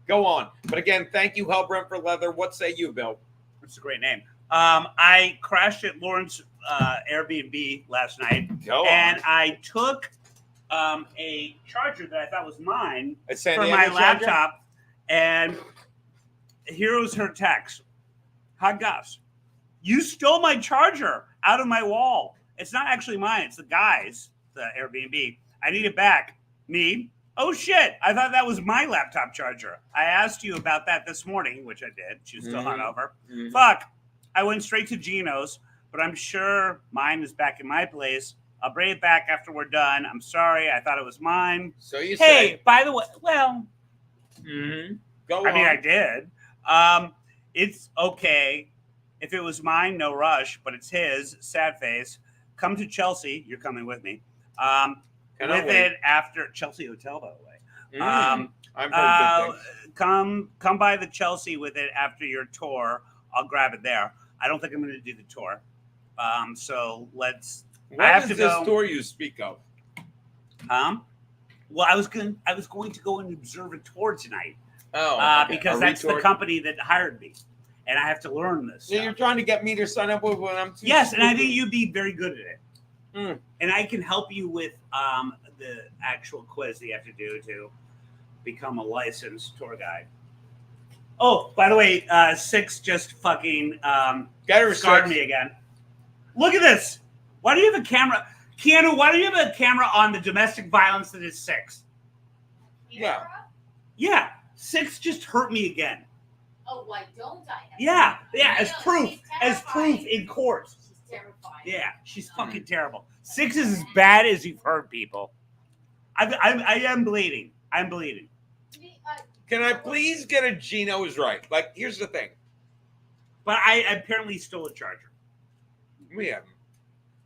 Go on. But again, thank you, Hell Brent for Leather. What say you, Bill? It's a great name. I crashed at Lawrence Airbnb last night, and I took a charger that I thought was mine for my laptop, and here was her text. Hot goss. You stole my charger out of my wall. It's not actually mine. It's the guy's, the Airbnb. I need it back. Me? Oh, shit. I thought that was my laptop charger. I asked you about that this morning, which I did. She was still hungover. Fuck. I went straight to Gino's, but I'm sure mine is back in my place. I'll bring it back after we're done. I'm sorry. I thought it was mine. So you Hey, by the way, well, Go I mean, on. I did. It's okay. If it was mine, no rush, but it's his. Sad face. Come to Chelsea. You're coming with me. With it after Chelsea Hotel, by the way. I've heard good things. Come by the Chelsea with it after your tour. I'll grab it there. I don't think I'm going to do the tour. So let's. What I have is to this go. store you speak of? Well, I was going to go and observe a tour tonight. Oh, okay. Because A that's the retort? company that hired me, and I have to learn this. So you're trying to get me to sign up with when I'm too Yes, and I stupid? think you'd be very good at it. And I can help you with the actual quiz that you have to do to become a licensed tour guide. Oh, by the way, Six just fucking scarred me again. Look at this. Why do you have a camera? Keanu, why do you have a camera on the domestic violence that is Six? Yeah. Yeah, Six just hurt me again. Oh, why don't I? Yeah, as No, proof. she's As proof terrifying. in court. She's terrifying. Yeah, she's fucking terrible. Six is as bad as you've heard, people. I am bleeding. I'm bleeding. Can I please get a Gino's right? Like, here's the thing. But I apparently stole a charger. We haven't.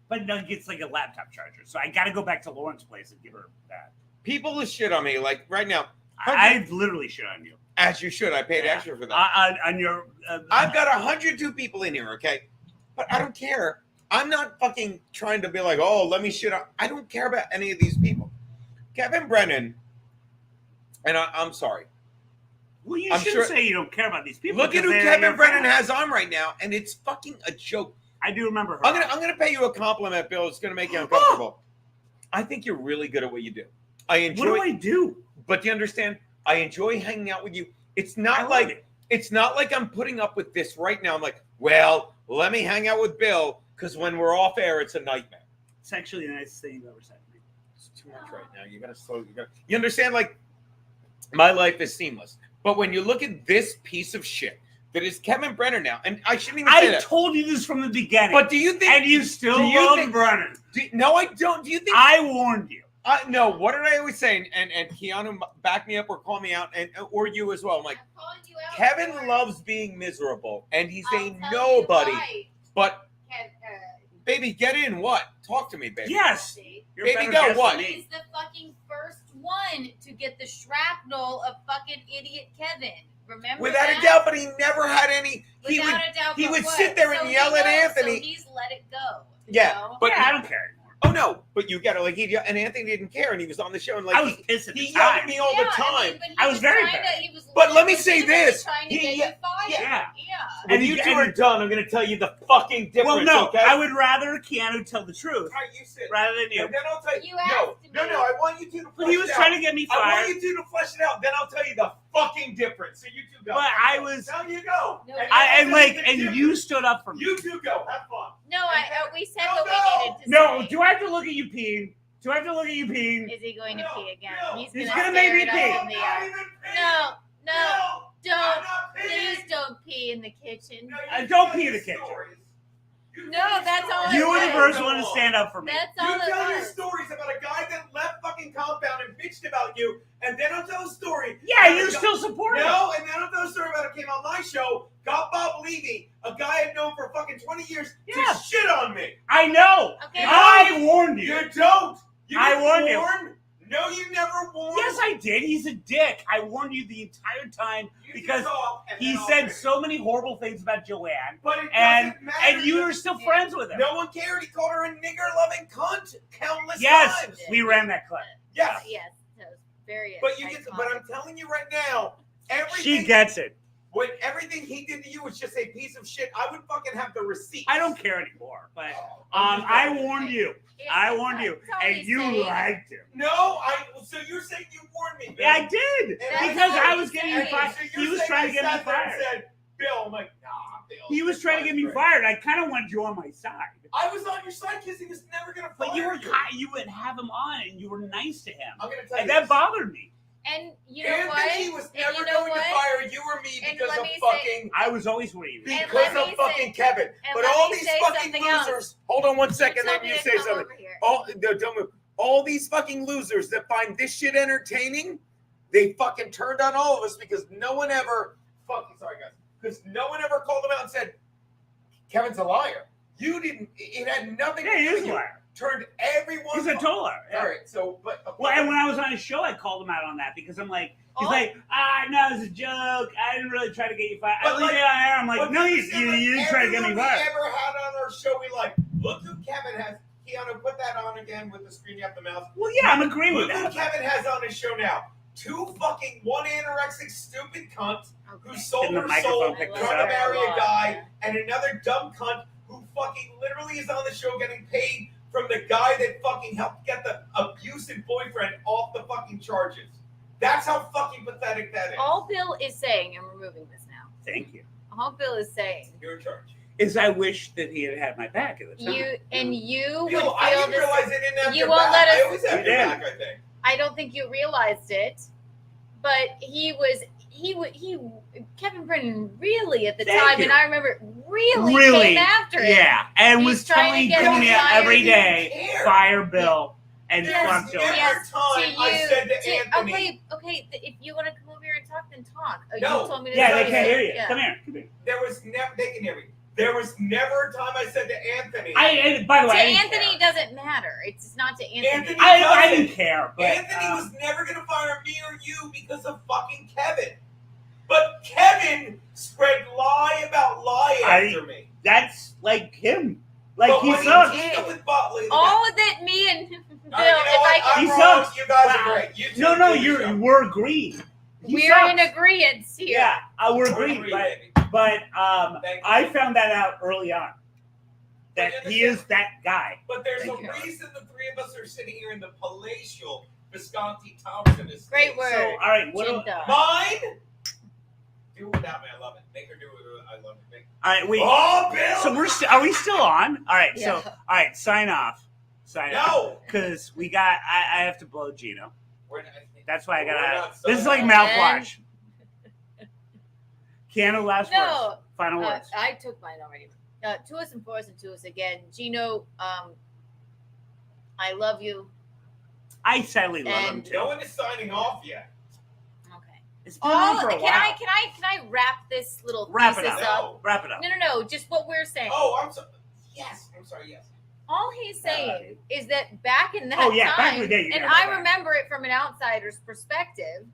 But no, it's like a laptop charger. So I got to go back to Lauren's place and give her that. People will shit on me. Like, right now. I've literally shit on you. As you should. I paid extra for that. On your. I've got 102 people in here, okay? But I don't care. I'm not fucking trying to be like, oh, let me shit on. I don't care about any of these people. Kevin Brennan, and I'm sorry. Well, you I'm shouldn't say you don't care about these people. Look at who because they're Kevin your Brennan friends. has on right now, and it's fucking a joke. I do remember her. I'm gonna pay you a compliment, Bill. It's gonna make you uncomfortable. I think you're really good at what you do. I enjoy. What do I do? But do you understand? I enjoy hanging out with you. It's I not love like it. it's not like I'm putting up with this right now. I'm like, well, let me hang out with Bill because when we're off air, it's a nightmare. It's actually the nicest thing you've ever said to me. It's too much right now. You gotta slow. You understand? Like, my life is seamless. But when you look at this piece of shit that is Kevin Brennan now, and I shouldn't even say I that. told you this from the beginning. But do you think? And you still do you love think- Brennan. No, I don't. Do you think? I warned you. No. What did I always say? And Keanu back me up or call me out, and or you as well. I'm like, Kevin loves being miserable, and he's a nobody. But baby, get in. What? Talk to me, baby. Yes. You're a Baby, better go. guest What? than me. He's the fucking first one to get the shrapnel of fucking idiot Kevin. Remember Without that? a doubt, but he never had any. He Without would. a doubt, He but would what? sit there and So yell he at knows, Anthony. So he's let it go. Yeah, know? but I don't care anymore. Oh no, but you got to like and Anthony didn't care, and he was on the show, and like I was pissed at the he yelled at time. me all the time. I was very pissed. But let me say this. Trying to He- get you fired. Yeah. When you two are done, I'm going to tell you the fucking difference. Well, no, okay? I would rather Keanu tell the truth All right, you sit. rather than you. And then I'll tell you. You No, asked no, me. no. I want you two to flesh But he was it trying out. to get me I fired. want you two to flesh it out. Then I'll tell you the fucking difference. So you two go. But I was. Down you go. No, And And I'll tell like, you the and difference. you stood up for me. You two go. Have fun. No, we said No, what no. we needed to No, say. do I have to look at you peeing? Do I have to look at you peeing? Is he going to pee again? He's He's gonna gonna make me stare pee. it up in the air. No, don't, I'm not please peeing. don't pee in the kitchen. Don't pee in the kitchen. No, that's all. You were it the was. first one to stand up for me. That's You all it tell your was. stories about a guy that left fucking compound and bitched about you, and then I'll tell a story. Yeah, about you a guy- still support him. No, and then I'll tell a story about it came on my show, got Bob Levy, a guy I've known for fucking 20 years, Yeah. to shit on me. I know. Okay. I warned you. You don't. You I didn't warned you. warn? No, you never warned. Yes, I did. He's a dick. I warned you the entire time You because talk, and he then I'll said finish. so many horrible things about Joanne, But it and doesn't matter. and you were still friends with him. No one cared. He called her a nigger-loving cunt countless Yes, times. we ran that clip. Yes. Yes, that was very. But you get. But I'm telling you right now, everything. She gets it. When everything he did to you was just a piece of shit, I would fucking have the receipt. I don't care anymore. But I warned you. I warned you, and you liked him. No, so you're saying you warned me, Bill? Yeah, I did And because what I he was getting said. fired. So you're He was saying trying I to get me sat there and fired. said, Bill, I'm like, nah, Bill, He was trying to get me fired. I kind of wanted you on my side. I was on your side because he was never going to fire But you would have him on, and you were nice to him. I'm going to tell you and that bothered me. And you know Anthony what? was never going to fire you or me And because let of me fucking. I was always worried. Because of fucking Kevin. But all these fucking losers. Hold on one second. Let me say something. Don't move. All these fucking losers that find this shit entertaining, they fucking turned on all of us because no one ever. Sorry guys. Because no one ever called him out and said, Kevin's a liar. You didn't. It had nothing to do with you. He is a liar. Turned everyone. He's a total liar. Yeah. All right. So, but. Well, and when I was on his show, I called him out on that because I'm like, he's like, no, it's a joke. I didn't really try to get you fired. I'm like, no, you didn't try to get me fired. We ever had on our show, we like, look who Kevin has. Keanu, put that on again with the screen up the mouth. Well, yeah, I'm agreeing with that. Look who Kevin has on his show now. One anorexic stupid cunt who sold her soul trying to marry a guy, and another dumb cunt who fucking literally is on the show getting paid from the guy that fucking helped get the abusive boyfriend off the fucking charges. That's how fucking pathetic that is. All Bill is saying, and we're moving this now. Thank you. All Bill is saying. You're in charge. Is I wish that he had my back at the time. You would Bill, feel I didn't this. realize I didn't have You your won't back. let us. I always have your back, I think. I don't think you realized it, but Kevin Brennan really at the time, and I remember really came after him. Yeah, and He's was trying telling to get him Cunha fired. every day, fire Bill, and fuck Joe. Yes, I said to Anthony. Okay. If you want to come over here and talk, then talk. No. You told me to Yeah, do they it. can't hear you. Yeah. Come here. There was never. They can hear me. There was never a time I said to Anthony. By the way, To I didn't Anthony, it doesn't matter. It's not to Anthony. I didn't care. But, Anthony was never going to fire me or you because of fucking Kevin. But Kevin spread lie about lie after me. That's like him. Like But he when sucks. teamed up with Butley, All that me and Bill, you know what? I'm He wrong. sucks. You guys Wow. are great. You two No, we're agreeing. we're in agreement here. Yeah, we're agreeing. But I found that out early on. That he is that guy. But there's a reason the three of us are sitting here in the palatial Visconti Thompson estate. Great word. So, all right, what mine? Do it without me. I love it. Make her do it. I love it. All right, wait. Oh, Bill! So are we still on? All right, Yeah. so all right, sign off. No. Because I have to blow Gino. That's why I We're gotta. not This is like signing. mouthwash. Keanu, last No, words. Final words. I took mine already. To us and for us and to us again, Gino. I love you. I sadly love him And- too. No one is signing off yet. Okay. It's been on for a Can while. I wrap this little Wrap it thesis up. up? Wrap it up. No. Just what we're saying. Oh, I'm sorry. Yes. I'm sorry. Yes. All he's saying is that back in that Oh, yeah, back time, in the day, you and never I back. remember it from an outsider's perspective,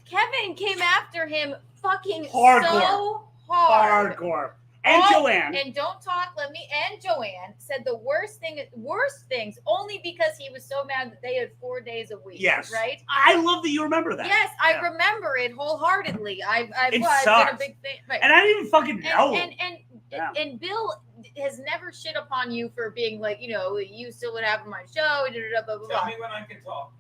Kevin came after him fucking Hardcore. so hard. Hardcore. And All- Joanne. And don't talk, and Joanne said the worst things only because he was so mad that they had 4 days a week. Yes. Right? I love that you remember that. Yes, I Yeah. remember it wholeheartedly. I've It been a sucked. big thing. Right. And I didn't even fucking know him. And Bill has never shit upon you for being like, you still would have on my show, blah, blah, blah, Tell blah. me when I can talk.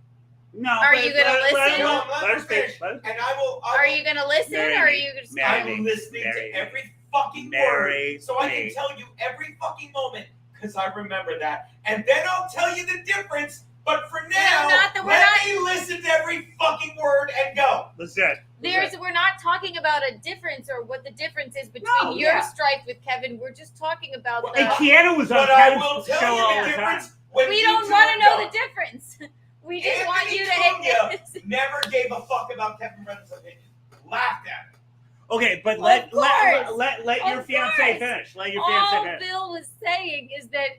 No. Are you gonna listen? Let her finish. Let her- And I will. Are you going to listen Marry or are me. you just Marry I'm me. listening Marry to me. every fucking Marry word, so I me. can tell you every fucking moment because I remember that, and then I'll tell you the difference. But for now, we're let not- me listen to every fucking word and go. Listen. we're not talking about a difference or what the difference is between No, your yeah. strife with Kevin. We're just talking about Well, the. And Keanu was on But I Kevin's will show tell all you the the time. difference when We you don't two want to know go. the difference. We just want Anthony you to Cunha admit this. never gave a fuck about Kevin Brennan's opinion. Laughed at it. Okay, but Of let course. your Of fiance course. finish. Let your fiance All finish. Bill was saying is that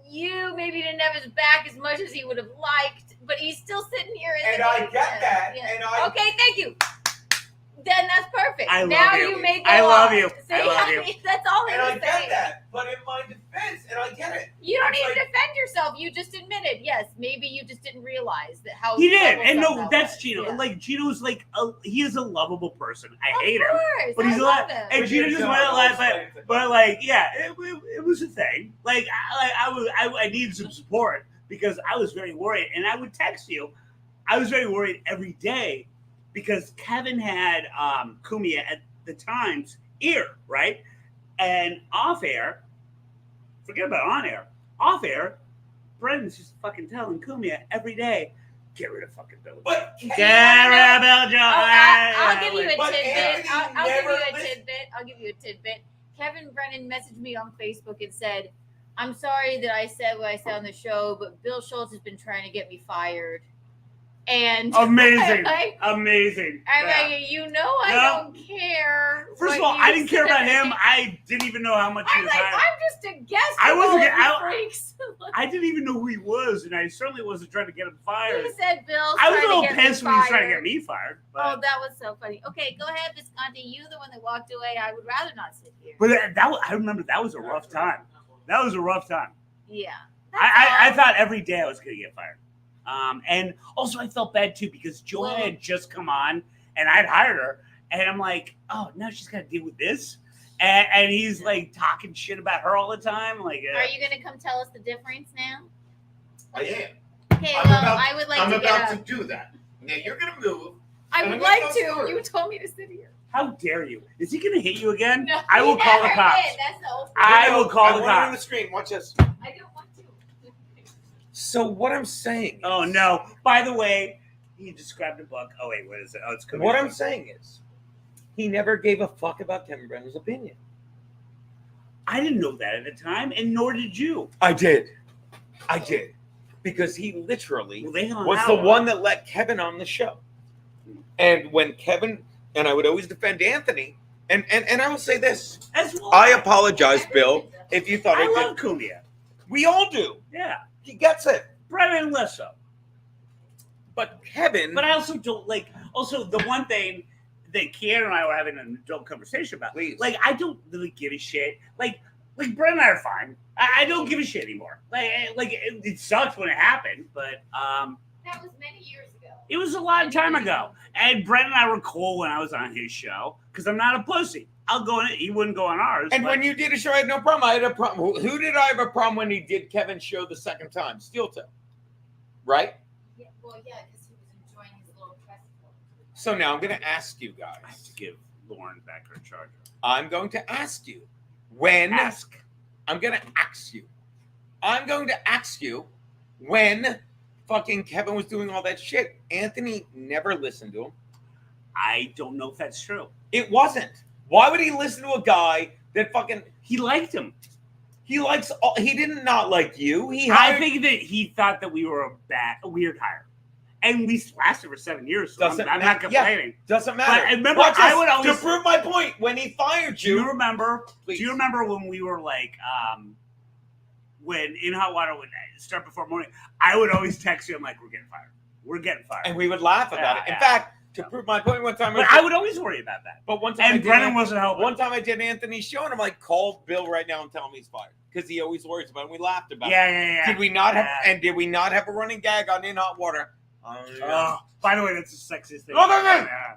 you maybe didn't have his back as much as he would have liked, but he's still sitting here. And I get that, and I- Okay, thank you. Then that's perfect. I love now you. may go I love on. you. See, I love you. That's all he And I was get saying. that, but in my defense, and I get it. You don't It's need to like- defend yourself. You just admitted, yes, maybe you just didn't realize that how He did, and troublesome no, that that's was. Gino. Yeah. Like Gino's like he is a lovable person. I Of hate him, course, but he's I a love lot. him. And Gino just went last, but like, yeah, it was a thing. Like I needed some support because I was very worried, and I would text you. I was very worried every day because Kevin had Cunha at the Times ear, right? And off air, forget about on air, off air, Brendan's just fucking telling Cumia every day, get rid of fucking Bill. But get rid of Bill Jones. I'll give you a But tidbit. Anthony I'll give you never a tidbit. I'll give you a tidbit. Kevin Brennan messaged me on Facebook and said, I'm sorry that I said what I said on the show, but Bill Schulz has been trying to get me fired. And Amazing. like, Amazing. I'm Yeah. like, I don't care. First of what all, you I didn't care about say. him. I didn't even know how much he I'm was like, hired. I'm just a guest. I of wasn't. all you freaks. I didn't even know who he was, and I certainly wasn't trying to get him fired. He said Bill's I was a trying little to get me pissed when he was trying to fired. get me fired. Oh, But, that was so funny. Okay, go ahead, Visconti. You the one that walked away. I would rather not sit here. but I remember that was a rough time. That was a rough time. Yeah. I thought every day I was going to get fired. And also I felt bad too because Joanna had just come on and I'd hired her, and I'm like, oh, now she's got to deal with this. And he's like talking shit about her all the time. Like, Are you going to come tell us the difference now? I am. Okay, well, I would like I'm to get about up. to do that. Now you're gonna move. I and would I'm gonna like tell to. stories. You told me to sit here. How dare you? Is he going to hit you again? No, I will he call the never cops. did. That's the whole thing. I will call I the want it on the cops. screen. Watch this. I don't want to. So what I'm saying. Oh no! By the way, he described a book. Oh wait, what is it? Oh, it's What I'm saying is, he never gave a fuck about Kevin Brennan's opinion. I didn't know that at the time, and nor did you. I did. Because he literally Well, they hung was out. the one that let Kevin on the show. And when Kevin, and I would always defend Anthony, and I will say this. As well. I apologize, Bill, if you thought I, I did. love Cumia. We all do. Yeah, He gets it. Brennan less so. But Kevin. But I also don't like. Also, the one thing that Keanu and I were having an adult conversation about. Please. Like, I don't really give a shit. Like Brent and I are fine. I don't give a shit anymore. Like it sucks when it happened, but That was many years ago. it was a long time ago. And Brent and I were cool when I was on his show because I'm not a pussy. I'll go on it. He wouldn't go on ours. And but- when you did a show, I had no problem. I had a problem. Who did I have a problem when he did Kevin's show the second time? Steel Toe. Right? Yeah, well, yeah, because he was enjoying his little press tour. So now I'm going to ask you guys. I have to give Lauren back her charger. I'm going to ask you when. Ask. I'm going to ask you. I'm going to ask you when fucking Kevin was doing all that shit. Anthony never listened to him. I don't know if that's true. It wasn't. Why would he listen to a guy that fucking He liked him. he likes? All, he did not like you. He I hired. think that he thought that we were a weird hire, and we lasted for 7 years. So Doesn't I'm not matter. Yeah. complaining. Doesn't matter. But remember, Watch I this. would always to prove my point. When he fired Do you you, remember? Please. Do you remember when we were like, when In Hot Water would start before morning? I would always text you. I'm like, we're getting fired. We're getting fired. and we would laugh about it. In Yeah. fact, to prove my point, one time, But I would always worry about that. But one time, I And did Brennan Anthony- wasn't helping. One time I did Anthony's show, and I'm like, call Bill right now and tell him he's fired because he always worries about it. And we laughed about it. Yeah. Did we not have? Yeah. And did we not have a running gag on In Hot Water? Oh, by the way, that's the sexiest thing. No, no, no. Yeah.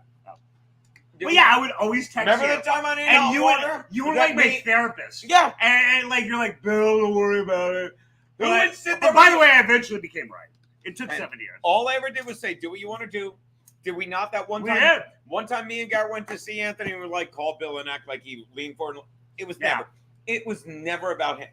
But yeah, I would always text Remember you. the time on In And Hot you Water? you were That like my me- therapist. Yeah. And like you're like, Bill, don't worry about it. Who But, would sit there but by with- the way, I eventually became right. It took And 7 years. All I ever did was say, "Do what you want to do." Did we not that one We time? did. One time, me and Garrett went to see Anthony, and we were like, "Call Bill and act like he leaned forward." It was Yeah. never. It was never about him.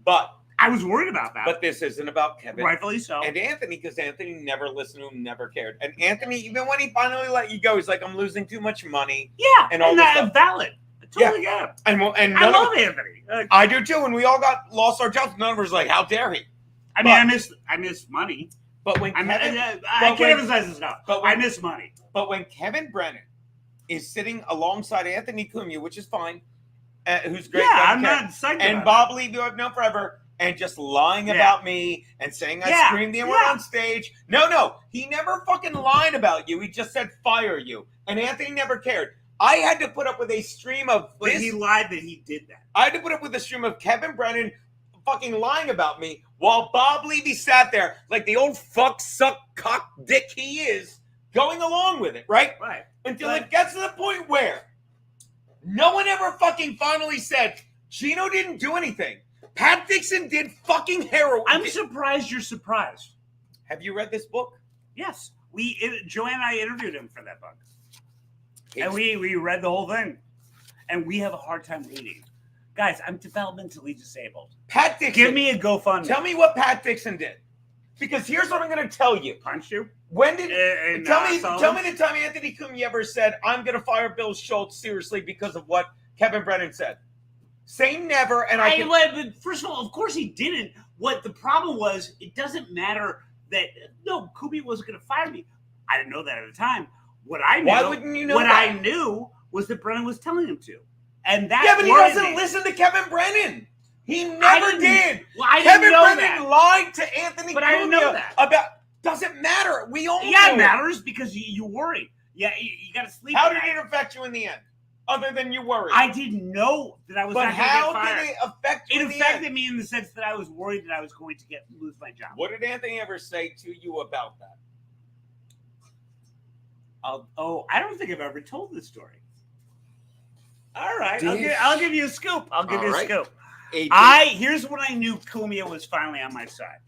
But I was worried about that. But this isn't about Kevin. Rightfully so. And Anthony, because Anthony never listened to him, never cared. And Anthony, even when he finally let you go, he's like, "I'm losing too much money." Yeah, and all this that's stuff. valid. I totally get it. And I none love of, Anthony. I do too. And we all lost our jobs. None of us was like, "How dare he?" I mean, I miss money. But when Kevin, I can't emphasize this enough. But I miss money. But when Kevin Brennan is sitting alongside Anthony Cumia, which is fine, who's great, Yeah, friend, I'm not psyched and about Bob Lee, who I've known forever, and just lying Yeah. about me and saying I Yeah. screamed the word Yeah. on stage. No, he never fucking lied about you. He just said fire you, and Anthony never cared. I had to put up with a stream of But this. he lied that he did that. I had to put up with a stream of Kevin Brennan fucking lying about me while Bob Levy sat there like the old fuck suck cock dick he is, going along with it, right? Right. Until it gets to the point where no one ever fucking finally said, Gino didn't do anything. Pat Dixon did fucking heroin. I'm surprised you're surprised. Have you read this book? Yes. Joanne and I interviewed him for that book. And we read the whole thing. And we have a hard time reading. Guys, I'm developmentally disabled. Pat Dixon. Give me a GoFundMe. Tell me what Pat Dixon did. Because here's what I'm going to tell you. Punch you? When did tell me the time Anthony Cumia ever said, I'm going to fire Bill Schulz seriously because of what Kevin Brennan said? Say never, and but first of all, of course he didn't. What the problem was, it doesn't matter that no, Cumia wasn't going to fire me. I didn't know that at the time. What I knew, why wouldn't you know what that? I knew was that Brennan was telling him to, and that but he doesn't listen to Kevin Brennan. He never did. Well, I Kevin didn't know Brennan that. lied to Anthony But I didn't know Cumia that. about. Doesn't matter. We all Yeah, know it matters because you worry. Yeah, you got to sleep. How at did night. it affect you in the end? Other than you worried. I didn't know that I was But not going to how get fired. did it affect you? It in the affected end? me in the sense that I was worried that I was going to lose my job. What did Anthony ever say to you about that? I don't think I've ever told this story. All right, Dave. I'll give you a scoop. I'll give All you a right. scoop. AJ. Here's when I knew Cumia was finally on my side.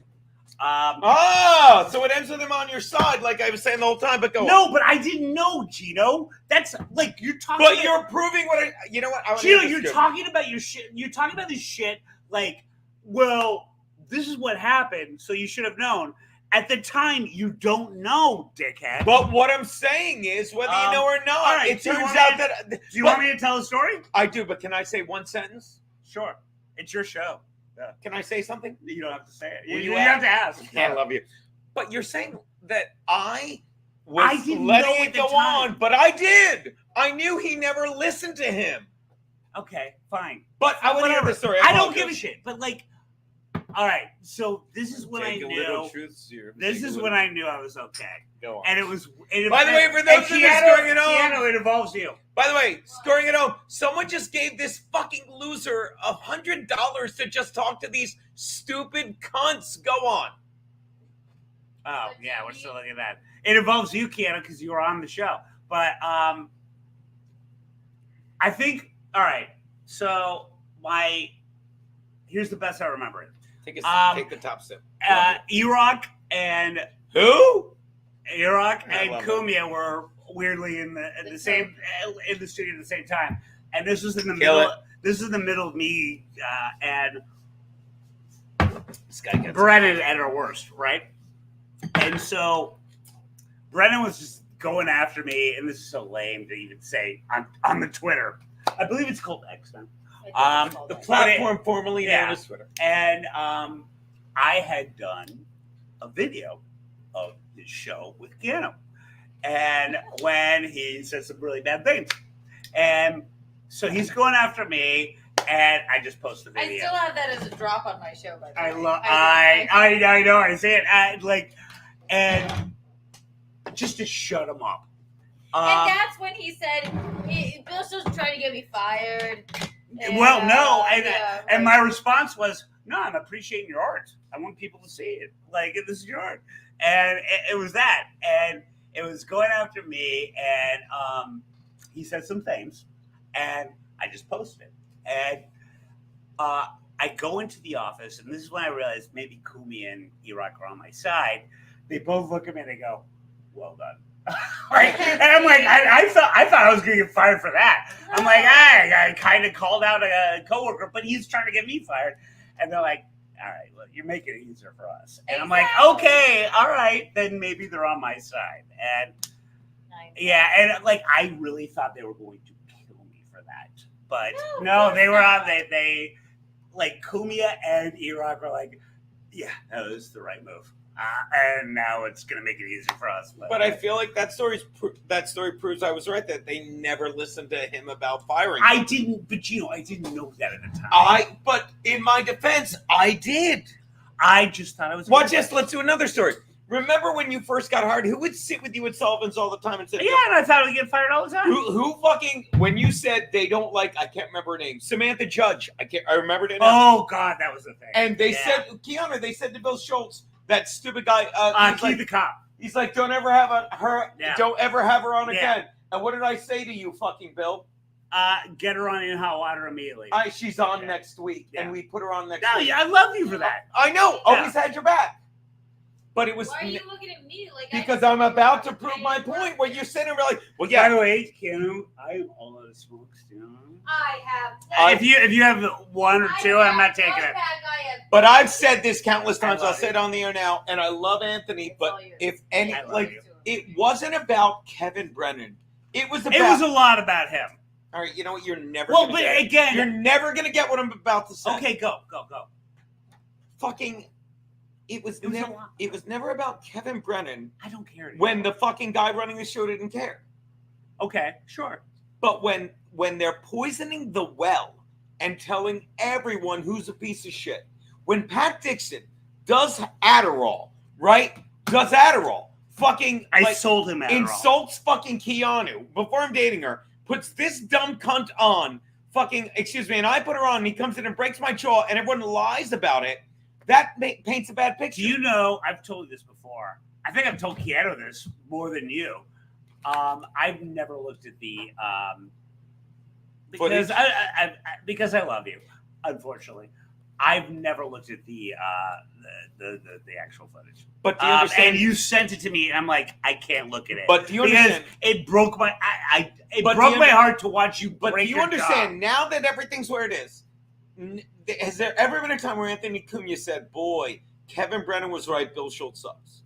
So it ends with him on your side, like I was saying the whole time. But go on. No, but I didn't know, Gino. That's like you're talking. But about, you're proving what I. You know what? I wanna Gino, hear this you're scoop. talking about your shit. You're talking about this shit like, well, this is what happened, so you should have known. At the time, you don't know, dickhead. But what I'm saying is, whether you know or not, all right, it do you turns want out me that. Do you want me to tell a story? I do, but can I say one sentence? Sure. It's your show. Yeah. Can I say something? You don't have to say it. Will You you have to ask. I love you. But you're saying that I I was didn't letting know it at the go time. on, but I did. I knew he never listened to him. Okay, fine. But I want to hear Whatever. the story. I don't give a shit. But like, all right. So this is when Take I a little knew. truth serum. This Take a is little- when I knew I was okay. Go on. And it was. By the way, for those of you storing at home, Keanu, it involves you. By the way, storing at home, someone just gave this fucking loser $100 to just talk to these stupid cunts. Go on. Oh yeah, we're still looking at that. It involves you, Keanu, because you were on the show. But I think all right. So here's the best I remember it. Take the top sip. Iraq and who? Iraq I and love Cumia were weirdly in the same in the studio at the same time, and this was in the Kill middle. it. This is the middle of me and This guy gets Brennan at our worst, right? And so Brennan was just going after me, and this is so lame to even say on the Twitter. I believe it's called X now. the platform formerly known as Twitter. And I had done a video of his show with Keanu. And when he said some really bad things. And so he's going after me, and I just posted the I video. still have that as a drop on my show, by the I way. love. I know. I say it. And just to shut him up. And that's when he said, Bill Schulz was trying to get me fired. And, Well, no, and like- my response was, no, I'm appreciating your art. I want people to see it. Like, this is your art. And it was that. And it was going after me, and he said some things, and I just posted it. And I go into the office, and this is when I realized maybe Cumia and Iraq are on my side. They both look at me and they go, well done. Right? And I'm like, I thought I was going to get fired for that. I'm like, I kind of called out a coworker, but he's trying to get me fired. And they're like, all right, well, you're making it easier for us. And I'm like, okay, all right, then maybe they're on my side. And yeah, and like I really thought they were going to kill me for that, but no, they were on. They like Cumia and Iraq were like, yeah, that was the right move. And now it's going to make it easier for us. But I feel like that story proves I was right, that they never listened to him about firing. I didn't, but I didn't know that at the time. But in my defense, I did. I just thought it was. Let's do another story. Remember when you first got hired? Who would sit with you at Sullivan's all the time and say, yeah, and I thought I would get fired all the time. Who fucking, when you said they don't like, I can't remember her name, Samantha Judge. I remembered it. Oh, God, that was the thing. And they said, Keanu, they said to Bill Schulz, that stupid guy, he's Keith like, the cop. He's like, don't ever have don't ever have her on Yeah. again. And what did I say to you, fucking Bill? Get her on in hot water immediately. She's on next week, and we put her on next week. Yeah, I love you for that. I know. Yeah. Always had your back. But it was Why are you looking at me like? because I'm about to prove my point. Where you're sitting there like, well, yeah. By the way, Keanu, I have all of the smokes down. I have. If you have one or two, I'm not taking it. But I've said this countless times. I'll say it on the air now, and I love Anthony. But if any, it wasn't about Kevin Brennan. It was about. It was a lot about him. All right, you know what? You're never. Well, gonna but get it. again, you're never gonna get what I'm about to say. Okay, go. Fucking. It was never about Kevin Brennan. I don't care anymore. When the fucking guy running the show didn't care. Okay, sure. But when they're poisoning the well and telling everyone who's a piece of shit, when Pat Dixon does Adderall, right? Does Adderall, fucking I sold him Adderall. Insults fucking Keanu before I'm dating her, puts this dumb cunt on, fucking excuse me, and I put her on, and he comes in and breaks my jaw, and everyone lies about it. That paints a bad picture. Do you know, I've told you this before. I think I've told Keanu this more than you. I've never looked at the because I love you. Unfortunately, I've never looked at the actual footage. But do you understand? And you sent it to me, and I'm like, I can't look at it. But do you understand? It broke my it broke my heart to watch you. But do you understand now that everything's where it is? Has there ever been a time where Anthony Cumia said, "Boy, Kevin Brennan was right. Bill Schulz sucks"?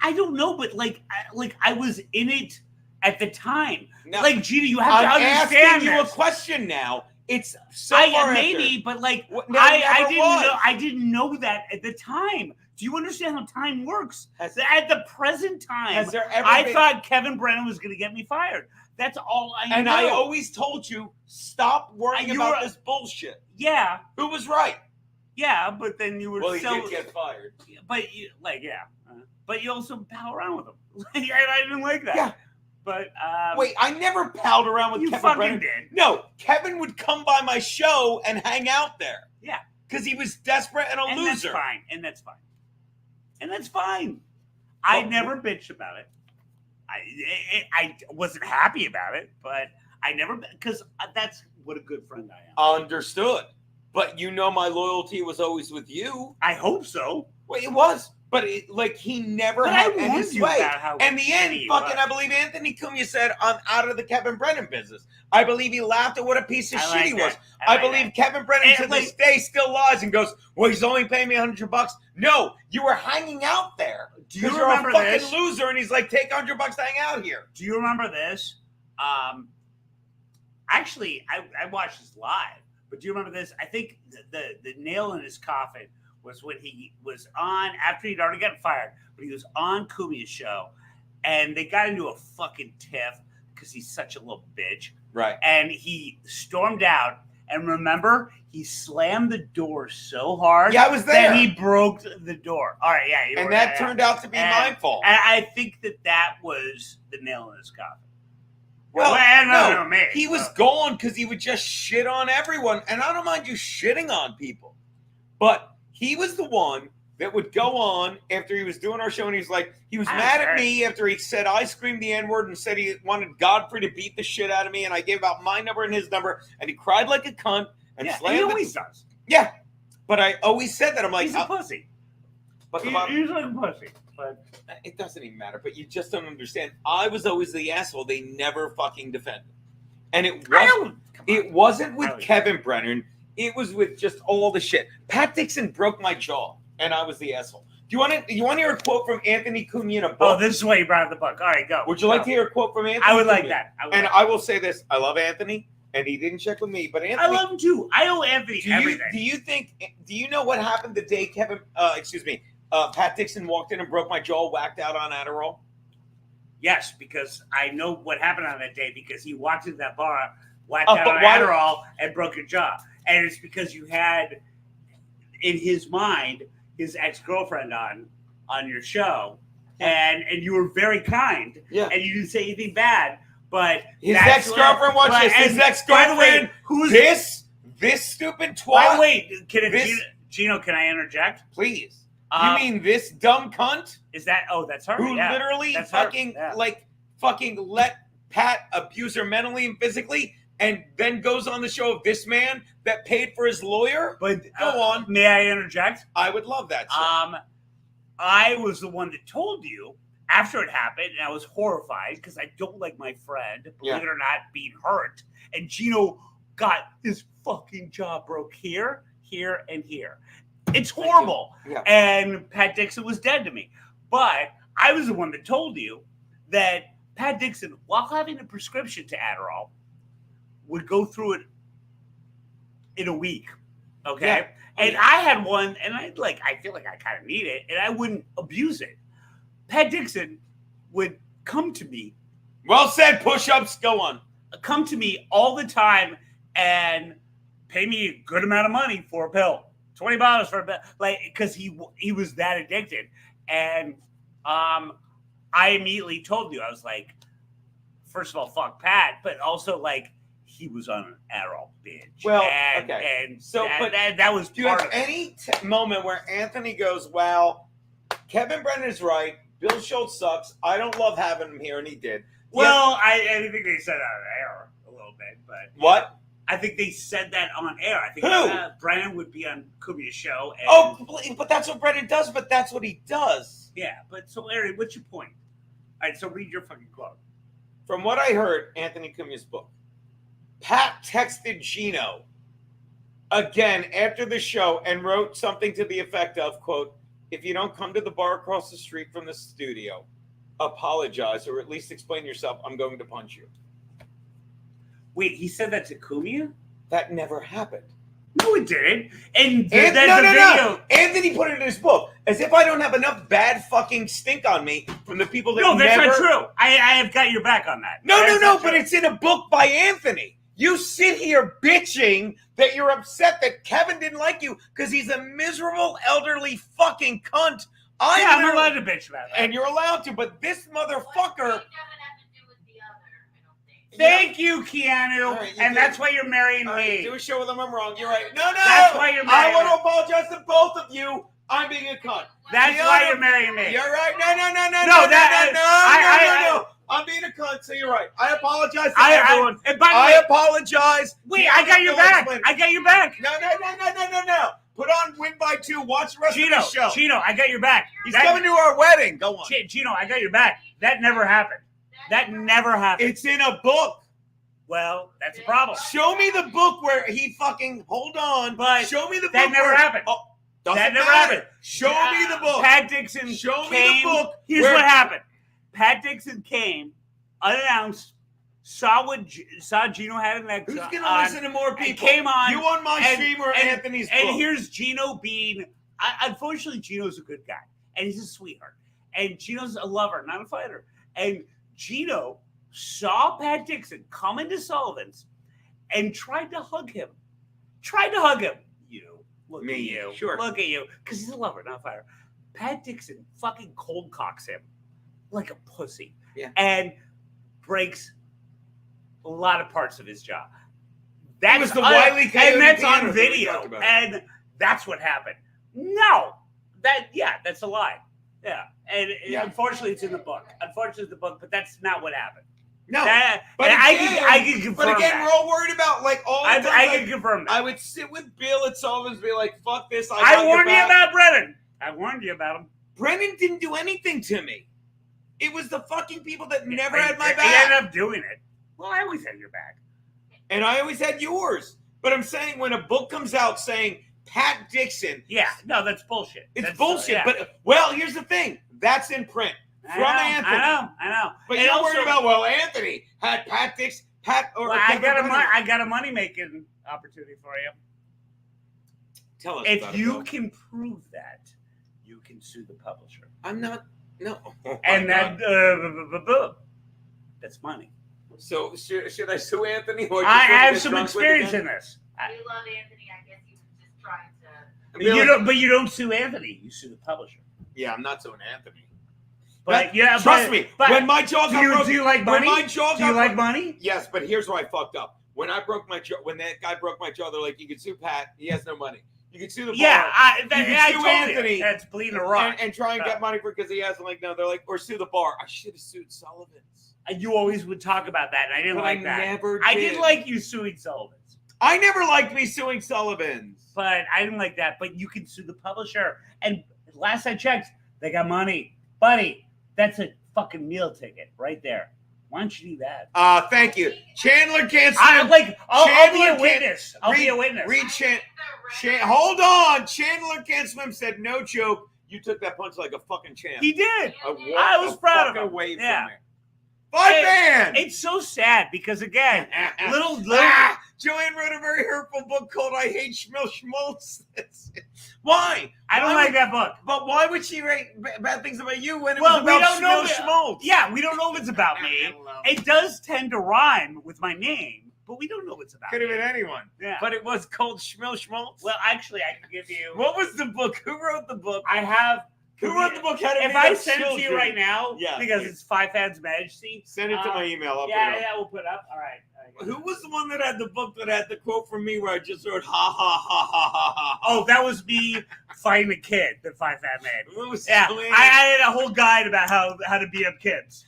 I don't know, but I was in it at the time. Now, like, Gina, you have to understand. I'm asking you a question now. It's so far maybe, after. but like No, I didn't know that at the time. Do you understand how time works? At the present time, Has there ever I been- thought Kevin Brennan was going to get me fired. That's all I know. And I always told you, stop worrying about this bullshit. Yeah. Who was right? Yeah, but then you were Well, he did get fired. But you but you also pal around with him. And I didn't like that. Yeah. But wait, I never palled around with you Kevin fucking Brennan. did. No, Kevin would come by my show and hang out there. Yeah. Because he was desperate and a loser. That's fine. And that's fine. I never bitched about it. I wasn't happy about it, but I never, because that's what a good friend I am. Understood. But you know my loyalty was always with you. I hope so. Well, it was. But he never But had I in warned his you way. about how And the end, shitty he fucking, was. I believe Anthony Cumia said, I'm out of the Kevin Brennan business. I believe he laughed at what a piece of I shit like he that. was. I I like believe that. Kevin Brennan And, to this day still lies and goes, well, he's only paying me $100. No, you were hanging out there. Do you You're remember a fucking this? loser, and he's like, take $100 to hang out here. Do you remember this? Actually, I watched this live, but do you remember this? I think the nail in his coffin was when he was on, after he'd already gotten fired, but he was on Cumia's show, and they got into a fucking tiff because he's such a little bitch. Right. And he stormed out, and remember, he slammed the door so hard. Yeah, I was there. That he broke the door. All right, yeah. And that turned out to be my fault. And I think that was the nail in his coffin. Well, no, me. He was gone because he would just shit on everyone. And I don't mind you shitting on people. But he was the one that would go on after he was doing our show, and he was mad at me after he said I screamed the N-word and said he wanted Godfrey to beat the shit out of me, and I gave out my number and his number, and he cried like a cunt and slammed he always does. Yeah. But I always said that. I'm like, he's a pussy. But He's like a pussy. But it doesn't even matter. But you just don't understand. I was always the asshole they never fucking defended. And it wasn't with Kevin Brennan. It was with just all the shit. Pat Dixon broke my jaw, and I was the asshole. Do you want to hear a quote from Anthony Cumia in a book? Oh, this is why you brought up the book. All right, go. Would you like to hear a quote from Anthony? I would like Cumia? that. I will say this. I love Anthony, and he didn't check with me. But Anthony, I love him too. I owe Anthony everything. Do you know what happened the day Pat Dixon walked in and broke my jaw, whacked out on Adderall? Yes, because I know what happened on that day because he walked into that bar, whacked out on Adderall, and broke your jaw. And it's because you had, in his mind, his ex-girlfriend on your show. And you were very kind. Yeah. And you didn't say anything bad. But His ex-girlfriend, watch this. His ex-girlfriend, this stupid twat. By the way, Gino, can I interject? Please. You mean this dumb cunt? Is that? Oh, that's her. Who yeah. literally That's fucking her. Yeah. fucking let Pat abuse her mentally and physically, and then goes on the show of this man that paid for his lawyer. But go on. May I interject? I would love that. Sir. I was the one that told you after it happened, and I was horrified because I don't like my friend, believe it or not, being hurt. And Gino got his fucking jaw broke here, here, and here. It's horrible. Yeah. And Pat Dixon was dead to me. But I was the one that told you that Pat Dixon, while having a prescription to Adderall, would go through it in a week. Okay. Yeah. And I had one, and I feel like I kind of need it, and I wouldn't abuse it. Pat Dixon would come to me. Well said, push-ups, go on. Come to me all the time and pay me a good amount of money for a pill. $20 for a pill. Like, because he was that addicted. And I immediately told you, I was like, first of all, fuck Pat, but also like he was on an Adderall binge. Well, and, okay. And So, that was do you part have of it. any moment where Anthony goes, well, Kevin Brennan is right. Bill Schulz sucks. I don't love having him here, and he did. Well, I think they said that on air a little bit, but What? I think they said that on air. I think Who? Brennan would be on Kubia's show. And, Oh, but that's what Brennan does. But that's what he does. yeah. But so, Larry, what's your point? All right, so read your fucking quote. From what I heard, Anthony Cumia's book, Pat texted Gino again after the show and wrote something to the effect of, quote, if you don't come to the bar across the street from the studio, apologize or at least explain yourself. I'm going to punch you. Wait, he said that to Cumia? That never happened. No, it didn't. And No. video. Anthony put it in his book as if I don't have enough bad fucking stink on me from the people that No, that's never... not true. I have got your back on that. No, but it's in a book by Anthony. You sit here bitching that you're upset that Kevin didn't like you because he's a miserable elderly fucking cunt. I'm allowed to bitch about that. And you're allowed to, but this motherfucker... Thank you, Keanu. Right, and that's why you're marrying me. Do a show with him. I'm wrong. You're right. No. That's why you're I marrying want me. to apologize to both of you. I'm being a cunt. That's why you're marrying me. You're right. No. No. I'm being a cunt, so you're right. I apologize to everyone. And by the I way- apologize. Wait, I got your back. I got your back. No. Put on Win by 2. Watch the rest of the show. Chino, I got your back. He's coming to our wedding. Go on. Chino, I got your back. That never happened. That never happened. It's in a book. Well, that's a problem. Show me the book where he fucking... Hold on. But show me the book. that never where- happened. Oh, doesn't That never matter. happened. Show me the book. Pat Dixon Show me came. the book. Here's where- what happened. Pat Dixon came, unannounced, saw Gino had an ex. Who's going to listen to more and people? came on. You on my and- stream or and- Anthony's And book? here's Gino being... unfortunately, Gino's a good guy. And he's a sweetheart. And Gino's a lover, not a fighter. And Gino saw Pat Dixon come into Sullivan's and tried to hug him. You. Look Me, at you. sure. Look at you. Because he's a lover, not a fighter. Pat Dixon fucking cold cocks him like a pussy. Yeah. And breaks a lot of parts of his jaw. It was the Wile E. Coyote and that's piano on thing we video. talked about. And that's what happened. No. That's a lie. Yeah. And unfortunately it's in the book. But that's not what happened. No, That- but and again, I can confirm But again, that. we're all worried about like all the I time. can confirm that. I would sit with Bill at Sullivan's, be like, "Fuck this." I got your warned you back. about Brennan. I warned you about him. Brennan didn't do anything to me. It was the fucking people that never He- had my He back, ended up doing it. Well, I always had your back. and I always had yours. But I'm saying when a book comes out saying Pat Dixon, Yeah, no, that's bullshit. it's That's, bullshit. yeah. But well, here's the thing: that's in print from Anthony. I know. But And you're also- worried about Anthony had Pat Dixon, or Well, I Kevin Brennan. I got a money making opportunity for you. Tell us If about it, you Bill. can prove that, you can sue the publisher, I'm not. No. and that that's money. So should I sue Anthony? Or I just have get some drunk with experience again? in this. You love Anthony. I guess he was just trying to. Bill, But you don't sue Anthony. You sue the publisher. Yeah, I'm not suing Anthony. But yeah, Trust me, But when my jaw got broken, do you like when money? my jaw Do you got like broken- money? Yes, but here's where I fucked up. When I broke my jaw, when that guy broke my jaw, they're like, "You can sue Pat. He has no money. You can sue the Yeah, bar. I you can I sue told Anthony you. That's bleeding a rock. and try and get money for because he has." I'm like, no, they're like, or sue the bar. I should have sued Sullivan's. And you always would talk about that, and I didn't But like I that. never I did. didn't like you suing Sullivan's, I never liked me suing Sullivan's. but I didn't like that. But you can sue the publisher. And last I checked, They got money. Buddy, that's a fucking meal ticket right there. Why don't you do that? Thank you. Chandler can't swim. I'll be Chandler a witness. I'll be a witness. Hold on. Chandler can't swim said, no joke. You took that punch like a fucking champ. He did. I was proud of him. Away from Yeah. there. Five man. It's so sad because again, little Joanne wrote a very hurtful book called "I Hate Schmilz." Why? I don't like that book. But why would she write bad things about you when it Well, was we about don't know. Schmilz? Yeah, we don't know if it's about me. It does tend to rhyme with my name, but we don't know what's about. Could have me. been anyone. Yeah. But it was called Schmilz. Well, actually, I can give you. What was the book? Who wrote the book? I have. Who wrote the book? How to If Beat I Up send it to you Children? right now, because it's Five Fans Majesty, Send it to my email. I'll put it yeah, up. we'll put it up. All right. Who was the one that had the book that had the quote from me where I just wrote ha ha ha ha ha ha? Oh, that was me fighting a kid that Five Fat made. It was Yeah, sweet. I had a whole guide about how to beat up kids.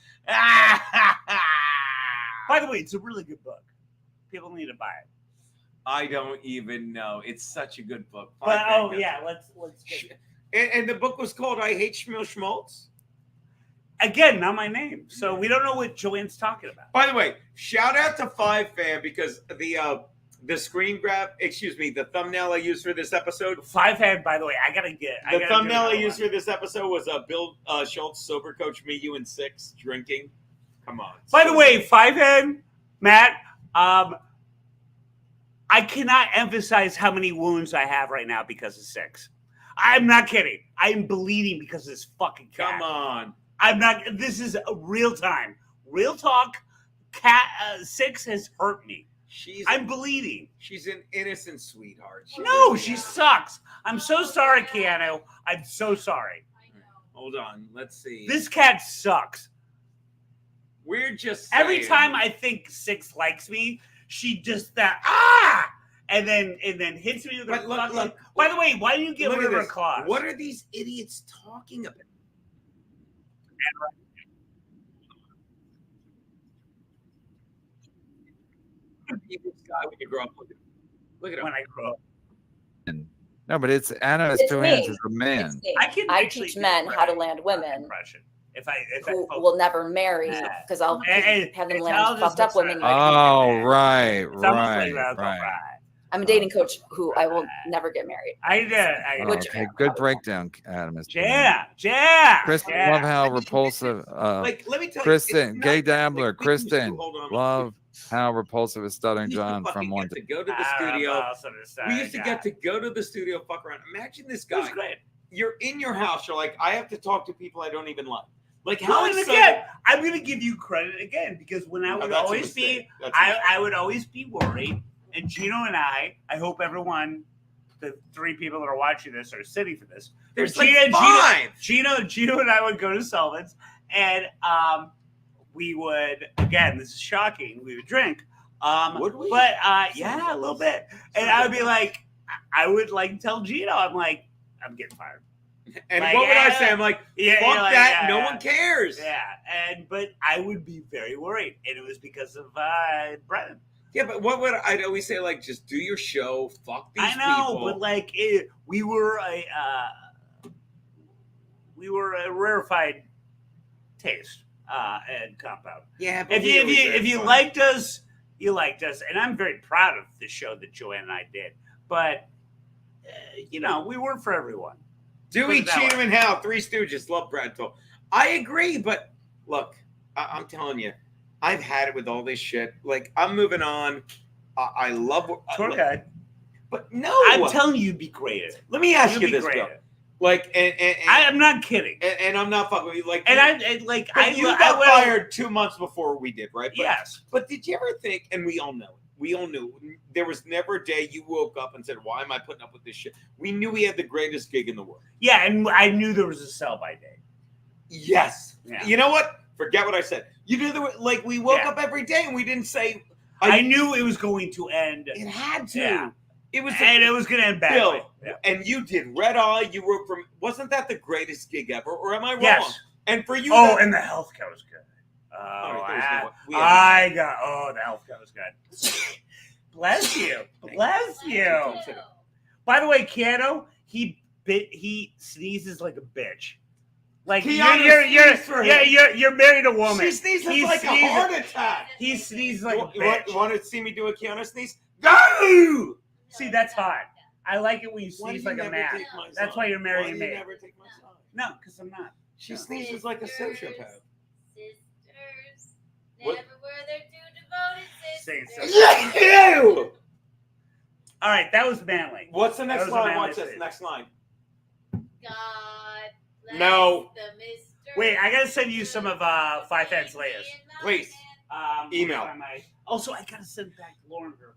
By the way, it's a really good book. People need to buy it. I don't even know. It's such a good book. But let's get And the book was called "I Hate Schmilz." Again, not my name, so we don't know what Joanne's talking about. By the way, shout out to Five Fan because the screen grab, the thumbnail I used for this episode. Five Fan, by the way, The thumbnail I used for this episode was Bill Schulz, sober coach, me, you, and 6 drinking. Come on. By the way, Five Fan, Matt, I cannot emphasize how many wounds I have right now because of 6. I'm not kidding. I'm bleeding because of this fucking cat. Come on. I'm not. This is real time, real talk. Cat 6 has hurt me. I'm bleeding. She's an innocent sweetheart. She sucks. I'm so sorry, Keanu. I'm so sorry. Hold on. Let's see. This cat sucks. We're just every saying. time I think 6 likes me, she just and then hits me with her fucking. Look. By the way, why do you get Look rid at of her this. claws? What are these idiots talking about? This guy when you grow up. Look at him. When I grow up. No, but it's Anna It's Joanne's me. is a man. I teach men how to land women If I who will never marry because I'll have them land fucked up women. Oh, right. I'm a dating coach who I will never get married. Okay, good breakdown, Adam. Yeah. Kristen, yeah. love how repulsive. Let me tell you, Kristen, it's gay not- dabbler. Kristen, hold on. love how repulsive is Stuttering John from one to go to the studio. We used to get to go to the studio, fuck around. Imagine this guy. You're in your house. You're like, I have to talk to people I don't even like. Like how again, I'm going to give you credit again because when I would always be, I would always be worried. And Gino and I hope everyone, the 3 people that are watching this are sitting for this. There's Gino, like 5. Gino and I would go to Sullivan's and we would, again, this is shocking, we would drink. Would we? But yeah, a little bit. And I would be like, I would like tell Gino, I'm like, I'm getting fired. And Like, what would I say? yeah, I'm like, yeah, fuck yeah, like, that. yeah, no yeah. one cares. Yeah, but I would be very worried, and it was because of Brennan. Yeah, but what would I'd always say? Like, just do your show. Fuck these I know, people. but like we were a rarefied taste and compound. Yeah, but if you liked us, you liked us, and I'm very proud of the show that Joanne and I did. But we weren't for everyone. Dewey, Cheatham, and Howe, 3 Stooges. Love Brad Toll. I agree, but look, I'm telling you, I've had it with all this shit. Like, I'm moving on. I love tour guide, but no, I'm telling you, you'd be great at it. Let me ask You'd you be this, great though. at it. Like, and I'm not kidding, and I'm not fucking with you. Like, and you got fired 2 months before we did, right? But, yes. But did you ever think? And we all know it. We all knew there was never a day you woke up and said, "Why am I putting up with this shit?" We knew we had the greatest gig in the world. Yeah, and I knew there was a sell-by date. Yes. Yeah. You know what? Forget what I said. You knew there were, like, we woke up every day and we didn't say. I knew it was going to end. It had to. Yeah. It was, and it was going to end badly. Bill, and you did Red Eye. You wrote from. Wasn't that the greatest gig ever? Or am I wrong? Yes. And for you. And the healthcare was good. the healthcare was good. Bless you. Bless you. By the way, Keanu, he sneezes like a bitch. Like Keanu you're sneezed for him. you're married a woman. She sneezes He like a sneezes- heart attack. He sneezes like a You bitch. want to see me do a Keanu sneeze? Go! See, that's hot. I like it when you Why do sneeze you like a never man. take my That's side? why you're Why marrying do me. you never take my side? No, because I'm not. She sneezes like a sociopath. Sisters. What? Never were there two devoted sisters. Ew! All right, that was manly. What's the next That was a line? manly Watch this. statement. Next line. God bless No. the mystery. Wait, I gotta send you some of Five Heads latest. Please. Email. Also, I gotta send back Lauren her.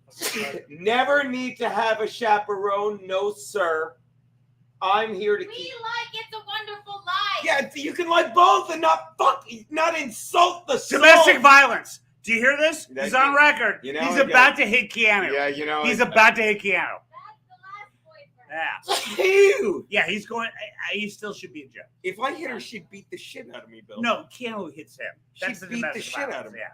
Never need to have a chaperone. No, sir. I'm here to We keep. like It's a Wonderful Life. Yeah, you can like both and not insult the soul. Domestic violence. Do you hear this? That- He's on record. you know, He's I about get to hit Keanu. Yeah, you know. He's about to hit Keanu. Yeah. Ew. Yeah, he's going. He still should be in jail. If I hit her, she'd beat the shit out of me, Bill. No, Keanu hits him. She'd That's the beat the domestic shit out violence, of me. Yeah.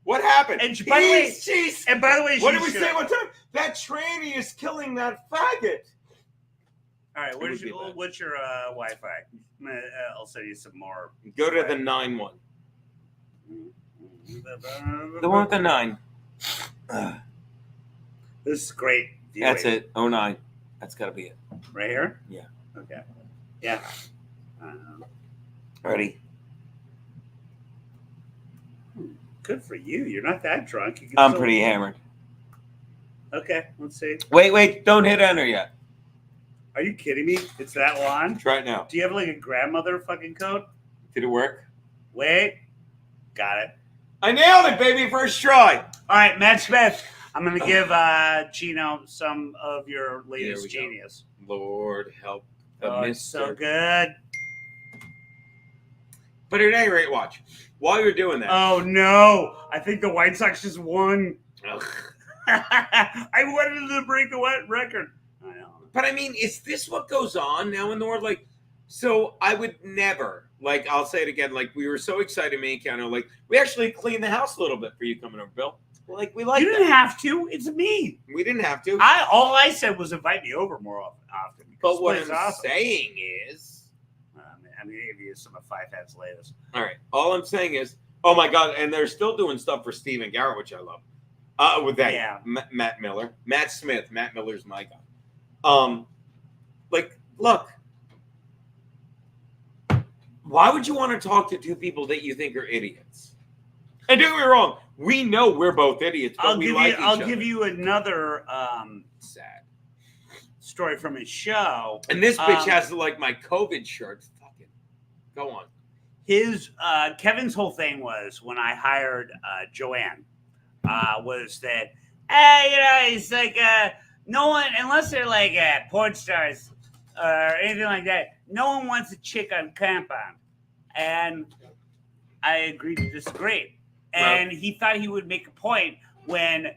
What happened? And by the way, She's- and by the way, what she did we should. say one time? That tranny is killing that faggot. All right, It would be bad. what's your Wi-Fi? I'll send you some more. Go to the 9 one. The one with the 9. This is great. That's viewing. it. 09. That's got to be it. Right here. Yeah. Okay. Yeah. Ready? Good for you. You're not that drunk. You can I'm still- pretty hammered. Okay, let's see. Wait. Don't hit enter yet. Are you kidding me? It's that long? Try it now. Do you have like a grandmother fucking coat? Did it work? Wait. Got it. I nailed it, baby. First try. All right, Matt Smith. I'm going to give Chino some of your latest Here we go. genius. Lord help the Oh, it's mister. so good. But at any rate, watch. While you're doing that. Oh, no. I think the White Sox just won. Ugh. I wanted them to break the record. I know. But I mean, is this what goes on now in the world? Like, so I would never, like, I'll say it again, like, we were so excited, me and Keanu, like, we actually cleaned the house a little bit for you coming over, Bill. Like, we like You didn't have to. It's me. We didn't have to. All I said was invite me over more often. But what this I'm place is awesome. saying is, I'm going to give you some of Five Heads latest. all right, all I'm saying is, oh my God, and they're still doing stuff for Steven Garrett, which I love. With that, Yeah. Matt Miller, Matt Smith, Matt Miller's my guy. Like, look, why would you want to talk to two people that you think are idiots? And don't get me wrong, we know we're both idiots, but we like each other. I'll give you another sad story from his show. And this bitch has like my COVID shirt. Fucking go on. His Kevin's whole thing was when I hired Joanne was that it's like no one unless they're like porn stars or anything like that. No one wants a chick on compound, and I agreed to disagree. And he thought he would make a point when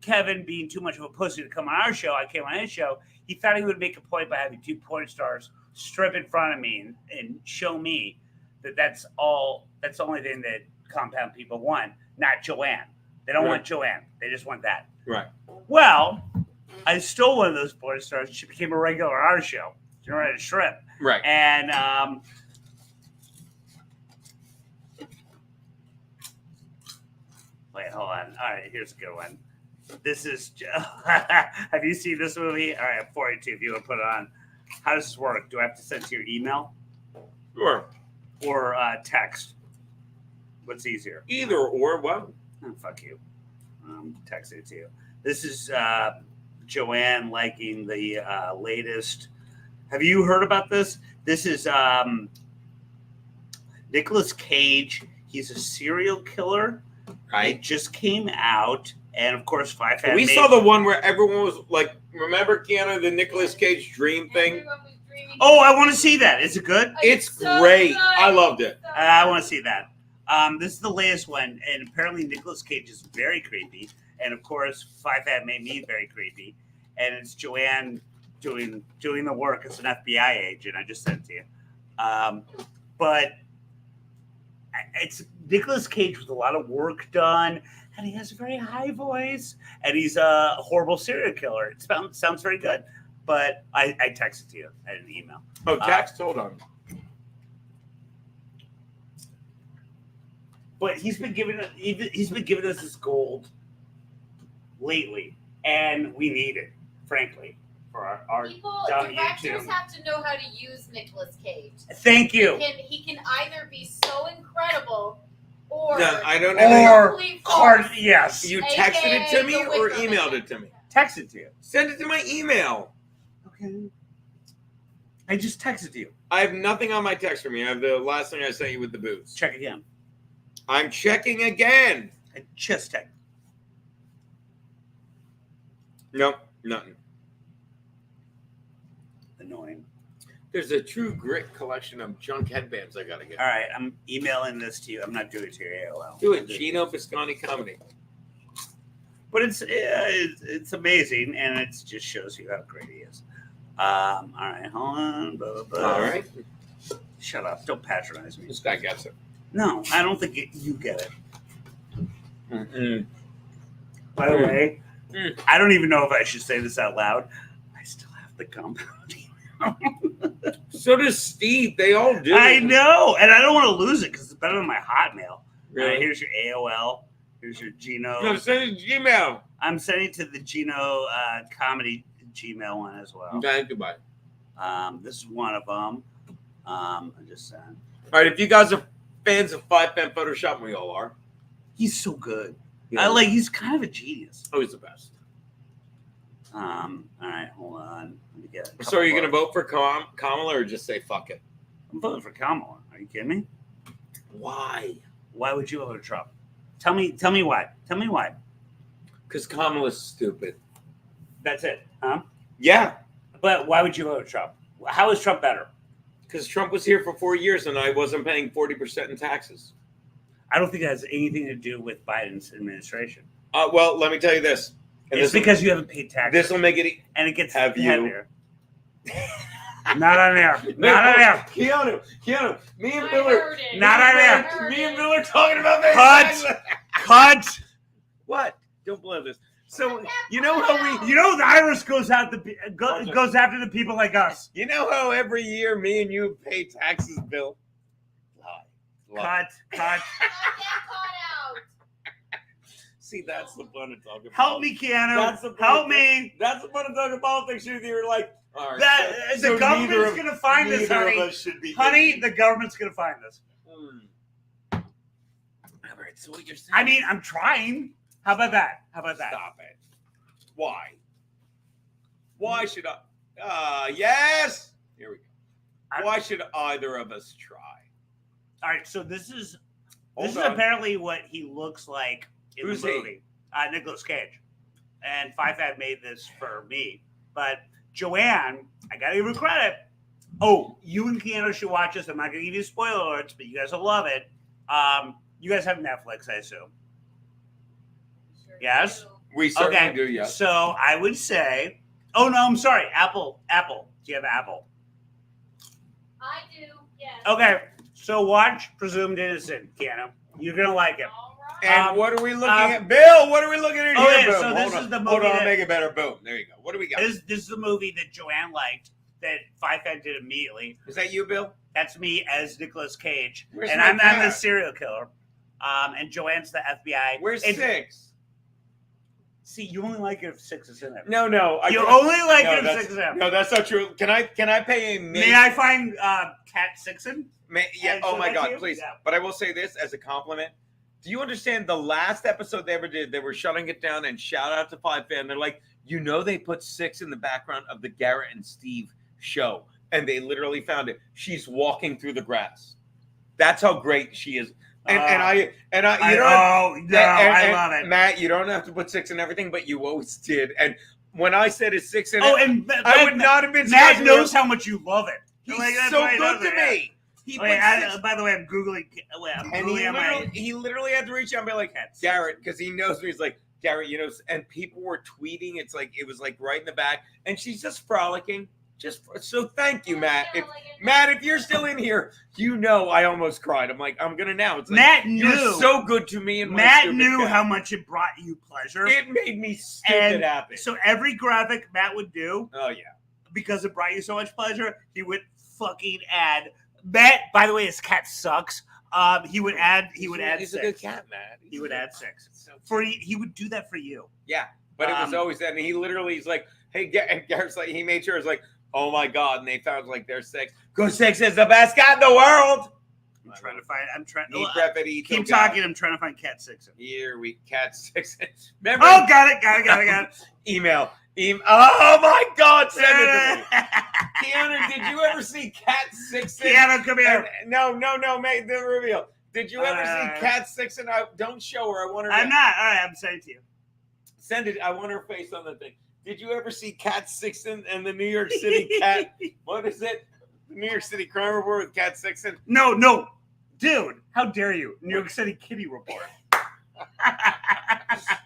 Kevin, being too much of a pussy to come on our show, I came on his show. He thought he would make a point by having two porn stars strip in front of me and show me that that's the only thing that compound people want, not Joanne. They don't want Joanne. They just want that. Right. Well, I stole one of those porn stars. She became a regular on our show. She learned how to strip. Right. And wait, hold on. All right, here's a good one. This is. Have you seen this movie? All right, 42. If you want to put it on, how does this work? Do I have to send it to your email? Sure. Or text? What's easier? Either or. Well, oh, fuck you. Text it to you. This is Joanne liking the latest. Have you heard about this? This is Nicolas Cage. He's a serial killer. Right. It just came out, and of course, we saw the one where everyone was like, remember Keanu, the Nicolas Cage dream thing? Oh, I want to see that. Is it good? It's great. I loved it. I want to see that. This is the latest one, and apparently Nicolas Cage is very creepy, and of course, Five Hat made me very creepy, and it's Joanne doing the work as an FBI agent. I just sent it to you, but it's Nicolas Cage with a lot of work done, and he has a very high voice, and he's a horrible serial killer. It sounds very good, but I texted to you. I didn't email. Oh, text? Hold on. But he's been giving us this gold lately, and we need it, frankly, for our People, dumb directors YouTube. have to know how to use Nicolas Cage. Thank you. He can either be so incredible or No, I don't complete farce. Yes. You texted it to AKA me the or Wicker emailed Man. it to me? Text it to you. Send it to my email. Okay. I just texted you. I have nothing on my text from you. I have the last thing I sent you with the booze. Check again. I'm checking again. I just texted. Nope, nothing. Annoying. There's a True Grit collection of junk headbands I gotta get. All right, I'm emailing this to you. I'm not doing it to your AOL. Do it, Gino Biscotti Comedy. But it's amazing, and it just shows you how great he is. All right, hold on. Blah, blah, blah. All right. Shut up. Don't patronize me. This guy gets it. No, I don't think you get it. Mm-mm. By the way, I don't even know if I should say this out loud. I still have the compound email. So does Steve. They all do. I know, and I don't want to lose it because it's better than my Hotmail. Really? All right, here's your AOL. Here's your Gino. No, send it to Gmail. I'm sending to the Gino comedy Gmail one as well. Okay, goodbye. This is one of them. I just sent. All right, if you guys are fans of 5 Pen Photoshop, we all are. He's so good. Yeah. He's kind of a genius. Oh, he's the best. All right, hold on. Let me get it. So are you going to vote for Kamala or just say fuck it? I'm voting for Kamala. Are you kidding me? Why? Why would you vote for Trump? Tell me why. Tell me why. Because Kamala's stupid. That's it, huh? Yeah. But why would you vote for Trump? How is Trump better? Because Trump was here for 4 years and I wasn't paying 40% in taxes. I don't think it has anything to do with Biden's administration. Well, let me tell you this. And It's this because you haven't paid taxes. This will make it. And it gets Have you? heavier. Not on there. Not on there. Keanu, me and Miller. Not on there. Me and Miller talking about that. Cut. What? Don't blow this. So you know how we. You know the Iris goes after the people like us. You know how every year me and you pay taxes, Bill. Lie. Cut. See, that's the fun of talking. Help me, Keanu. That's the fun Help of- me. That's the fun of talking politics. You're like, all right. That so the government's neither of- gonna find this, neither honey. of us should be Honey, the government's gonna find this. All right. So what you're saying? I mean, I'm trying. How about that? Stop it. Why? Why should I? Yes. Here we go. Why should either of us try? All right, so this is Hold on. apparently what he looks like in Who's the he? movie. Nicolas Cage. And Five made this for me. But Joanne, I gotta give her credit. Oh, you and Keanu should watch this. I'm not gonna give you spoiler alerts, but you guys will love it. You guys have Netflix, I assume. Yes? We certainly Okay. do. Yes. So I would say, oh no, I'm sorry, Apple. Do you have Apple? I do, yes. Okay, so watch Presumed Innocent, Keanu. You're gonna like it. And what are we looking at, Bill? What are we looking at oh, here? yeah, Boom. so this Hold is on. the Hold movie on, that- I'll make it better. Boom. There you go. What do we got? This is the movie that Joanne liked that Five did immediately. Is that you, Bill? That's me as Nicolas Cage, Where's and my I'm the cat? serial killer. And Joanne's the FBI. Where's And- 6? See, you only like it if 6 is in it. No. You only like it if that's- 6 is in it. No, that's not true. Can I pay a May I find Cat Sixon? Yeah. And Oh so my that's God, you? please. Yeah. But I will say this as a compliment. Do you understand the last episode they ever did? They were shutting it down, and shout out to 5 Fan. They're like, they put 6 in the background of the Garrett and Steve show, and they literally found it. She's walking through the grass. That's how great she is. And I love it. Matt, you don't have to put 6 in everything, but you always did. And when I said it's 6 in Oh, it, and I would not have been. Matt surprised knows if- how much you love it. He's that's so why he good does to it, yeah. me. He Wait, puts 6 by the way, I'm googling. and he literally had to reach out and be like, Garrett, because he knows me. He's like, Garrett, and people were tweeting. It was like right in the back, and she's just frolicking. So thank you, Matt. If you're still in here, I almost cried. I'm like, I'm gonna now. It's like, Matt you're knew. so good to me. And my Matt stupid knew cat. how much it brought you pleasure. It made me stupid happy. So every graphic Matt would do, Oh yeah. because it brought you so much pleasure, he would fucking add. Matt, by the way, his cat sucks. He would add. He's 6. a good cat, man. He would add 6. So He would do that for you. Yeah, but it was always that. And he literally is like, hey, and Garrett's like, he made sure it's like, oh my God. And they found like their 6. Because 6 is the best cat in the world. I'm trying to find. Keep talking. I'm trying to find Cat 6. Here we Cat 6. Remember? Oh, got it. Email. Oh my God, send it to me. Keanu, did you ever see Cat 6? Keanu, come here. No, mate, the reveal. Did you ever see Cat 6? And don't show her. I want her. I'm not. All right, I'm sending it to you. Send it. I want her face on the thing. Did you ever see Cat 6 and the New York City Cat? What is it? The New York City Crime Report with Cat 6? No, dude, how dare you? New York City Kitty Report.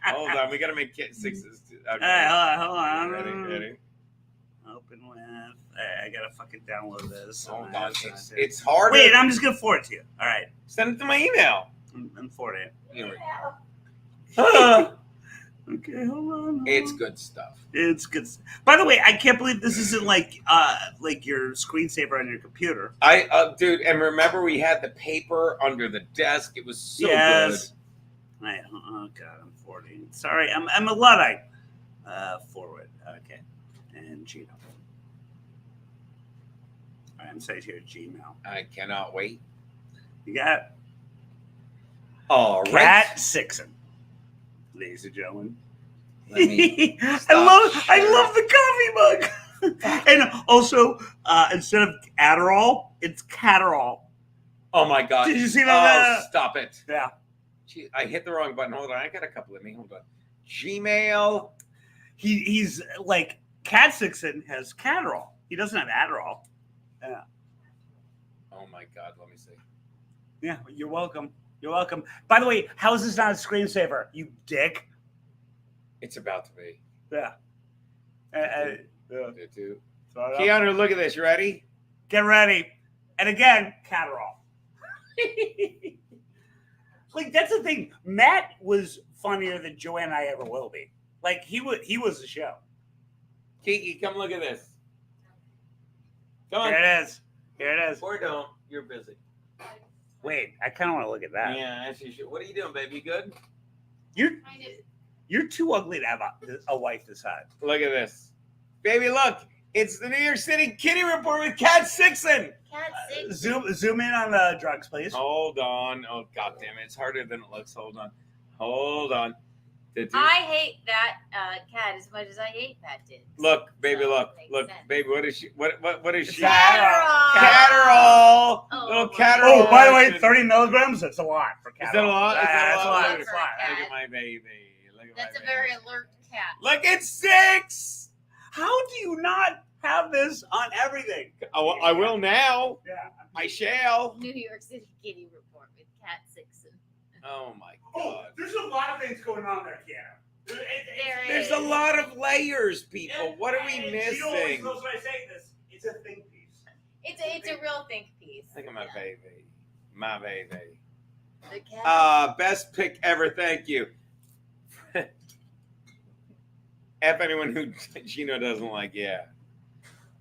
Hold on, we gotta make Cat 6s. Okay. Hold on. Ready? Open with. I gotta fucking download this. Oh God, it's hard. Wait, I'm just gonna forward it to you. All right, send it to my email. I'm forwarding it. Here we go. Okay, hold on. It's good stuff. It's good. By the way, I can't believe this isn't like your screensaver on your computer. Dude, and remember we had the paper under the desk. It was so good. Oh God, I'm forwarding. Sorry, I'm a Luddite. Forward. Okay, and Gmail. All right, I'm saying here Gmail. I cannot wait. You got it. All right. Cat 6, ladies and gentlemen. I love the coffee mug. And also, instead of Adderall, it's Catterall. Oh my God! Did you see that? Oh, stop it! Yeah. Gee, I hit the wrong button. Hold on, I got a couple of me. Hold on. Gmail. He's like Cat 6 has Catterall. He doesn't have Adderall. Yeah. Oh my God! Let me see. Yeah, you're welcome. You're welcome. By the way, how is this not a screensaver? You dick. It's about to be. Yeah. Keanu, look at this. You ready? Get ready. And again, Catterall. Like, that's the thing. Matt was funnier than Joanne and I ever will be. Like, he was the show. Kiki, come look at this. Come on. Here it is. Here it is. Or don't. You're busy. Wait, I kind of want to look at that. Yeah, as you should. What are you doing, baby? Good? You're too ugly to have a wife this hot. Look at this. Baby, look. It's the New York City Kitty Report with Cat 6. Cat 6. Zoom in on the drugs, please. Hold on. Oh, God damn it. It's harder than it looks. Hold on. I hate that cat as much as I hate Pat did. Look, baby, look, baby. What is she? What is she? Catterall. Catterall. Oh, Little Catterall. Oh, by the way, 30 milligrams. That's a lot for Catterall. Is that a lot? That's a lot. Look at my baby. That's a very alert cat. Look, it's 6. How do you not have this on everything? I will now. Yeah. I shall. New York City Kitty Report with Cat 6. Oh my Oh, God. there's a lot of things going on there, Keanu. There's a lot of layers, people. What are we She missing? always knows when I say this. It's a think piece. It's a real think piece. Look at my baby. My baby. The cat. Best pick ever. Thank you. F anyone who Gino doesn't like. Yeah.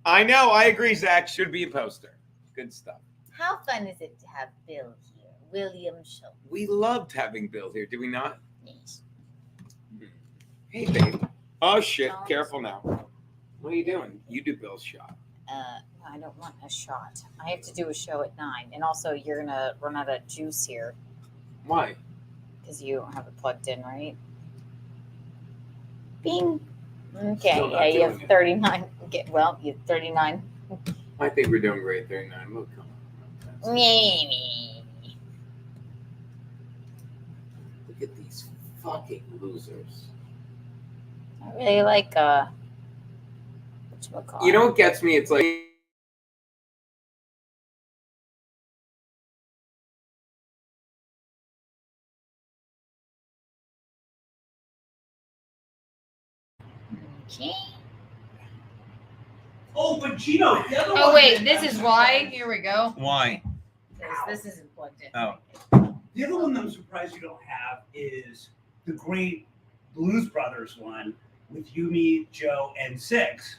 I know. I agree, Zach. Should be a poster. Good stuff. How fun is it to have Bill here? William Schulz. We loved having Bill here, did we not? Yes. Hey, babe. Oh, shit. Careful now. What are you doing? You do Bill's shot. I don't want a shot. I have to do a show at 9. And also, you're going to run out of juice here. Why? Because you don't have it plugged in, right? Bing. Okay. Still not Yeah, you doing have it. 39. Okay, well, you have 39. I think we're doing great. 39. Look, come on. Maybe. Look at these fucking losers. I really like, whatchamacallit. You know what gets me? It's like. Okay. Oh, but Gino, the other Oh one. wait, this is why. Here we go. Why? This isn't plugged in. Oh. The other one that I'm surprised you don't have is the great Blues Brothers one with Yumi, Joe, and Six.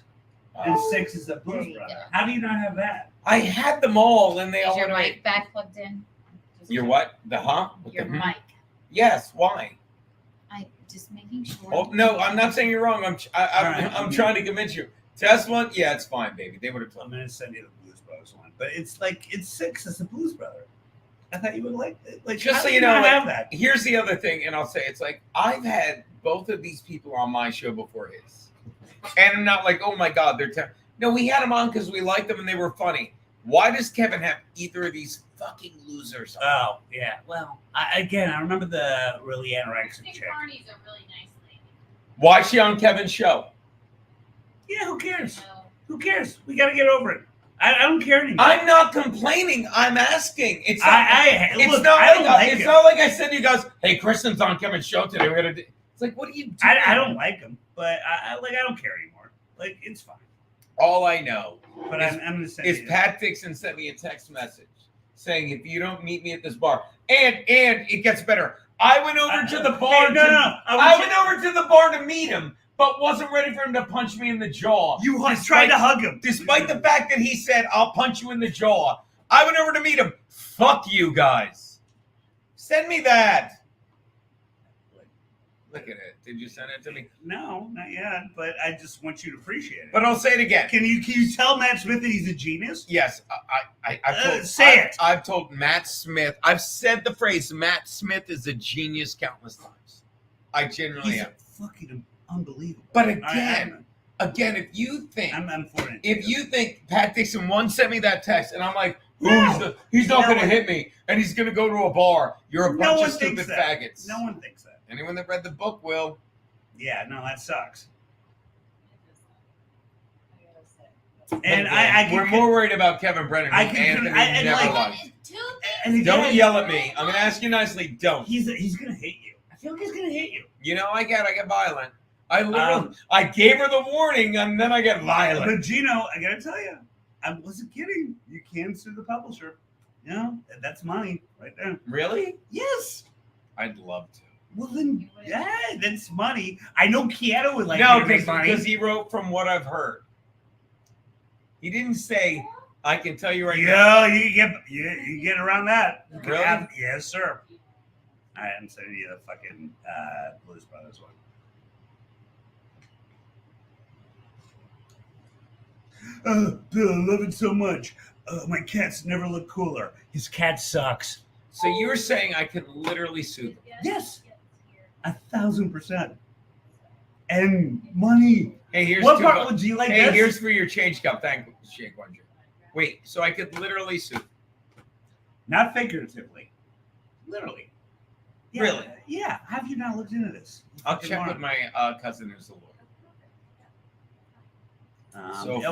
And Six is the Blues Brother. How do you not have that? I had them all, and they Is all your went away. mic back plugged in? Your what? The huh? With Your the, mic. Yes. Why? I'm just making sure. Oh no, I'm not saying you're wrong. I'm trying to convince you. Test one. Yeah, it's fine, baby. They would have told I'm me. gonna send you the Blues Brothers one, but it's like it's 6 as a Blues Brother. I thought you would like it. Like Just how so do you know, not like, have that. here's the other thing, and I'll say it's like I've had both of these people on my show before his, and I'm not like, oh my god, they're no, we had them on because we liked them and they were funny. Why does Kevin have either of these fucking losers on? Oh yeah, well, I remember the really anorexic chick. Barney's a really nice lady. Why is she on Kevin's show? Yeah, who cares? Who cares? We gotta get over it. I don't care anymore. I'm not complaining. I'm asking. It's not. It's look, not I like don't like it's him. not like I said to you guys, "Hey, Kristen's on Kevin's show today. We're gonna do." It's like, what are you doing? I don't like him, but I don't care anymore. Like it's fine. All I know, But I'm gonna say is Pat Dixon sent me a text message saying, "If you don't meet me at this bar," and it gets better. I went over to the bar. I went over to the bar to meet him, but wasn't ready for him to punch me in the jaw. You tried to hug him, despite the fact that he said, "I'll punch you in the jaw." I went over to meet him. Fuck you guys. Send me that. Look at it. Did you send it to me? No, not yet. But I just want you to appreciate it. But I'll say it again. Can you tell Matt Smith that he's a genius? Yes, I've told Matt Smith. I've said the phrase Matt Smith is a genius countless times. I genuinely He's am. fucking unbelievable. But again, if you think if you think Pat Dixon one sent me that text and I'm like, he's not going to hit me and he's going to go to a bar, you're a bunch of stupid faggots. No one thinks that. Anyone that read the book will. Yeah, no, that sucks. And we're more worried about Kevin Brennan. Anthony never liked. Don't yell at me. I'm going to ask you nicely. Don't. He's going to hit you. I feel like he's going to hit you. You know, I get violent. I literally, I gave her the warning, and then I get violent. But Gino, I gotta tell you, I wasn't kidding. You can sue the publisher. You know, that's money right there. Really? Yes. I'd love to. Well then, yeah, that's money. I know Keanu would like no, to make money because he wrote from what I've heard. He didn't say. I can tell you right now. now. You get around that. You can Really? Yes, sir. I am sending you the fucking Blues Brothers one. Bill, I love it so much. My cats never look cooler. His cat sucks. So you're saying I could literally sue them? Yes, 1,000%. And money. Hey, here's what two part bucks. would you like? Hey, this? here's for your change cup. Thank you, Shake Wonder. Wait, so I could literally sue? Not figuratively. Literally. Yeah, Really? Yeah. Have you not looked into this? I'll check with my cousin who's a lawyer.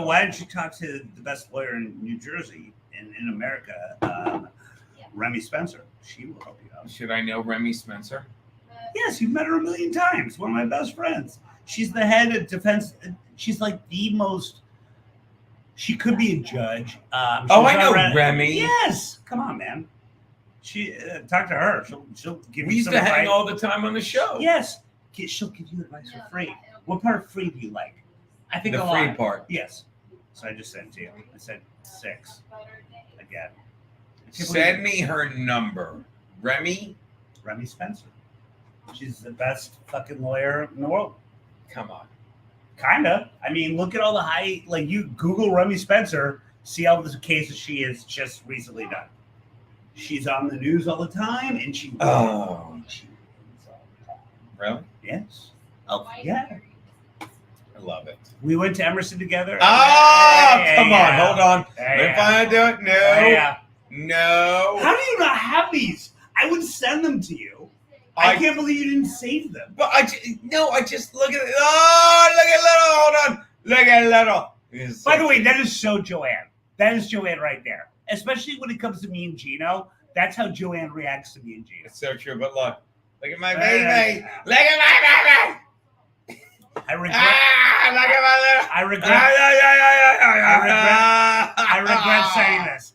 Why don't you talk to the best lawyer in New Jersey, in America, Remy Spencer? She will help you out. Should I know Remy Spencer? Yes, you've met her 1,000,000 times. One of my best friends. She's the head of defense. She's like the most. She could be a judge. I know Remy. Yes, come on, man. She talk to her. She'll give We you used some to hang advice. all the time on the show. Yes, she'll give you advice for free. What part of free do you like? I think The a lot. free part. Yes. So I just sent it to you. I said 6 again. Send me her number. Remy Spencer. She's the best fucking lawyer in the world. Come on. Kinda. I mean, look at all the high. Like you Google Remy Spencer, see all the cases she has just recently done. She's on the news all the time, and she. Oh. Really? Yes. Oh yeah. I love it. We went to Emerson together. Come on, hold on. If I do it, no. Yeah. No. How do you not have these? I would send them to you. I can't believe you didn't save them. But I just look at it. Oh, look at little. Hold on. Look at little. By the way, that is so Joanne. That is Joanne right there. Especially when it comes to me and Gino. That's how Joanne reacts to me and Gino. It's so true. But look at my baby. Look at my baby. I regret. Look at my little. I regret. I regret saying this.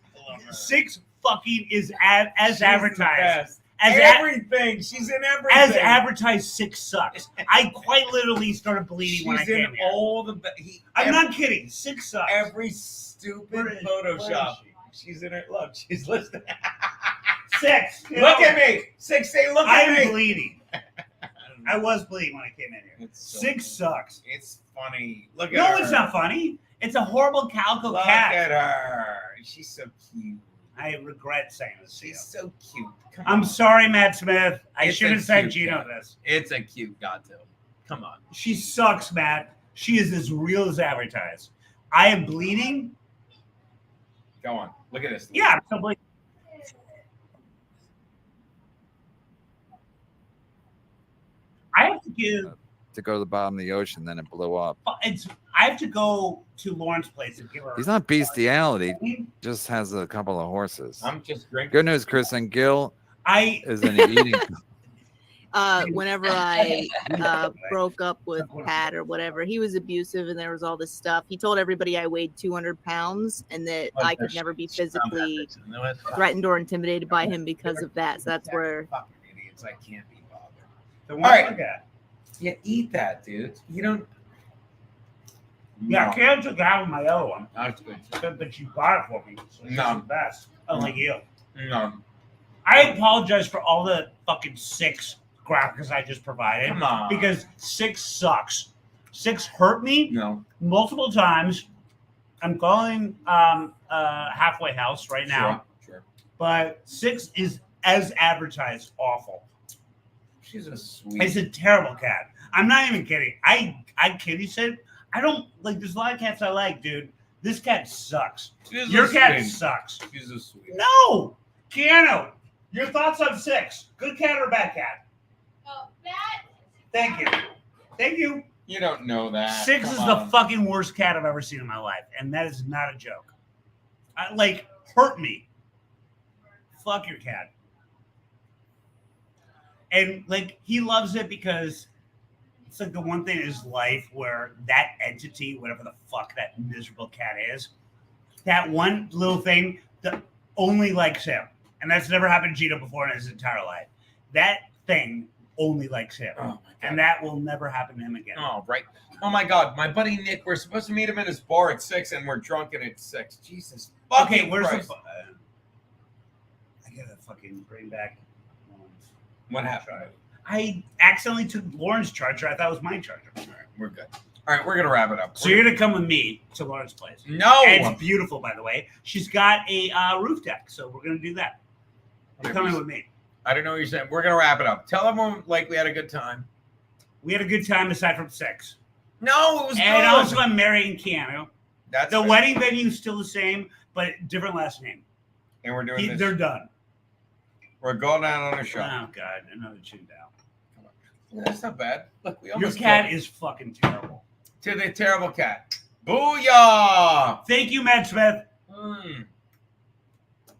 6 fucking is as advertised. Everything. She's in everything. As advertised, 6 sucks. I quite literally started bleeding when I She's came in here. all the. I'm not kidding. 6 sucks. Every stupid Photoshop. She's in it. Look, she's listening. 6. Look at me. 6, say look at me. I'm bleeding. I was bleeding when I came in here. 6 sucks. It's funny. Look at No, her. it's not funny. It's a horrible calico Look cat. at her. She's so cute. I regret saying this. She's so cute. Come I'm on. sorry, Matt Smith. I It's should a have sent cute Gino cat. this. It's a cute gato. Come on. She sucks, Matt. She is as real as advertised. I am bleeding. Go on. Look at this. Yeah, I'm still bleeding. I have to give. To go to the bottom of the ocean, then it blew up. I have to go to Lauren's place and give her. He's not bestiality. Just has a couple of horses. I'm just drinking. Good news, Chris and Gil. I is in eating. Whenever I broke up with Pat or whatever, he was abusive and there was all this stuff. He told everybody I weighed 200 pounds and that I could never be physically threatened or intimidated by him because of that. So that's where. Fucking idiots. I can't be bothered. The All one right. look at. Yeah, eat that, dude. You don't. Yeah, No. Karen took out my other one. That's good. But she bought it for me. So she's No. the best. Unlike you. No. I apologize for all the fucking 6 graphics I just provided. Come on. Because 6 sucks. 6 hurt me No. multiple times. I'm calling Halfway House right now. Sure. But 6 is, as advertised, awful. She's a sweet. It's a terrible cat. I'm not even kidding. I kid you, said I don't like. There's a lot of cats I like, dude. This cat sucks. She's Your a cat sweet. sucks. She's a sweet. No, Keanu. Your thoughts on 6? Good cat or bad cat? Bad. Thank you. Thank you. You don't know that. 6 Come is on. the fucking worst cat I've ever seen in my life, and that is not a joke. Like, hurt me. Fuck your cat. And like he loves it because it's like the one thing in his life where that entity, whatever the fuck that miserable cat is, that one little thing that only likes him. And that's never happened to Gino before in his entire life. That thing only likes him. Oh my God. And that will never happen to him again. Oh, right. Oh my God, my buddy Nick. We're supposed to meet him at his bar at 6, and we're drunken at 6. Jesus. Okay, where's Christ. the? I gotta fucking bring back. What happened? I accidentally took Lauren's charger. I thought it was my charger. All right, we're good. All right, we're gonna wrap it up. So you're gonna come with me to Lauren's place. No. And it's beautiful, by the way. She's got a roof deck, so we're gonna do that. You're coming with me. I don't know what you're saying. We're gonna wrap it up. Tell everyone like we had a good time. We had a good time aside from 6. No, it was and good. also I'm marrying Keanu. That's the right. wedding venue is still the same, but different last name. And we're doing this. They're done. We're going down on a show. Oh God, another tune down. Yeah, that's not bad. Look, we Your almost cat killed it. is fucking terrible. To the terrible cat. Booyah! Thank you, Matt Smith.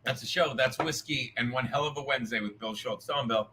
That's a show. That's whiskey and one hell of a Wednesday with Bill Schulz. Tell him, Bill.